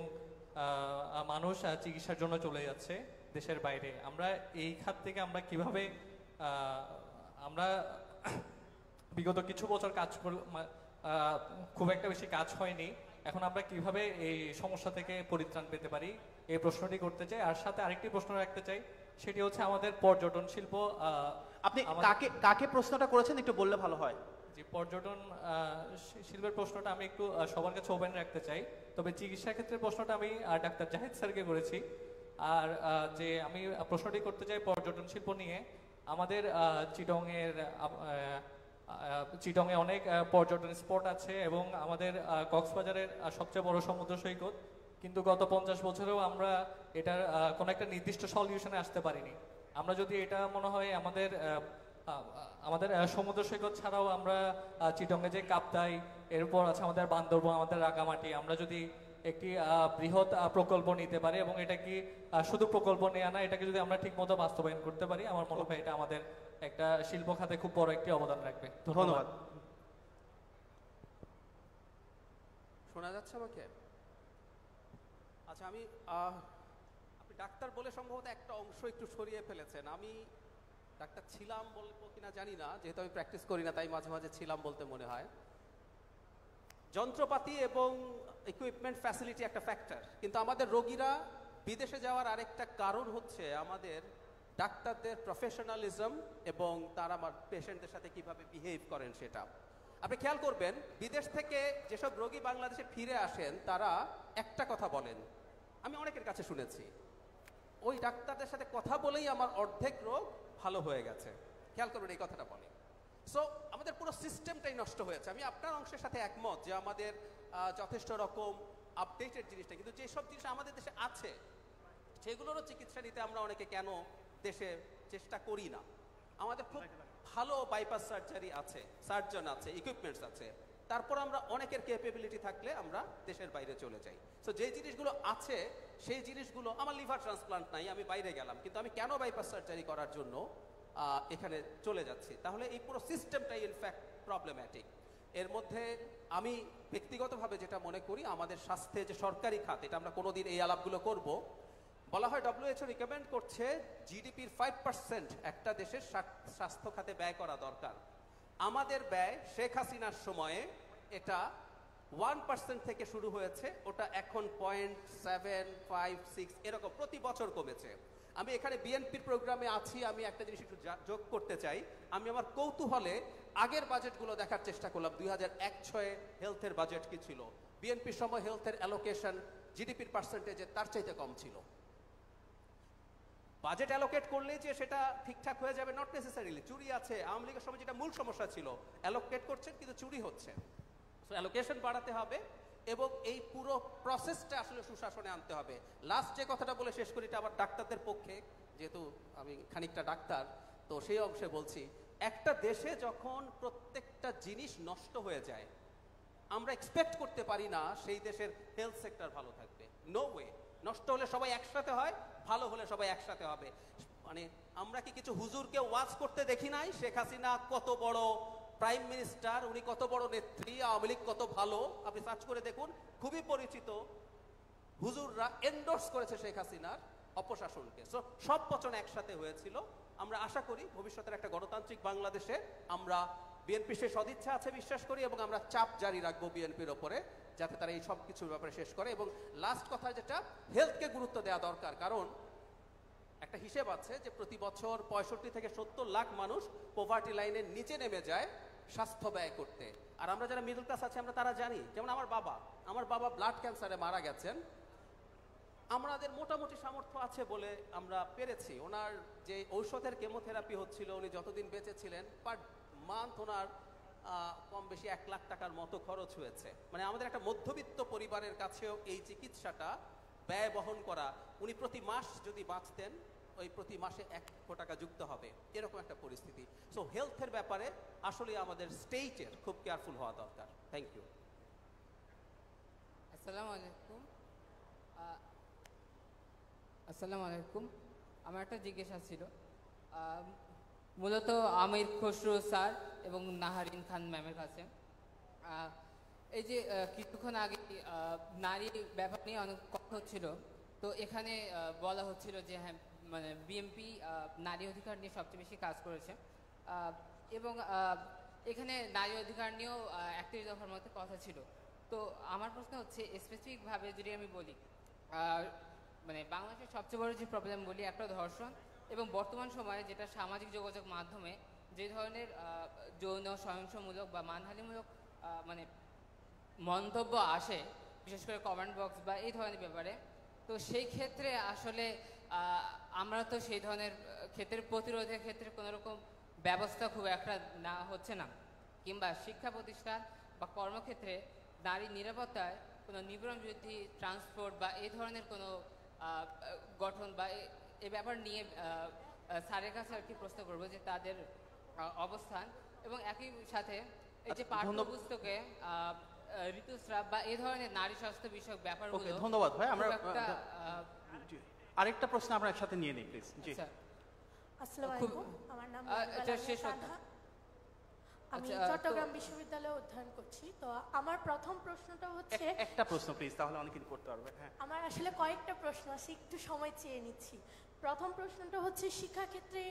মানুষ চিকিৎসার জন্য চলে যাচ্ছে দেশের বাইরে। আমরা এই খাত থেকে আমরা কিভাবে, আমরা বিগত কিছু বছর কাজ খুব একটা বেশি কাজ হয়নি, এখন আমরা কিভাবে এই সমস্যা থেকে পরিত্রাণ পেতে পারি, এই প্রশ্নটি করতে চাই। আর সাথে আরেকটি প্রশ্ন রাখতে চাই, সেটি হচ্ছে আমাদের পর্যটন শিল্প। আপনি কাকে কাকে প্রশ্নটা করেছেন একটু বললে ভালো হয়। যে পর্যটন শিল্পের প্রশ্নটা আমি একটু সবার কাছে ওপেন রাখতে চাই, তবে চিকিৎসা ক্ষেত্রে প্রশ্নটা আমি ডাক্তার জাহিদ স্যারকে করেছি। আর যে আমি প্রশ্নটি করতে চাই পর্যটন শিল্প নিয়ে, আমাদের চিটংয়ে অনেক পর্যটন স্পট আছে এবং আমাদের কক্সবাজারের সবচেয়ে বড় সমুদ্র সৈকত, কিন্তু গত 50 বছরেও আমরা এটার কোনো একটা নির্দিষ্ট সলিউশনে আসতে পারিনি। আমরা যদি এটা মনে হয় আমাদের সমুদ্র সৈকত ছাড়াও আমরা চিটংয়ে যে কাপ্তাই, এরপর আছে আমাদের বান্দরবন, আমাদের রাঙামাটি, আমরা যদি একটি বৃহৎ প্রকল্প নিতে পারি এবং এটা কি শুধু প্রকল্প নেওয়া না, এটাকে যদি আমরা ঠিক মতো বাস্তবায়ন করতে পারি, আমার মনে হয় এটা আমাদের একটা শিল্প খাতে খুব বড় একটি অবদান রাখবে। ধন্যবাদ। শোনা যাচ্ছে আমাকে? আচ্ছা, আপনি ডাক্তার বলে সম্ভবত একটা অংশ একটু সরিয়ে ফেলেছেন। আমি ডাক্তার ছিলাম বলবো কিনা জানি না, যেহেতু আমি প্র্যাকটিস করি না তাই মাঝে মাঝে ছিলাম বলতে মনে হয়। যন্ত্রপাতি এবং ইকুইপমেন্ট ফ্যাসিলিটি একটা ফ্যাক্টর, কিন্তু আমাদের রোগীরা বিদেশে যাওয়ার আরেকটা কারণ হচ্ছে আমাদের ডাক্তারদের প্রফেশনালিজম এবং তারা আমার পেশেন্টদের সাথে কিভাবে বিহেভ করেন সেটা। আপনি খেয়াল করবেন, বিদেশ থেকে যেসব রোগী বাংলাদেশে ফিরে আসেন তারা একটা কথা বলেন, আমি অনেকের কাছে শুনেছি, ওই ডাক্তারদের সাথে কথা বলেই আমার অর্ধেক রোগ ভালো হয়ে গেছে। খেয়াল করবেন এই কথাটা বলে। সো আমাদের পুরো সিস্টেমটাই নষ্ট হয়েছে। আমি আপনার অংশের সাথে একমত যে আমাদের যথেষ্ট রকম আপডেটেড জিনিসটা, কিন্তু যেসব জিনিস আমাদের দেশে আছে সেগুলোরও চিকিৎসা নিতে আমরা অনেকে কেন দেশে চেষ্টা করি না। আমাদের খুব ভালো বাইপাস সার্জারি আছে, সার্জন আছে, ইকুইপমেন্টস আছে, তারপর আমরা অনেকের ক্যাপেবিলিটি থাকলে আমরা দেশের বাইরে চলে যাই। সো যে জিনিসগুলো আছে সেই জিনিসগুলো, আমার লিভার ট্রান্সপ্লান্ট নাই, আমি বাইরে গেলাম, কিন্তু আমি কেন বাইপাস সার্জারি করার জন্য এখানে চলে যাচ্ছি? তাহলে এই পুরো সিস্টেমটাই ইনফ্যাক্ট প্রবলেম্যাটিক। এর মধ্যে আমি ব্যক্তিগতভাবে যেটা মনে করি, আমাদের স্বাস্থ্যে যে সরকারি খাত, এটা আমরা কোনোদিন এই আলাপগুলো করব, বলা হয় WHO রিকমেন্ড করছে জিডিপির 5% একটা দেশের স্বাস্থ্য খাতে ব্যয় করা দরকার। আমাদের ব্যয় শেখ হাসিনার সময়ে এটা 1% থেকে শুরু হয়েছে, ওটা এখন 0.756 এরকম প্রতি বছর কমেছে। আমি এখানে বিএনপির প্রোগ্রামে আছি, আমি একটা জিনিস একটু যোগ করতে চাই। আমি আমার কৌতূহলে আগের বাজেটগুলো দেখার চেষ্টা করলাম। 2001-06 হেলথের বাজেট কি ছিল, বিএনপির সময় হেলথের অ্যালোকেশন জিডিপির পার্সেন্টেজে তার চাইতে কম ছিল। বাজেট অ্যালোকেট করলে যে সেটা ঠিকঠাক হয়ে যাবে নট নেসেসারিলি। চুরি আছে, আওয়ামী লীগের সময় যেটা মূল সমস্যা ছিল, অ্যালোকেট করছেন কিন্তু চুরি হচ্ছে। সো অ্যালোকেশন বাড়াতে হবে এবং এই পুরো প্রসেসটা আসলে সুশাসনে আনতে হবে। লাস্ট যে কথাটা বলে শেষ করি, এটা আবার ডাক্তারদের পক্ষে, যেহেতু আমি খানিকটা ডাক্তার, তো সেই অংশে বলছি। একটা দেশে যখন প্রত্যেকটা জিনিস নষ্ট হয়ে যায়, আমরা এক্সপেক্ট করতে পারি না সেই দেশের হেলথ সেক্টর ভালো থাকবে। No way. নষ্ট হলে সবাই একসাথে হয়, ভালো হলে সবাই একসাথে হবে। মানে আমরা কি কিছু হুজুরকে ওয়াজ করতে দেখি নাই? শেখ হাসিনা কত বড় প্রাইম মিনিস্টার, উনি কত বড় নেত্রী, আওয়ামী লীগ কত ভালো, আপনি সার্চ করে দেখুন, খুবই পরিচিত। হুজুররা এন্ডোর্স করেছে শেখ হাসিনার অপশাসনকে। সো সব পচন একসাথে হয়েছিল। আমরা আশা করি ভবিষ্যতের একটা গণতান্ত্রিক বাংলাদেশে আমরা, বিএনপি সে সদিচ্ছা আছে বিশ্বাস করি, এবং আমরা চাপ জারি রাখবো বিএনপির ওপরে যাতে তারা এই সব কিছুর ব্যাপারে শেষ করে। এবং লাস্ট কথা যেটা, হেলথকে গুরুত্ব দেওয়া দরকার। কারণ একটা হিসেব আছে যে প্রতি বছর 65 থেকে 70 লাখ মানুষ পভার্টি লাইনের নিচে নেমে যায় স্বাস্থ্য ব্যয় করতে। আর আমরা যারা মিডল ক্লাস আছে আমরা তারা জানি। যেমন আমার বাবা ব্লাড ক্যান্সারে মারা গেছেন। আমাদের মোটামুটি সামর্থ্য আছে বলে আমরা পেরেছি। ওনার যে ঔষধের কেমোথেরাপি হচ্ছিল, উনি যতদিন বেঁচে ছিলেন, পার মান্থ ওনার কম বেশি 1 লাখ টাকার মতো খরচ হয়েছে। মানে আমাদের একটা মধ্যবিত্ত পরিবারের কাছেও এই চিকিৎসাটা ব্যয় বহন করা, উনি প্রতি মাস যদি বাঁচতেন, ওই প্রতি মাসে 1 লক্ষ টাকা যুক্ত হবে, এরকম একটা পরিস্থিতি। সো হেলথের ব্যাপারে আসলে আমাদের স্টেটের খুব কেয়ারফুল হওয়া দরকার। Thank you. আসসালামু আলাইকুম। আসসালামু আলাইকুম। আমার একটা জিজ্ঞাসা ছিল, মূলত আমির খসরু স্যার এবং নাহারিন খান ম্যামের কাছে। এই যে কিছুক্ষণ আগে নারী ব্যাপার নিয়ে অনেক কথা হচ্ছিল, তো এখানে বলা হচ্ছিল যে হ্যাঁ, মানে বিএনপি নারী অধিকার নিয়ে সবচেয়ে বেশি কাজ করেছে, এবং এখানে নারী অধিকার নিয়েও 31 দফার মধ্যে কথা ছিল। তো আমার প্রশ্ন হচ্ছে, স্পেসিফিকভাবে যদি আমি বলি, মানে বাংলাদেশের সবচেয়ে বড় যে প্রবলেম বলি, একটা ধর্ষণ, এবং বর্তমান সময়ে যেটা সামাজিক যোগাযোগ মাধ্যমে যে ধরনের যৌন সহিংসমূলক বা মানহানিমূলক মানে মন্তব্য আসে, বিশেষ করে কমেন্ট বক্স বা এই ধরনের ব্যাপারে, তো সেই ক্ষেত্রে আসলে আমরা তো সেই ধরনের ক্ষেত্রে প্রতিরোধের ক্ষেত্রে কোনো রকম ব্যবস্থা খুব একটা না হচ্ছে না, কিংবা শিক্ষা প্রতিষ্ঠান বা কর্মক্ষেত্রে নারী নিরাপত্তায় কোনো নিপীড়ন বিরোধী ট্রান্সপোর্ট বা এই ধরনের কোনো গঠন বা এই ব্যাপার নিয়ে স্যারের কাছে আর কি প্রশ্ন করবো যে তাদের অবস্থান, এবং একই সাথে এই যে পাঠ্যপুস্তকে ঋতুস্রাব বা এই ধরনের নারী স্বাস্থ্য বিষয়ক ব্যাপারগুলো। ধন্যবাদ ভাই। আমরা আরেকটা প্রশ্ন আমরা একসাথে নিয়ে নিই প্লিজ। জি, আসসালামু আলাইকুম। আমার নাম সাধা, আমি চট্টগ্রাম বিশ্ববিদ্যালয়ে অধ্যয়ন করছি। তো আমার প্রথম প্রশ্নটা হচ্ছে, একটা প্রশ্ন প্লিজ, তাহলে অনেক কিছু করতে পারবে। হ্যাঁ, আমার আসলে কয়েকটা প্রশ্ন আছে, একটু সময় চেয়ে নিচ্ছি। প্রথম প্রশ্নটা হচ্ছে, শিক্ষাক্ষেত্রে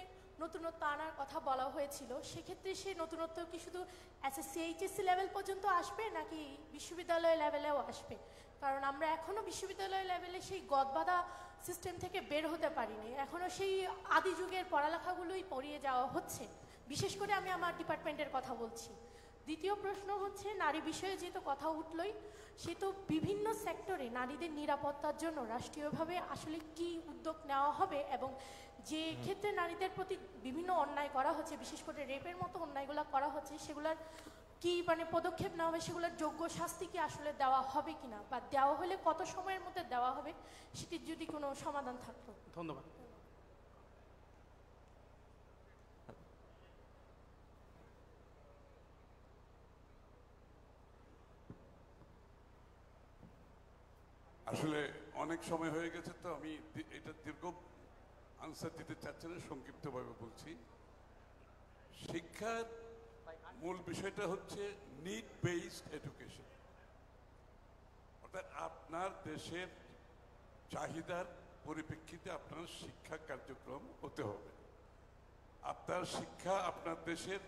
নতুনত্ব আনার কথা বলা হয়েছিল, সেক্ষেত্রে সেই নতুনত্ব কি শুধু এসএসসি এইচএসসি লেভেল পর্যন্ত আসবে নাকি বিশ্ববিদ্যালয় লেভেলেও আসবে? কারণ আমরা এখনো বিশ্ববিদ্যালয় লেভেলে সেই গদবাধা সিস্টেম থেকে বের হতে পারিনি, এখনো সেই আদি যুগের পড়ালেখাগুলোই পড়িয়ে যাওয়া হচ্ছে। বিশেষ করে আমি আমার ডিপার্টমেন্টের কথা বলছি। দ্বিতীয় প্রশ্ন হচ্ছে, নারী বিষয়ে যেহেতু কথা উঠলই, সে তো বিভিন্ন সেক্টরে নারীদের নিরাপত্তার জন্য রাষ্ট্রীয়ভাবে আসলে কি উদ্যোগ নেওয়া হবে, এবং যে ক্ষেত্রে নারীদের প্রতি বিভিন্ন অন্যায় করা হচ্ছে, বিশেষ করে রেপের মতো অন্যায়গুলো করা হচ্ছে, সেগুলোর কি মানে পদক্ষেপ নেওয়া হবে, সেগুলোর যোগ্য শাস্তি কি আসলে দেওয়া হবে কিনা, বা দেওয়া হলে কত সময়ের মধ্যে দেওয়া হবে, সেটির যদি কোনো সমাধান থাকতো। ধন্যবাদ। আসলে অনেক সময় হয়ে গেছে, তো আমি এটা দীর্ঘ আনসার দিতে চাচ্ছি না, সংক্ষিপ্তভাবে বলছি। শিক্ষার মূল বিষয়টা হচ্ছে নিড বেসড এডুকেশন, অর্থাৎ আপনার দেশের চাহিদার পরিপ্রেক্ষিতে আপনার শিক্ষা কার্যক্রম হতে হবে। আপনার শিক্ষা আপনার দেশের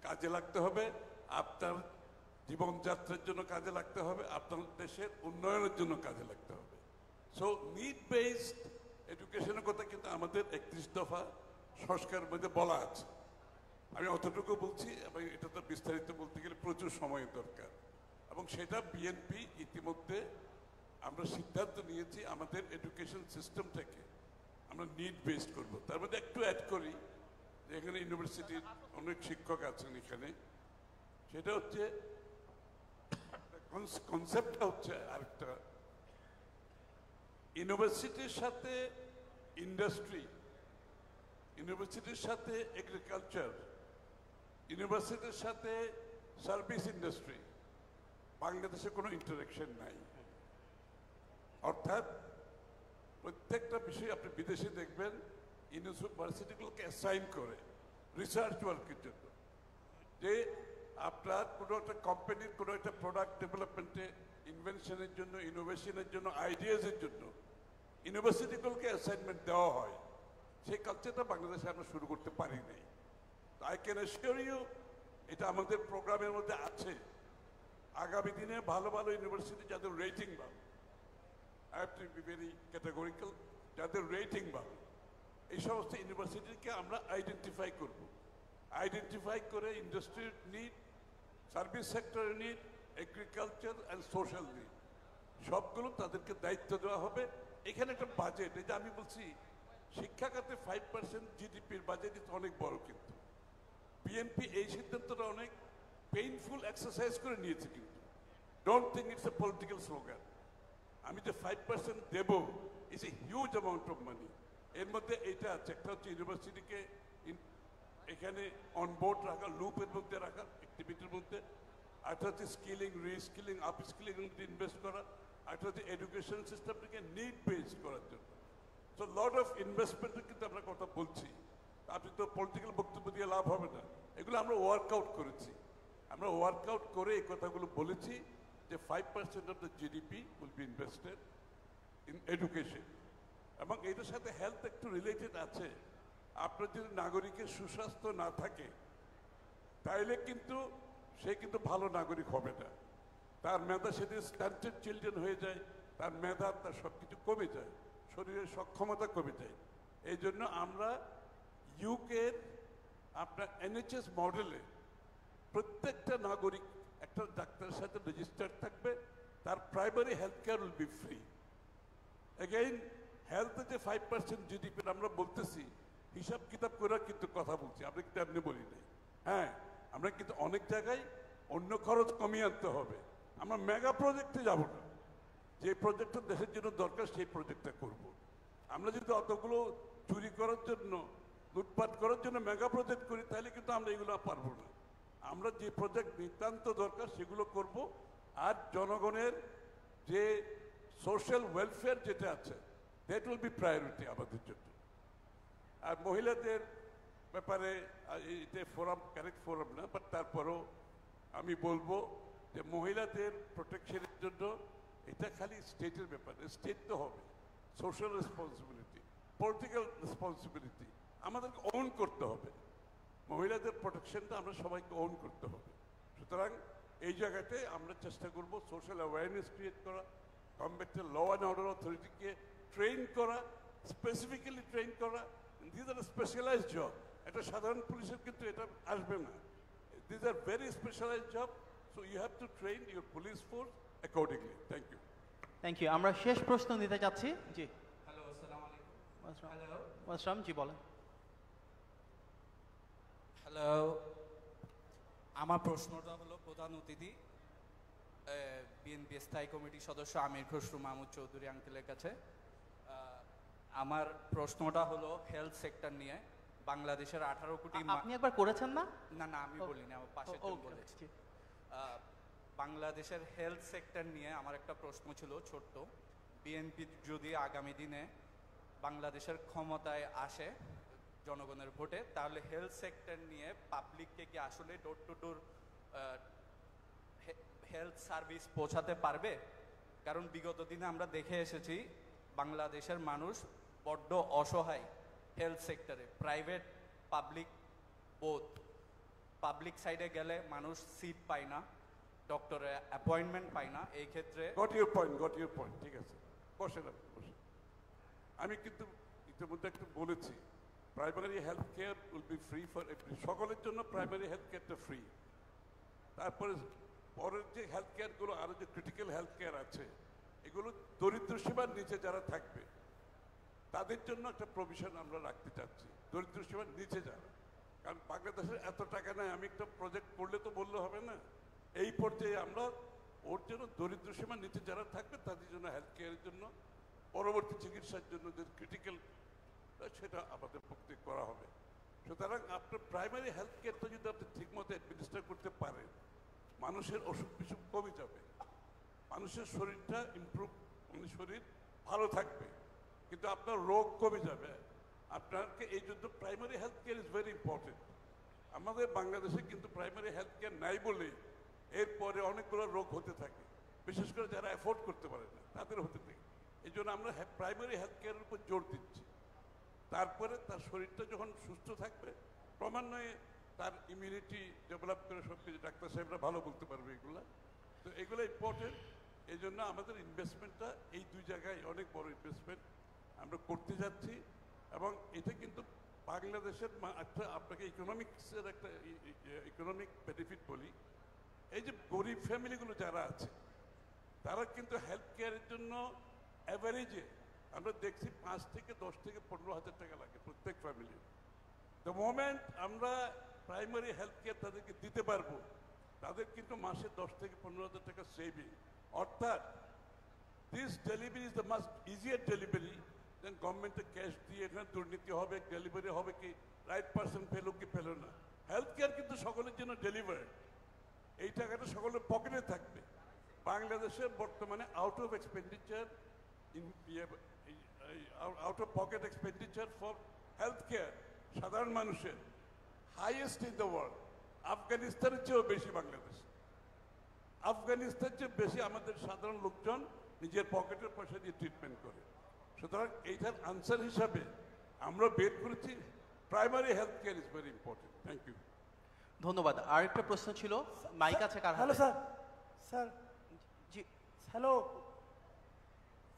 কাজে লাগতে হবে, আপনার জীবনযাত্রার জন্য কাজে লাগতে হবে, আপনার দেশের উন্নয়নের জন্য কাজে লাগতে হবে। সো নিড বেসড এডুকেশনের কথা কিন্তু আমাদের 31 দফা সংস্কারের মধ্যে বলা আছে। আমি অতটুকু বলছি, এবং এটা তো বিস্তারিত বলতে গেলে প্রচুর সময় দরকার, এবং সেটা বিএনপি ইতিমধ্যে আমরা সিদ্ধান্ত নিয়েছি আমাদের এডুকেশন সিস্টেমটাকে আমরা নিড বেসড করব। তার মধ্যে একটু অ্যাড করি যে এখানে ইউনিভার্সিটির অনেক শিক্ষক আছেন এখানে, সেটা হচ্ছে কনসেপ্টটা হচ্ছে আরেকটা, ইউনিভার্সিটির সাথে ইন্ডাস্ট্রি, ইউনিভার্সিটির সাথে এগ্রিকালচার, ইউনিভার্সিটির সাথে সার্ভিস ইন্ডাস্ট্রি বাংলাদেশে কোনো ইন্টারাকশন নাই। অর্থাৎ প্রত্যেকটা বিষয় আপনি বিদেশে দেখবেন ইউনিভার্সিটিগুলোকে অ্যাসাইন করে রিসার্চ ওয়ার্কের জন্য, যে আপনার কোনো একটা কোম্পানির কোনো একটা প্রোডাক্ট ডেভেলপমেন্টে, ইনভেনশনের জন্য, ইনোভেশনের জন্য, আইডিয়াজের জন্য ইউনিভার্সিটিগুলোকে অ্যাসাইনমেন্ট দেওয়া হয়। সেই কালচারটা বাংলাদেশে আমরা শুরু করতে পারি নাই। আই ক্যান অ্যাসিওর ইউ এটা আমাদের প্রোগ্রামের মধ্যে আছে। আগামী দিনে ভালো ভালো ইউনিভার্সিটি যাদের রেটিং ভালো, I have to be very categorical, যাদের রেটিং ভালো, এই সমস্ত ইউনিভার্সিটিকে আমরা আইডেন্টিফাই করব। আইডেন্টিফাই করে ইন্ডাস্ট্রির নিড, সার্ভিস সেক্টরের need, agriculture and social need সবগুলো তাদেরকে দায়িত্ব দেওয়া হবে। এখানে একটা বাজেট, এই যে আমি বলছি শিক্ষা খাতে 5% জিডিপির বাজেট অনেক বড়, কিন্তু বিএনপি এই সিদ্ধান্তটা অনেক পেইনফুল এক্সারসাইজ করে নিয়েছে। কিন্তু don't think it's a political slogan. আমি যে 5% দেব it's a huge amount of money. এর মধ্যে এইটা আছে, একটা হচ্ছে ইউনিভার্সিটিকে এখানে অনবোর্ড রাখা, লুপের মধ্যে রাখা অ্যাক্টিভিটির মধ্যে, একটা হচ্ছে স্কিলিং, রিস্কিলিং, আপস্কিলিং ইনভেস্ট করা, একটা হচ্ছে এডুকেশন সিস্টেমটাকে নিড বেসড করার জন্য। সো লট অফ ইনভেস্টমেন্টের কিন্তু আমরা কথা বলছি, আপনি তো পলিটিক্যাল বক্তব্য দিয়ে লাভ হবে না। এগুলো আমরা ওয়ার্কআউট করেছি, আমরা ওয়ার্কআউট করে এই কথাগুলো বলেছি যে 5% of the GDP will be invested in education. এবং এটার সাথে হেলথ একটু রিলেটেড আছে। আপনার যদি নাগরিকের সুস্বাস্থ্য না থাকে তাইলে কিন্তু সে কিন্তু ভালো নাগরিক হবে না। তার মেধা সেদিন স্ট্যান্ডার্ড চিলড্রেন হয়ে যায়, তার মেধা, তার সব কিছু কমে যায়, শরীরের সক্ষমতা কমে যায়। এই জন্য আমরা ইউকের আপনার এনএইচএস মডেলে প্রত্যেকটা নাগরিক একটা ডাক্তারের সাথে রেজিস্টার্ড থাকবে, তার primary health care will be free. Again হেলথে যে 5% জিডিপি আমরা বলতেছি, হিসাব কিতাব করে কিন্তু কথা বলছি, আমরা কিন্তু এমনি বলি নাই। হ্যাঁ, আমরা কিন্তু অনেক জায়গায় অন্য খরচ কমিয়ে আনতে হবে। আমরা মেগা প্রজেক্টে যাব না, যে প্রজেক্টটা দেশের জন্য দরকার সেই প্রজেক্টটা করব। আমরা যদি অতগুলো চুরি করার জন্য, লুটপাট করার জন্য মেগা প্রজেক্ট করি তাহলে কিন্তু আমরা এগুলো পারবো না। আমরা যে প্রজেক্ট নিতান্ত দরকার সেগুলো করব। আর জনগণের যে সোশ্যাল ওয়েলফেয়ার যেটা আছে, দ্যাট উইল বি প্রায়োরিটি আমাদের জন্য। আর মহিলাদের ব্যাপারে এটা ফোরাম, কারেক্ট ফোরাম না, বাট তারপরেও আমি বলবো যে মহিলাদের প্রোটেকশনের জন্য এটা খালি স্টেটের ব্যাপার, স্টেট তো হবে, সোশ্যাল রেসপন্সিবিলিটি, পলিটিক্যাল রেসপন্সিবিলিটি আমাদেরকে ওন করতে হবে। মহিলাদের প্রোটেকশনটা আমরা সবাইকে ওন করতে হবে। সুতরাং এই জায়গাতে আমরা চেষ্টা করব সোশ্যাল অ্যাওয়ারনেস ক্রিয়েট করা, কমব্যাক্টের ল অ্যান্ড অর্ডার অথরিটিকে ট্রেন করা, স্পেসিফিক্যালি ট্রেন করা। দিস আর স্পেশালাইজড জব, একটা সাধারণ পুলিশের কিন্তু এটা আসবে না। This are very specialized job, so you have to train your police force accordingly. Thank you. Thank you. আমরা শেষ প্রশ্ন দিতে চাচ্ছি। জি, হ্যালো, আসসালামু আলাইকুম। হ্যালো, ওয়াসলাম, জি বলেন। হ্যালো, আমার প্রশ্নটা হলো প্রধান অতিথি বিএনপি স্থায়ী কমিটির সদস্য আমির খসরু মাহমুদ চৌধুরী আঙ্কেলের কাছে। আমার প্রশ্নটা হলো হেলথ সেক্টর নিয়ে। বাংলাদেশের 18 কোটি, আপনি একবার করেছেন না? না না, আমি বলিনি, আমার পাশের জন বলেছি। বাংলাদেশের হেলথ সেক্টর নিয়ে আমার একটা প্রশ্ন ছিল ছোট্ট। বিএনপি যদি আগামী দিনে বাংলাদেশের ক্ষমতায় আসে জনগণের ভোটে, তাহলে হেলথ সেক্টর নিয়ে পাবলিককে কি আসলে door to door health service পৌঁছাতে পারবে? কারণ বিগত দিনে আমরা দেখে এসেছি বাংলাদেশের মানুষ বড্ড অসহায় হেলথ সেক্টরে, প্রাইভেট পাবলিক বোথ। পাবলিক সাইডে গেলে মানুষ সিট পায় না, ডক্টরের অ্যাপয়েন্টমেন্ট পায় না, এই ক্ষেত্রে গট ইউর পয়েন্ট, ঠিক আছে, বসেন আপনি বসেন। আমি কিন্তু ইতিমধ্যে একটু বলেছি primary health care will be free for every, সকলের জন্য প্রাইমারি হেলথ কেয়ারটা ফ্রি। তারপরে পরের যে হেলথ কেয়ারগুলো, আরও যে ক্রিটিক্যাল হেলথ কেয়ার আছে, এগুলো দরিদ্র সীমার নিচে যারা থাকবে তাদের জন্য একটা প্রভিশন আমরা রাখতে চাচ্ছি, দরিদ্র সীমার নিচে যারা। কারণ বাংলাদেশের এত টাকা নেই, আমি একটা প্রজেক্ট করলে তো বললে হবে না, এই পর্যায়ে আমরা ওর জন্য দরিদ্র সীমার নিচে যারা থাকবে তাদের জন্য হেলথ কেয়ারের জন্য, পরবর্তী চিকিৎসার জন্য যে ক্রিটিক্যাল, সেটা আমাদের পক্ষে করা হবে। সুতরাং আপনার প্রাইমারি হেলথ কেয়ারটা যদি আপনি ঠিকমতো অ্যাডমিনিস্টার করতে পারেন, মানুষের অসুখ বিসুখ কমে যাবে, মানুষের শরীরটা ইমপ্রুভ, মানে শরীর ভালো থাকবে, কিন্তু আপনার রোগ কমে যাবে। আপনাকে এই জন্য primary health care is very important. আমাদের বাংলাদেশে কিন্তু প্রাইমারি হেলথ কেয়ার নাই বলে এরপরে অনেকগুলো রোগ হতে থাকে, বিশেষ করে যারা অ্যাফোর্ড করতে পারে না তাদের হতে থাকে। এই জন্য আমরা প্রাইমারি হেলথ কেয়ারের উপর জোর দিচ্ছি। তারপরে তার শরীরটা যখন সুস্থ থাকবে, ক্রমান্বয়ে তার ইমিউনিটি ডেভেলপ করে সব কিছু ডাক্তার সাহেবরা ভালো বলতে পারবে এগুলো। তো এগুলো ইম্পর্টেন্ট। এই জন্য আমাদের ইনভেস্টমেন্টটা এই দুই জায়গায় অনেক বড় ইনভেস্টমেন্ট আমরা করতে যাচ্ছি। এবং এটা কিন্তু বাংলাদেশের একটা, আপনাকে ইকোনমিক্সের একটা ইকোনমিক বেনিফিট বলি, এই যে গরিব ফ্যামিলিগুলো যারা আছে তারা কিন্তু হেলথ কেয়ারের জন্য অ্যাভারেজে আমরা দেখছি 5 থেকে 10 থেকে 15,000 টাকা লাগে প্রত্যেক ফ্যামিলি। দ্য মোমেন্ট আমরা প্রাইমারি হেলথ কেয়ার তাদেরকে দিতে পারবো, তাদের কিন্তু মাসে 10 থেকে 15,000 টাকা সেভিং। অর্থাৎ this delivery is the must easier delivery than গভর্নমেন্টের ক্যাশ দিয়ে এখানে দুর্নীতি হবে, ডেলিভারি হবে কি রাইট পার্সন পেলো কি পেলো না। হেলথ কেয়ার কিন্তু সকলের জন্য ডেলিভার্ড, এই টাকাটা সকলের পকেটে থাকবে। বাংলাদেশের বর্তমানে out of expenditure out of pocket expenditure for health care সাধারণ মানুষের হাইয়েস্ট ইন দ্য ওয়ার্ল্ড। আফগানিস্তানের চেয়েও বেশি বাংলাদেশ, আফগানিস্তানের চেয়ে বেশি আমাদের সাধারণ লোকজন নিজের পকেটের পয়সা দিয়ে ট্রিটমেন্ট করে। সুতরাং এইটার আনসার হিসাবে আমরা বের করেছি primary health care is very important. Thank you. ধন্যবাদ। আরেকটা প্রশ্ন ছিল, মাইক আছে কার হাতে? হ্যালো স্যার, স্যার জি হ্যালো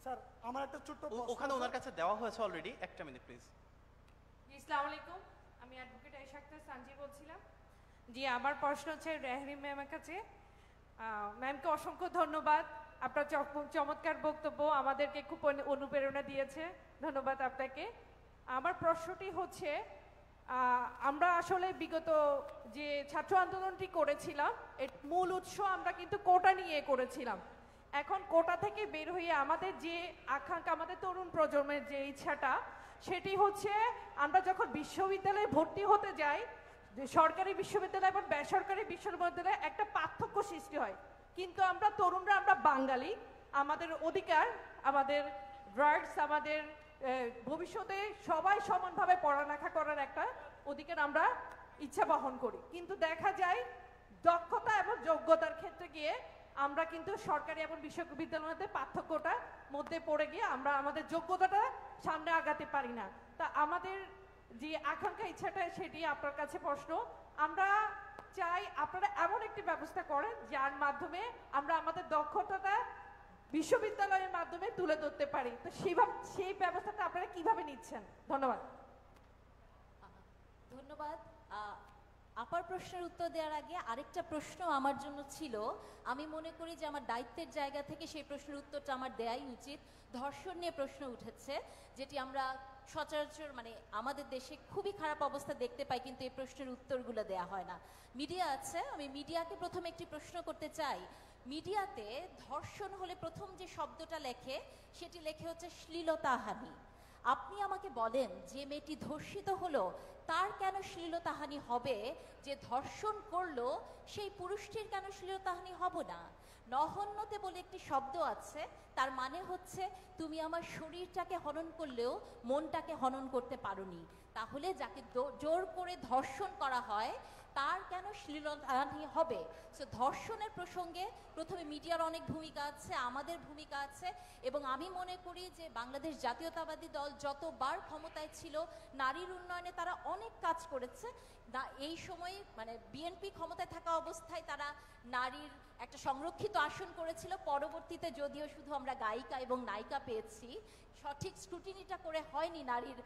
স্যার, আমার একটা ছোট্ট ওখানে ওনার কাছে দেওয়া হয়েছে অলরেডি, একটা মিনিট প্লিজ। আসসালামু আলাইকুম, আমি অ্যাডভোকেট আয়েশা আক্তার সানজি বলছিলাম। জি, আমার প্রশ্ন হচ্ছে রেহরিন ম্যামের কাছে। ম্যামকে অসংখ্য ধন্যবাদ, আপনার চমৎকার বক্তব্য আমাদেরকে খুব অনুপ্রেরণা দিয়েছে, ধন্যবাদ আপনাকে। আমার প্রশ্নটি হচ্ছে, আমরা আসলে বিগত যে ছাত্র আন্দোলনটি করেছিলাম এর মূল উৎস আমরা কিন্তু কোটা নিয়ে করেছিলাম। এখন কোটা থেকে বের হয়ে আমাদের যে আকাঙ্ক্ষা, আমাদের তরুণ প্রজন্মের যে ইচ্ছাটা, সেটি হচ্ছে আমরা যখন বিশ্ববিদ্যালয়ে ভর্তি হতে যাই, সরকারি বিশ্ববিদ্যালয় এবং বেসরকারি বিশ্ববিদ্যালয়ে একটা পার্থক্য সৃষ্টি হয়। কিন্তু আমরা তরুণরা, আমরা বাঙালি, আমাদের অধিকার, আমাদের রাইটস, আমাদের ভবিষ্যতে সবাই সমানভাবে পড়ালেখা করার একটা অধিকার আমরা ইচ্ছা বহন করি। কিন্তু দেখা যায় দক্ষতা এবং যোগ্যতার ক্ষেত্রে গিয়ে আমরা কিন্তু সরকারি এবং বিশ্ববিদ্যালয়ের পার্থক্যটা মধ্যে পড়ে গিয়ে আমরা আমাদের যোগ্যতাটা সামনে আগাতে পারি না। তা আমাদের যে আকাঙ্ক্ষা, ইচ্ছাটা, সেটি আপনার কাছে প্রশ্ন। আমরা চাই আপনারা এমন একটি ব্যবস্থা করেন যার মাধ্যমে আমরা আমাদের দক্ষতাটা বিশ্ববিদ্যালয়ের মাধ্যমে তুলে ধরতে পারি। তো সেই ব্যবস্থাটা আপনারা কিভাবে নিচ্ছেন? ধন্যবাদ। ধন্যবাদ। আপার প্রশ্নের উত্তর দেওয়ার আগে আরেকটা প্রশ্ন আমার জন্য ছিল। আমি মনে করি যে আমার দায়িত্বের জায়গা থেকে সেই প্রশ্নের উত্তরটা আমার দেয়াই উচিত। ধর্ষণ নিয়ে প্রশ্ন উঠেছে, যেটি আমরা সচরাচর মানে আমাদের দেশে খুবই খারাপ অবস্থা দেখতে পাই, কিন্তু এই প্রশ্নের উত্তরগুলো দেয়া হয় না। মিডিয়া আছে, আমি মিডিয়াকে প্রথমে একটি প্রশ্ন করতে চাই। মিডিয়াতে ধর্ষণ হলে প্রথম যে শব্দটা লেখে সেটি লেখে হচ্ছে শ্লীলতাহানি। আপনি আমাকে বলেন, যে মেয়েটি ধর্ষিত হলো তার কেন শ্লীলতাহানি হবে? যে ধর্ষণ করলো সেই পুরুষটির কেন শ্লীলতাহানি হবে না? নহন্যতে বলে একটি শব্দ আছে, তার মানে হচ্ছে তুমি আমার শরীরটাকে হনন করলেও মনটাকে হনন করতে পারোনি। তাহলে যাকে জোর করে ধর্ষণ করা হয় তার কেন শ্লীলতাহানি হবে? সো ধর্ষণের প্রসঙ্গে প্রথমে মিডিয়ার অনেক ভূমিকা আছে, আমাদের ভূমিকা আছে, এবং আমি মনে করি যে বাংলাদেশ জাতীয়তাবাদী দল যতবার ক্ষমতায় ছিল নারীর উন্নয়নে তারা অনেক কাজ করেছে, না এই সময়ে মানে বিএনপি ক্ষমতায় থাকা অবস্থায় তারা নারীর একটা সংরক্ষিত আসন করেছিল, পরবর্তীতে যদিও শুধু আমরা গায়িকা এবং নায়িকা পেয়েছি, সঠিক স্ক্রুটিনিটা করে হয়নি নারীর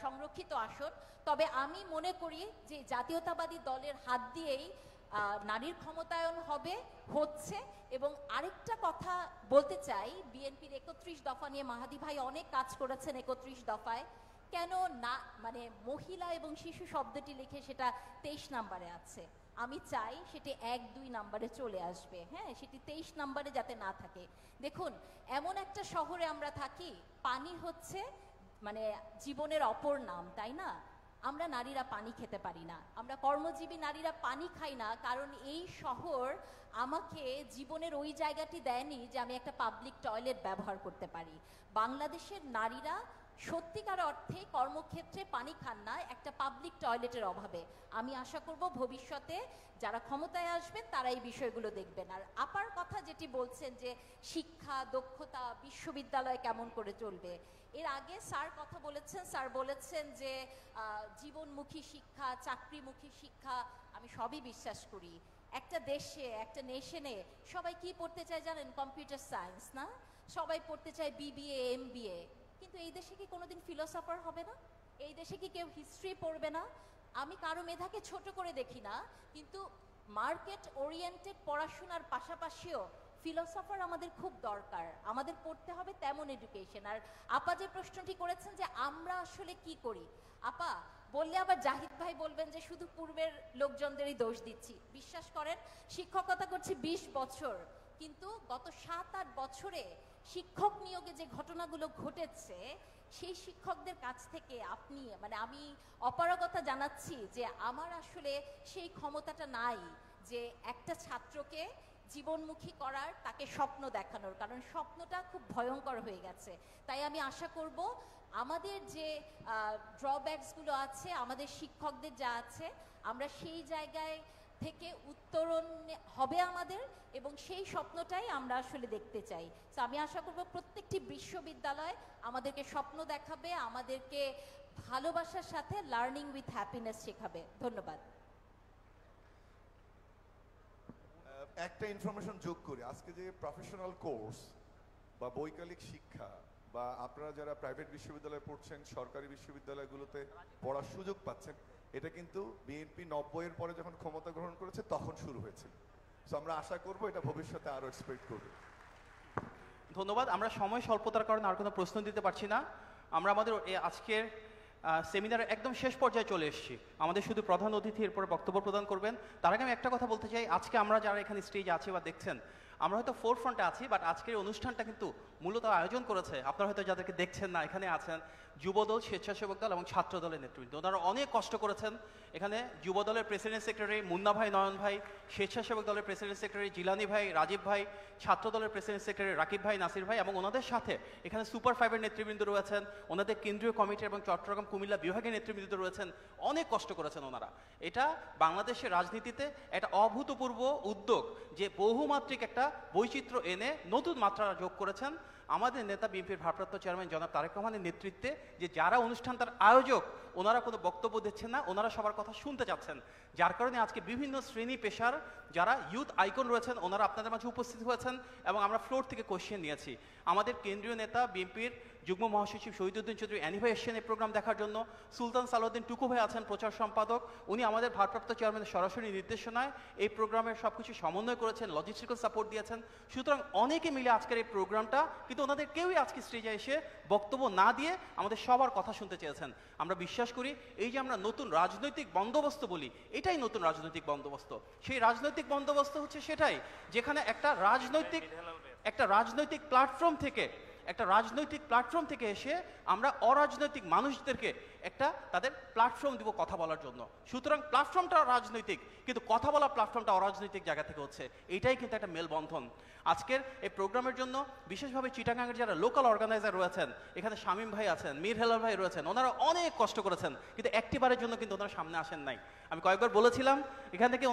সংরক্ষিত আসন। তবে আমি মনে করি যে জাতীয়তাবাদী দলের হাত দিয়েই নারীর ক্ষমতায়ন হচ্ছে। এবং আরেকটা কথা বলতে চাই, বিএনপির 31 দফা নিয়ে মাহাদি ভাই অনেক কাজ করেছেন 31 দফায়, কেন না মানে মহিলা এবং শিশু শব্দটি লিখে সেটা 23 নম্বরে আছে। আমি চাই সেটি 1-2 নম্বরে চলে আসবে, হ্যাঁ, সেটি 23 নম্বরে যাতে না থাকে। দেখুন, এমন একটা শহরে আমরা থাকি, পানি হচ্ছে মানে জীবনের অপর নাম, তাই না? আমরা নারীরা পানি খেতে পারি না, আমরা কর্মজীবী নারীরা পানি খাই না, কারণ এই শহর আমাকে জীবনের ওই জায়গাটি দেয়নি যে আমি একটা পাবলিক টয়লেট ব্যবহার করতে পারি। বাংলাদেশের নারীরা সত্যিকার অর্থে কর্মক্ষেত্রে পানি খান না একটা পাবলিক টয়লেটের অভাবে। আমি আশা করব ভবিষ্যতে যারা ক্ষমতায় আসবেন তারা এই বিষয়গুলো দেখবেন। আর আপার কথা যেটি বলছেন যে শিক্ষা, দক্ষতা, বিশ্ববিদ্যালয় কেমন করে চলবে, এর আগে স্যার কথা বলেছেন, স্যার বলেছেন যে জীবনমুখী শিক্ষা, চাকরিমুখী শিক্ষা, আমি সবই বিশ্বাস করি। একটা দেশে, একটা নেশনে সবাই কি পড়তে চায় জানেন? কম্পিউটার সায়েন্স না, সবাই পড়তে চায় বিবিএ, এমবিএ। কিন্তু এই দেশে কি কোনোদিন ফিলোসফার হবে না? এই দেশে কি কেউ হিস্ট্রি পড়বে না? আমি কারো মেধাকে ছোট করে দেখি না, কিন্তু মার্কেট ওরিয়েন্টেড পড়াশোনার পাশাপাশিও ফিলোসফার আমাদের খুব দরকার, আমাদের পড়তে হবে তেমন এডুকেশন। আর আপা যে প্রশ্নটি করেছেন যে আমরা আসলে কি করি, আপা বললে আবার জাহিদ ভাই বলবেন যে শুধু পূর্বের লোকজনদেরই দোষ দিচ্ছি। বিশ্বাস করেন, শিক্ষকতা করছি 20 বছর, কিন্তু গত 7-8 বছরে শিক্ষক নিয়োগে যে ঘটনাগুলো ঘটেছে, সেই শিক্ষকদের কাছ থেকে আপনি মানে আমি অপারগতা জানাচ্ছি যে আমার আসলে সেই ক্ষমতাটা নাই যে একটা ছাত্রকে জীবনমুখী করার, তাকে স্বপ্ন দেখানোর, কারণ স্বপ্নটা খুব ভয়ঙ্কর হয়ে গেছে। তাই আমি আশা করব আমাদের যে ড্রব্যাকসগুলো আছে, আমাদের শিক্ষকদের যা আছে, আমরা সেই জায়গায় থেকে উত্তরণ হবে আমাদের, এবং সেই স্বপ্নটাই আমরা আসলে দেখতে চাই। তো আমি আশা করব প্রত্যেকটি বিশ্ববিদ্যালয় আমাদেরকে স্বপ্ন দেখাবে, আমাদেরকে ভালোবাসার সাথে লার্নিং উইথ হ্যাপিনেস শেখাবে। ধন্যবাদ। একটা ইনফরমেশন যোগ করি, আজকে যে প্রফেশনাল কোর্স বা বৈকালিক শিক্ষা বা আপনারা যারা প্রাইভেট বিশ্ববিদ্যালয়ে পড়ছেন, সরকারি বিশ্ববিদ্যালয়গুলোতে পড়ার সুযোগ পাচ্ছেন, এটা কিন্তু বিএনপি 90-এর পরে যখন ক্ষমতা গ্রহণ করেছে তখন শুরু হয়েছিল। সো আমরা আশা করব এটা ভবিষ্যতে আরো এক্সপেক্ট করবে। ধন্যবাদ। আমরা সময় স্বল্পতার কারণে আর কোনো প্রশ্ন দিতে পারছি না। আমরা আমাদের আজকের সেমিনারের একদম শেষ পর্যায়ে চলে এসেছি। আমাদের শুধু প্রধান অতিথি এরপরে বক্তব্য প্রদান করবেন। তার আগে আমি একটা কথা বলতে চাই, আজকে আমরা যারা এখানে স্টেজে আছি বা দেখছেন, আমরা হয়তো ফোর ফ্রন্টে আছি, বাট আজকের অনুষ্ঠানটা কিন্তু মূলত আয়োজন করেছে, আপনারা হয়তো যাদেরকে দেখছেন না এখানে আছেন, যুবদল, স্বেচ্ছাসেবক দল এবং ছাত্র দলের নেতৃবৃন্দ। ওনারা অনেক কষ্ট করেছেন। এখানে যুবদলের প্রেসিডেন্ট সেক্রেটারি মুন্না ভাই, নয়ন ভাই, স্বেচ্ছাসেবক দলের প্রেসিডেন্ট সেক্রেটারি জিলানি ভাই, রাজীব ভাই, ছাত্র দলের প্রেসিডেন্ট সেক্রেটারি রাকিব ভাই, নাসির ভাই, এবং ওনাদের সাথে এখানে সুপার ফাইভের নেতৃবৃন্দ রয়েছেন, ওনাদের কেন্দ্রীয় কমিটি এবং চট্টগ্রাম কুমিল্লা বিভাগের নেতৃবৃন্দ রয়েছেন। অনেক কষ্ট করেছেন ওনারা। এটা বাংলাদেশের রাজনীতিতে একটা অভূতপূর্ব উদ্যোগ, যে বহুমাত্রিক একটা বৈচিত্র্য এনে নতুন মাত্রা যোগ করেছেন আমাদের নেতা বিএনপির ভারপ্রাপ্ত চেয়ারম্যান জনাব তারেক রহমানের নেতৃত্বে। যে যারা অনুষ্ঠানটার আয়োজক, ওনারা কোনো বক্তব্য দিচ্ছেন না, ওনারা সবার কথা শুনতে চাচ্ছেন, যার কারণে আজকে বিভিন্ন শ্রেণী পেশার যারা ইউথ আইকন রয়েছেন ওনারা আপনাদের মাঝে উপস্থিত হয়েছেন, এবং আমরা ফ্লোর থেকে কোশ্চেন নিয়েছি। আমাদের কেন্দ্রীয় নেতা বিএনপির যুগ্ম মহাসচিব শহীদুদ্দিন চৌধুরী অ্যানি ভাই এসছেন এই প্রোগ্রাম দেখার জন্য। সুলতান সালাউদ্দিন টুকু ভাই আছেন প্রচার সম্পাদক, উনি আমাদের ভারপ্রাপ্ত চেয়ারম্যানের সরাসরি নির্দেশনায় এই প্রোগ্রামের সব কিছু সমন্বয় করেছেন, লজিস্টিক্যাল সাপোর্ট দিয়েছেন। সুতরাং অনেকে মিলে আজকের এই প্রোগ্রামটা, কিন্তু ওনাদের কেউই আজকে স্টেজে এসে বক্তব্য না দিয়ে আমাদের সবার কথা শুনতে চেয়েছেন। আমরা বিশ্বাস করি এই যে আমরা নতুন রাজনৈতিক বন্দোবস্ত বলি, এটাই নতুন রাজনৈতিক বন্দোবস্ত। সেই রাজনৈতিক বন্দোবস্ত হচ্ছে সেটাই যেখানে একটা রাজনৈতিক প্ল্যাটফর্ম থেকে এসে আমরা অরাজনৈতিক মানুষদেরকে একটা তাদের প্ল্যাটফর্ম দিব কথা বলার জন্য। সুতরাং প্ল্যাটফর্মটা রাজনৈতিক, কিন্তু কথা বলা প্ল্যাটফর্মটা অরাজনৈতিক জায়গা থেকে হচ্ছে। এটাই কিন্তু একটা মেলবন্ধন। আজকের এই প্রোগ্রামের জন্য বিশেষভাবে চিটাগাংয়ের যারা লোকাল অর্গানাইজার রয়েছেন, এখানে শামীম ভাই আছেন, মীর হেলাল ভাই রয়েছেন, ওনারা অনেক কষ্ট করেছেন, কিন্তু একটিবারের জন্য কিন্তু ওনারা সামনে আসেন নাই। আমি কয়েকবার বলেছিলাম এখান থেকে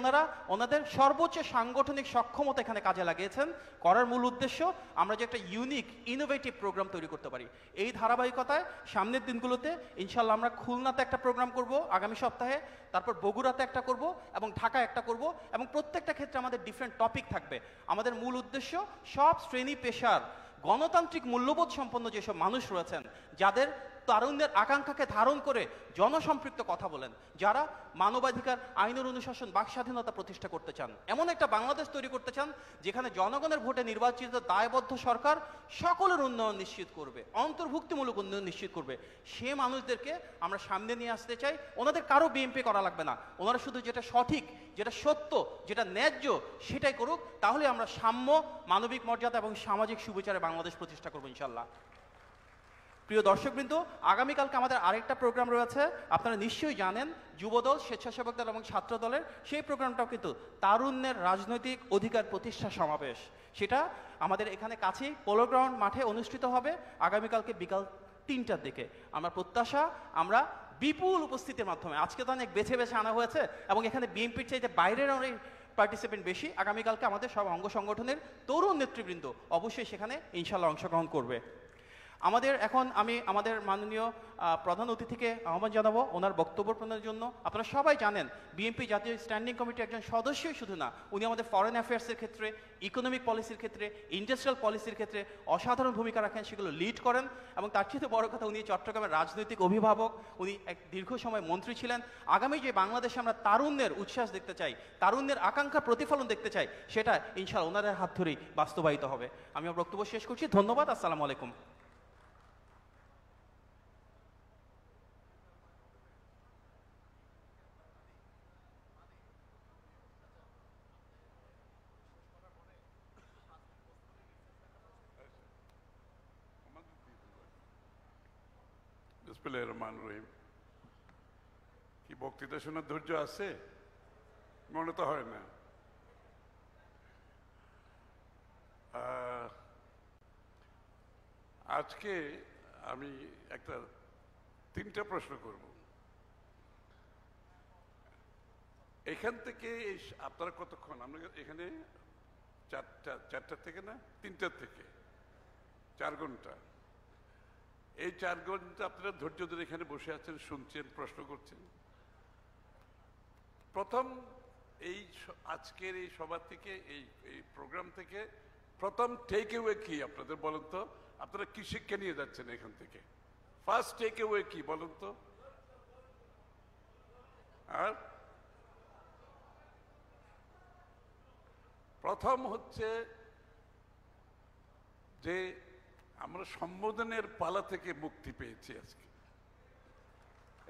ওনাদের সর্বোচ্চ সাংগঠনিক সক্ষমতা এখানে কাজে লাগিয়েছেন। করার মূল উদ্দেশ্য আমরা যে একটা ইউনিক ইনোভেটিভ প্রোগ্রাম তৈরি করতে পারি। এই ধারাবাহিকতায় সামনের দিনগুলোতে ইনশাল্লাহ আমরা খুলনাতে একটা প্রোগ্রাম করব আগামী সপ্তাহে, তারপর বগুড়াতে একটা করব এবং ঢাকায় একটা করব, এবং প্রত্যেকটা ক্ষেত্রে আমাদের ডিফারেন্ট টপিক থাকবে। আমাদের মূল উদ্দেশ্য সব শ্রেণী পেশার গণতান্ত্রিক মূল্যবোধ সম্পন্ন যেসব মানুষ রয়েছেন, যাদের তারুণ্যের আকাঙ্ক্ষাকে ধারণ করে জনসম্পৃক্ত কথা বলেন, যারা মানবাধিকার, আইনের অনুশাসন, বাক স্বাধীনতা প্রতিষ্ঠা করতে চান, এমন একটা বাংলাদেশ তৈরি করতে চান যেখানে জনগণের ভোটে নির্বাচিত দায়বদ্ধ সরকার সকলের উন্নয়ন নিশ্চিত করবে, অন্তর্ভুক্তিমূলক উন্নয়ন নিশ্চিত করবে, সে মানুষদেরকে আমরা সামনে নিয়ে আসতে চাই। ওনাদের কারো বিএমপি করা লাগবে না, ওনারা শুধু যেটা সঠিক, যেটা সত্য, যেটা ন্যায্য সেটাই করুক। তাহলে আমরা সাম্য, মানবিক মর্যাদা এবং সামাজিক সুবিচারে বাংলাদেশ প্রতিষ্ঠা করবো ইনশাল্লাহ। প্রিয় দর্শকবৃন্দ, আগামীকালকে আমাদের আরেকটা প্রোগ্রাম রয়েছে, আপনারা নিশ্চয়ই জানেন, যুবদল, স্বেচ্ছাসেবক দল এবং ছাত্র দলের সেই প্রোগ্রামটাও কিন্তু তারুণ্যের রাজনৈতিক অধিকার প্রতিষ্ঠা সমাবেশ। সেটা আমাদের এখানে কাছেই পোলো গ্রাউন্ড মাঠে অনুষ্ঠিত হবে আগামীকালকে বিকাল 3টার দিকে। আমার প্রত্যাশা আমরা বিপুল উপস্থিতির মাধ্যমে, আজকে তো অনেক বেছে বেছে আনা হয়েছে এবং এখানে বিএনপির চাইতে বাইরের অনেক পার্টিসিপেন্ট বেশি, আগামীকালকে আমাদের সব অঙ্গ সংগঠনের তরুণ নেতৃবৃন্দ অবশ্যই সেখানে ইনশাল্লাহ অংশগ্রহণ করবে। আমি আমাদের মাননীয় প্রধান অতিথিকে আহ্বান জানাবো ওনার বক্তব্য প্রদানের জন্য। আপনারা সবাই জানেন বিএনপি জাতীয় স্ট্যান্ডিং কমিটির একজন সদস্যই শুধু না, উনি আমাদের ফরেন অ্যাফেয়ার্সের ক্ষেত্রে, ইকোনমিক পলিসির ক্ষেত্রে, ইন্ডাস্ট্রিয়াল পলিসির ক্ষেত্রে অসাধারণ ভূমিকা রাখেন, সেগুলো লিড করেন। এবং তার চেয়ে বড় কথা, উনি চট্টগ্রামের রাজনৈতিক অভিভাবক, উনি এক দীর্ঘ সময় মন্ত্রী ছিলেন। আগামী যে বাংলাদেশে আমরা তারুণ্যের উচ্ছ্বাস দেখতে চাই, তারুণ্যের আকাঙ্ক্ষা প্রতিফলন দেখতে চাই, সেটা ইনশাআল্লাহ ওনাদের হাত ধরেই বাস্তবায়িত হবে। আমি আমার বক্তব্য শেষ করছি। ধন্যবাদ। আসসালামু আলাইকুম। বিসমিল্লাহির রহমানির রহিম। কি বক্তৃতা শোনার ধৈর্য আছে? মনে তো হয় না। আজকে আমি একটা 3টা প্রশ্ন করব। এখান থেকে আপনারা কতক্ষণ? আমরা এখানে 4টা থেকে না 3টার থেকে 4 ঘন্টা। এই 4 ঘন্টা আপনারা ধৈর্য ধরে এখানে বসে আছেন, শুনছেন, প্রশ্ন করছেন। প্রথম আজকের এই সভা থেকে, এই প্রোগ্রাম থেকে প্রথম টেক অ্যাওয়ে কি আপনাদের বলেন তো? আপনারা কি শিক্ষা নিয়ে যাচ্ছেন এখান থেকে? ফার্স্ট টেক অ্যাওয়ে কি বলেন তো? আর প্রথম হচ্ছে যে আমরা সম্বোধনের পালা থেকে মুক্তি পেয়েছি আজকে।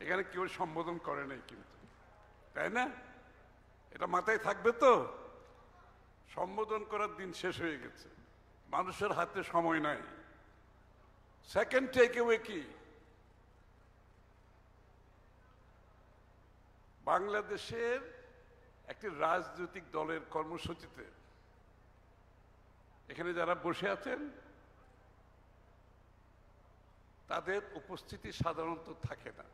এখানে কেউ সম্বোধন করে নাই কিন্তু, তাই না? এটা মাথায় থাকবে তো? সম্বোধন করার দিন শেষ হয়ে গেছে, মানুষের হাতে সময় নাই। সেকেন্ড টেক অ্যাওয়ে কি? বাংলাদেশের একটি রাজনৈতিক দলের কর্মসূচিতে এখানে যারা বসে আছেন তাদের উপস্থিতি সাধারণত থাকে না,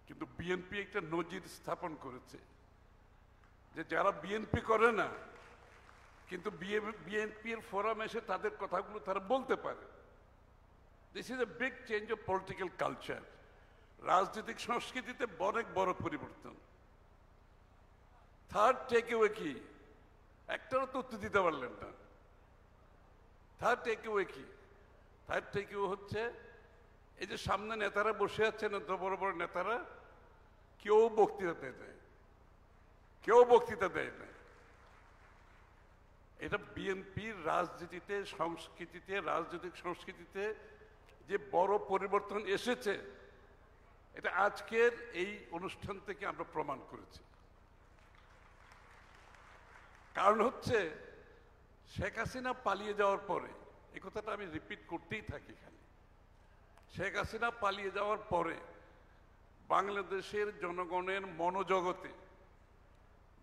কিন্তু বিএনপি একটা নজির স্থাপন করেছে যে যারা বিএনপি করে না কিন্তু বিএনপির ফোরাম এসে তাদের কথাগুলো তারা বলতে পারে। This is a big change of political culture. রাজনৈতিক সংস্কৃতিতে অনেক বড় পরিবর্তন। থার্ড টেক অ্যাওয়ে কি? একটারও তো উত্তর দিতে পারলেন না। থার্ড টেক অ্যাওয়ে কি? থার্ড টেক অ্যাওয়ে হচ্ছে এই যে সামনে নেতারা বসে আছেন, এত বড় বড় নেতারা, কেউ বক্তৃতা দেয় না, কেউ বক্তৃতা দেয় না। এটা বিএনপির রাজনীতিতে, সংস্কৃতিতে, রাজনৈতিক সংস্কৃতিতে যে বড় পরিবর্তন এসেছে, এটা আজকের এই অনুষ্ঠান থেকে আমরা প্রমাণ করেছি। কারণ হচ্ছে শেখ হাসিনা পালিয়ে যাওয়ার পরে, এই কথাটা আমি রিপিট করতেই থাকি খালি, শেখ হাসিনা পালিয়ে যাওয়ার পরে বাংলাদেশের জনগণের মনোজগতে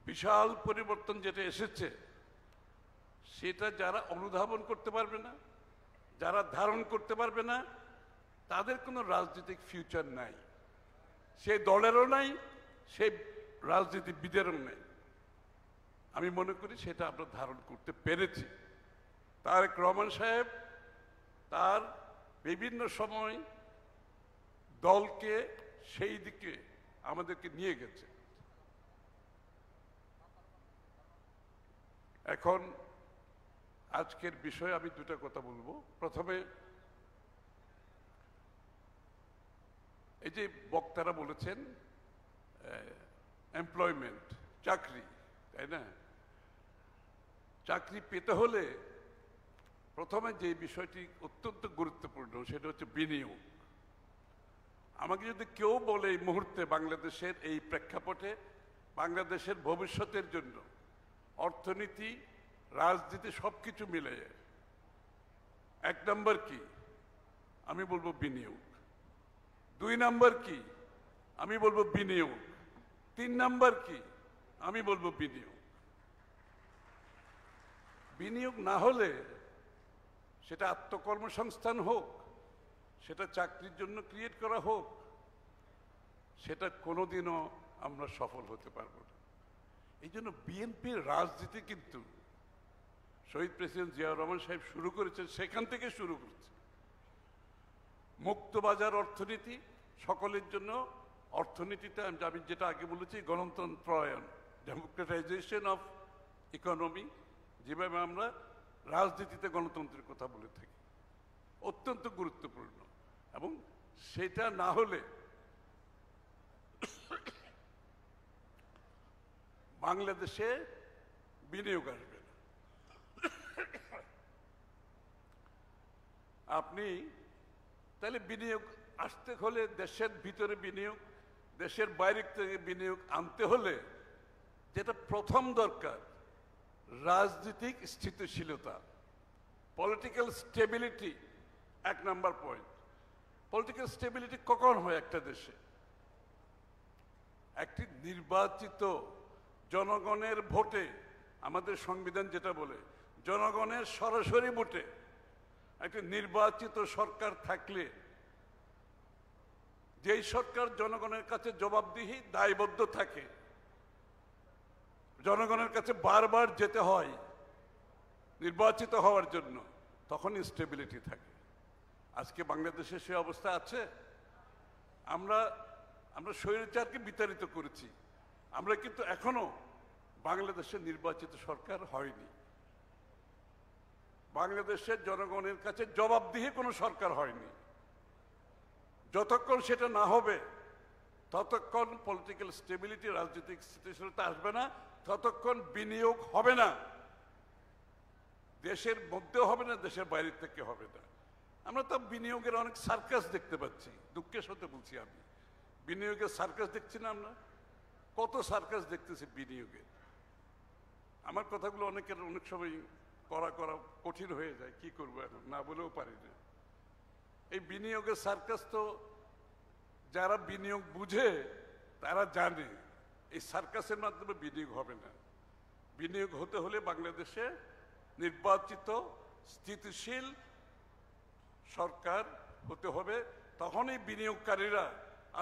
বিশাল পরিবর্তন যেটা এসেছে, সেটা যারা অনুধাবন করতে পারবে না, যারা ধারণ করতে পারবে না, তাদের কোনো রাজনৈতিক ফিউচার নাই। সেই দলেরও নাই, সেই রাজনীতিবিদেরও নেই। আমি মনে করি সেটা আমরা ধারণ করতে পেরেছি। তারেক রহমান সাহেব তার বিভিন্ন সময় দলকে সেই দিকে আমাদেরকে নিয়ে গেছে। এখন আজকের বিষয়ে আমি দুটা কথা বলবো। প্রথমে এই যে বক্তারা বলেছেন এমপ্লয়মেন্ট, চাকরি, তাই না? চাকরি পেতে হলে প্রথমে যে বিষয়টি অত্যন্ত গুরুত্বপূর্ণ সেটা হচ্ছে বিনিয়োগ। আমাকে যদি কেউ বলে এই মুহূর্তে বাংলাদেশের এই প্রেক্ষাপটে বাংলাদেশের ভবিষ্যতের জন্য অর্থনীতি, রাজনীতি সবকিছু মিলে এক নম্বর কি, আমি বলবো বিনিয়োগ। 2 নম্বর কি, আমি বলবো বিনিয়োগ। 3 নম্বর কি, আমি বলবো বিনিয়োগ। বিনিয়োগ না হলে সেটা আত্মকর্মসংস্থান হোক, সেটা চাকরির জন্য ক্রিয়েট করা হোক, সেটা কোনোদিনও আমরা সফল হতে পারবো না। এই জন্য বিএনপির রাজনীতি কিন্তু শহীদ প্রেসিডেন্ট জিয়াউর রহমান সাহেব শুরু করেছেন, সেখান থেকে শুরু করেছে। মুক্তবাজার অর্থনীতি সকলের জন্য, অর্থনীতিতে আমি যেটা আগে বলেছি গণতন্ত্রায়ন, ডেমোক্রেটাইজেশন অফ ইকোনমি, যেভাবে আমরা রাজনীতিতে গণতন্ত্রের কথা বলে থাকি, অত্যন্ত গুরুত্বপূর্ণ। এবং সেটা না হলে বাংলাদেশে বিনিয়োগ আসবে না। আপনি তাহলে বিনিয়োগ আসতে হলে দেশের ভিতরে বিনিয়োগ, দেশের বাইরে থেকে বিনিয়োগ আনতে হলে যেটা প্রথম দরকার রাজনৈতিক স্থিতিশীলতা, political stability. 1 number point. Political stability কখন হয় একটা দেশে? একটি নির্বাচিত জনগণের ভোটে, আমাদের সংবিধান যেটা বলে জনগণের সরাসরি ভোটে একটি নির্বাচিত সরকার থাকলে, যেই সরকার জনগণের কাছে জবাবদিহি দায়বদ্ধ থাকে, জনগণের কাছে বারবার যেতে হয় নির্বাচিত হওয়ার জন্য, তখনই স্টেবিলিটি থাকে। আজকে বাংলাদেশে সে অবস্থা আছে? আমরা স্বৈরাচারকে বিতাড়িত করেছি, আমরা কিন্তু এখনো বাংলাদেশের নির্বাচিত সরকার হয়নি। বাংলাদেশের জনগণের কাছে জবাবদিহি কোনো সরকার হয়নি। যতক্ষণ সেটা না হবে ততক্ষণ পলিটিক্যাল স্টেবিলিটি, রাজনৈতিক স্থিতিশীলতা আসবে না, ততক্ষণ বিনিয়োগ হবে না। দেশের মধ্যেও হবে না, দেশের বাইরে থেকে হবে না। আমরা তো বিনিয়োগের অনেক সার্কাস দেখতে পাচ্ছি, দুঃখের সাথে বলছি আমি। বিনিয়োগের সার্কাস দেখছি না আমরা? কত সার্কাস দেখতেছি বিনিয়োগের। আমার কথাগুলো অনেকের অনেক সময় করা কঠিন হয়ে যায়, কি করবো এখন, না বলেও পারি না। এই বিনিয়োগের সার্কাস তো যারা বিনিয়োগ বুঝে তারা জানে এই সার্কাসের মাধ্যমে বিনিয়োগ হবে না। বিনিয়োগ হতে হলে বাংলাদেশে নির্বাচিত স্থিতিশীল সরকার হতে হবে, তখনই বিনিয়োগকারীরা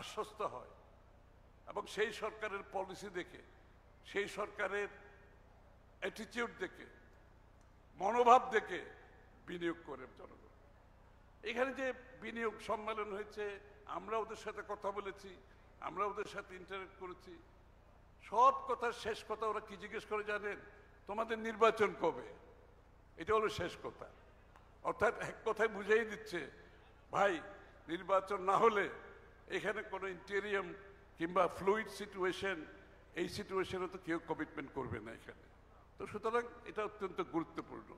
আশ্বস্ত হয় এবং সেই সরকারের পলিসি দেখে, সেই সরকারের অ্যাটিটিউড দেখে, মনোভাব দেখে বিনিয়োগ করে জনগণ। এখানে যে বিনিয়োগ সম্মেলন হয়েছে, আমরা ওদের সাথে কথা বলেছি, আমরা ওদের সাথে ইন্টারেক্ট করেছি, সব কথার শেষ কথা ওরা কি জিজ্ঞেস করে জানেন? তোমাদের নির্বাচন কবে? এটা হলো শেষ কথা। অর্থাৎ এক কথায় বুঝিয়ে দিচ্ছে, ভাই নির্বাচন না হলে এখানে কোনো ইন্টেরিয়াম কিংবা ফ্লুইড সিচুয়েশন, এই সিচুয়েশনে তো কেউ কমিটমেন্ট করবে না এখানে। তো সুতরাং এটা অত্যন্ত গুরুত্বপূর্ণ।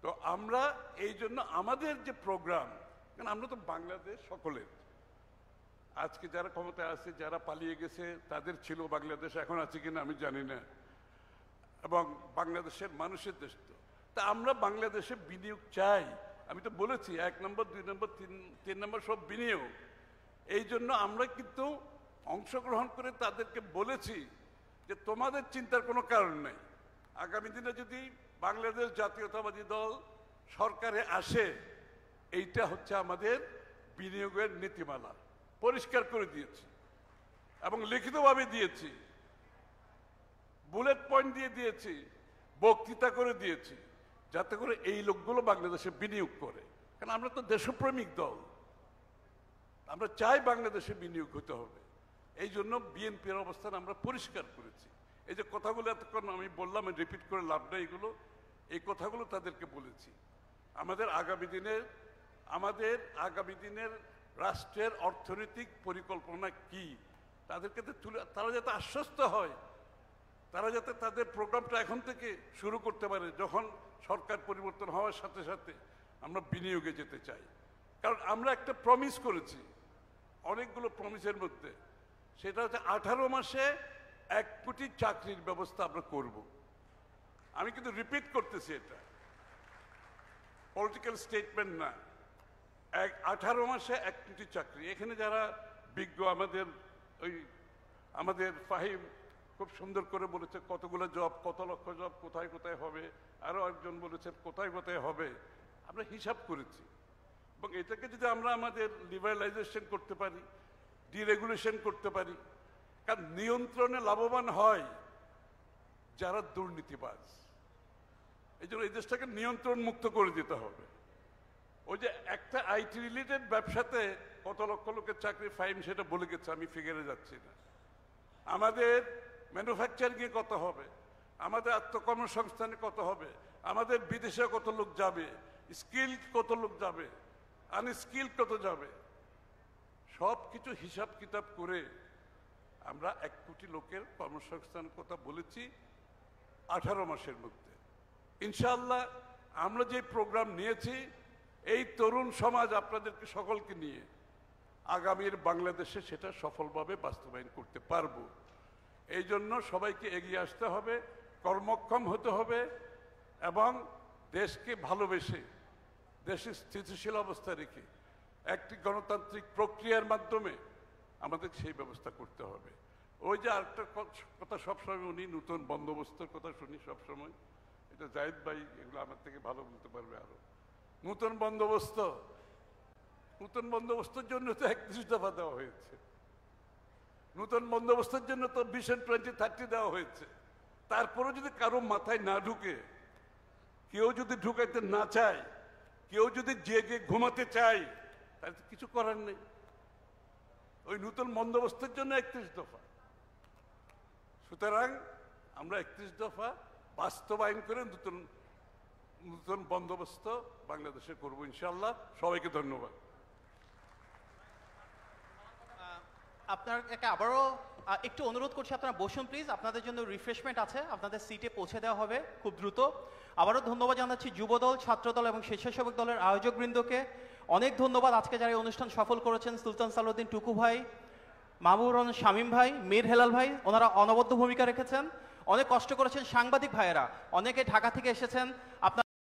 তো আমরা এই জন্য আমাদের যে প্রোগ্রাম, কারণ আমরা তো বাংলাদেশ সকলের, আজকে যারা ক্ষমতায় আছে, যারা পালিয়ে গেছে তাদের ছিল বাংলাদেশ, এখন আছে কিনা আমি জানি না, এবং বাংলাদেশের মানুষের দেশ তো। তা আমরা বাংলাদেশে বিনিয়োগ চাই। আমি তো বলেছি 1 নম্বর, 2 নম্বর, 3 নম্বর সব বিনিয়োগ। এই জন্য আমরা কিন্তু অংশগ্রহণ করে তাদেরকে বলেছি যে তোমাদের চিন্তার কোনো কারণ নেই। আগামী দিনে যদি বাংলাদেশ জাতীয়তাবাদী দল সরকারে আসে, এইটা হচ্ছে আমাদের বিনিয়োগের নীতিমালা, পরিষ্কার করে দিয়েছি। এবং লিখিতভাবে দিয়েছি, বুলেট পয়েন্ট দিয়ে দিয়েছি, বক্তৃতা করে দিয়েছি, যাতে করে এই লোকগুলো বাংলাদেশে বিনিয়োগ করে। কারণ আমরা তো দেশপ্রেমিক দল, আমরা চাই বাংলাদেশে বিনিয়োগ হতে হবে। এই জন্য বিএনপির অবস্থান আমরা পরিষ্কার করেছি। এই যে কথাগুলো এতক্ষণ আমি বললাম, রিপিট করে লাভ নেই, এগুলো এই কথাগুলো তাদেরকে বলেছি। আমাদের আগামী দিনের রাষ্ট্রের অর্থনৈতিক পরিকল্পনা কি, তাদেরকে তারা যাতে আশ্বস্ত হয়, তারা যাতে তাদের প্রোগ্রামটা এখন থেকে শুরু করতে পারে, যখন সরকার পরিবর্তন হওয়ার সাথে সাথে আমরা বিনিয়োগে যেতে চাই। কারণ আমরা একটা প্রমিস করেছি, অনেকগুলো প্রমিসের মধ্যে, সেটা হচ্ছে 18 মাসে 1 কোটি চাকরির ব্যবস্থা আমরা করব। আমি কিন্তু রিপিট করতেছি, এটা পলিটিক্যাল স্টেটমেন্ট না। 18 মাসে 1 কোটি চাকরি। এখানে যারা বিজ্ঞ, আমাদের ফাহিম খুব সুন্দর করে বলেছে কতগুলো জব, কত লক্ষ জব, কোথায় কোথায় হবে। আরো একজন বলেছেন কোথায় কোথায় হবে। আমরা হিসাব করেছি, এবং এটাকে যদি আমরা আমাদের লিবারালাইজেশন করতে পারি, ডিরেগুলেশন করতে পারি, কারণ নিয়ন্ত্রণে লাভবান হয় যারা দুর্নীতিবাজ। এই জন্য এই দেশটাকে নিয়ন্ত্রণ মুক্ত করে দিতে হবে। ওই যে একটা আইটি রিলেটেড ব্যবসাতে কত লক্ষ লোকের চাকরি, ফাইম সেটা বলে গেছে, আমি ফিগারে যাচ্ছি না। আমাদের ম্যানুফ্যাকচারিংয়ে কত হবে, আমাদের আত্মকর্মসংস্থানে কত হবে, আমাদের বিদেশে কত লোক যাবে, স্কিল কত লোক যাবে, আনস্কিল কত যাবে, সব কিছু হিসাব কিতাব করে আমরা 1 কোটি লোকের কর্মসংস্থান কথা বলেছি 18 মাসের মধ্যে। ইনশাআল্লাহ আমরা যে প্রোগ্রাম নিয়েছি, এই তরুণ সমাজ আপনাদেরকে সকলকে নিয়ে আগামীর বাংলাদেশে সেটা সফলভাবে বাস্তবায়ন করতে পারবো। এই জন্য সবাইকে এগিয়ে আসতে হবে, কর্মক্ষম হতে হবে, এবং দেশকে ভালোবেসে, দেশের স্থিতিশীল অবস্থা রেখে একটি গণতান্ত্রিক প্রক্রিয়ার মাধ্যমে আমাদের সেই ব্যবস্থা করতে হবে। ওই যে আরেকটা কথা সবসময় উনি নতুন বন্দোবস্তের কথা শুনি সবসময়, এটা জাহিদ ভাই এগুলো আমার থেকে ভালো বলতে পারবে। আরো নতুন বন্দোবস্তের জন্য তো 31 দফা দেওয়া হয়েছে, নতুন বন্দোবস্তের জন্য তো ভিশন 2030 দেওয়া হয়েছে। তারপরে যদি কারো মাথায় না ঢুকে, কেউ যদি ঢুকাইতে না চায়, কেউ যদি জেগে ঘুমাতে চায়, তাহলে তো কিছু করার নেই। ওই নতুন বন্দোবস্তের জন্য 31 দফা। সুতরাং আমরা 31 দফা বাস্তবায়ন করে নতুন বন্দোবস্ত বাংলাদেশে করবো ইনশাআল্লাহ। সবাইকে ধন্যবাদ। আপনাকে আবারও একটু অনুরোধ করছি, আপনারা বসুন প্লিজ। আপনাদের জন্য রিফ্রেশমেন্ট আছে, আপনাদের সিটে পৌঁছে দেওয়া হবে খুব দ্রুত। আবারও ধন্যবাদ জানাচ্ছি যুবদল, ছাত্রদল এবং স্বেচ্ছাসেবক দলের আয়োজকবৃন্দকে। অনেক ধন্যবাদ আজকে যারা এই অনুষ্ঠান সফল করেছেন, সুলতান সালাউদ্দিন টুকু ভাই, মাহবুবুর রহমান শামীম ভাই, মীর হেলাল ভাই, ওনারা অনবদ্য ভূমিকা রেখেছেন, অনেক কষ্ট করেছেন। সাংবাদিক ভাইয়েরা অনেকে ঢাকা থেকে এসেছেন, আপনার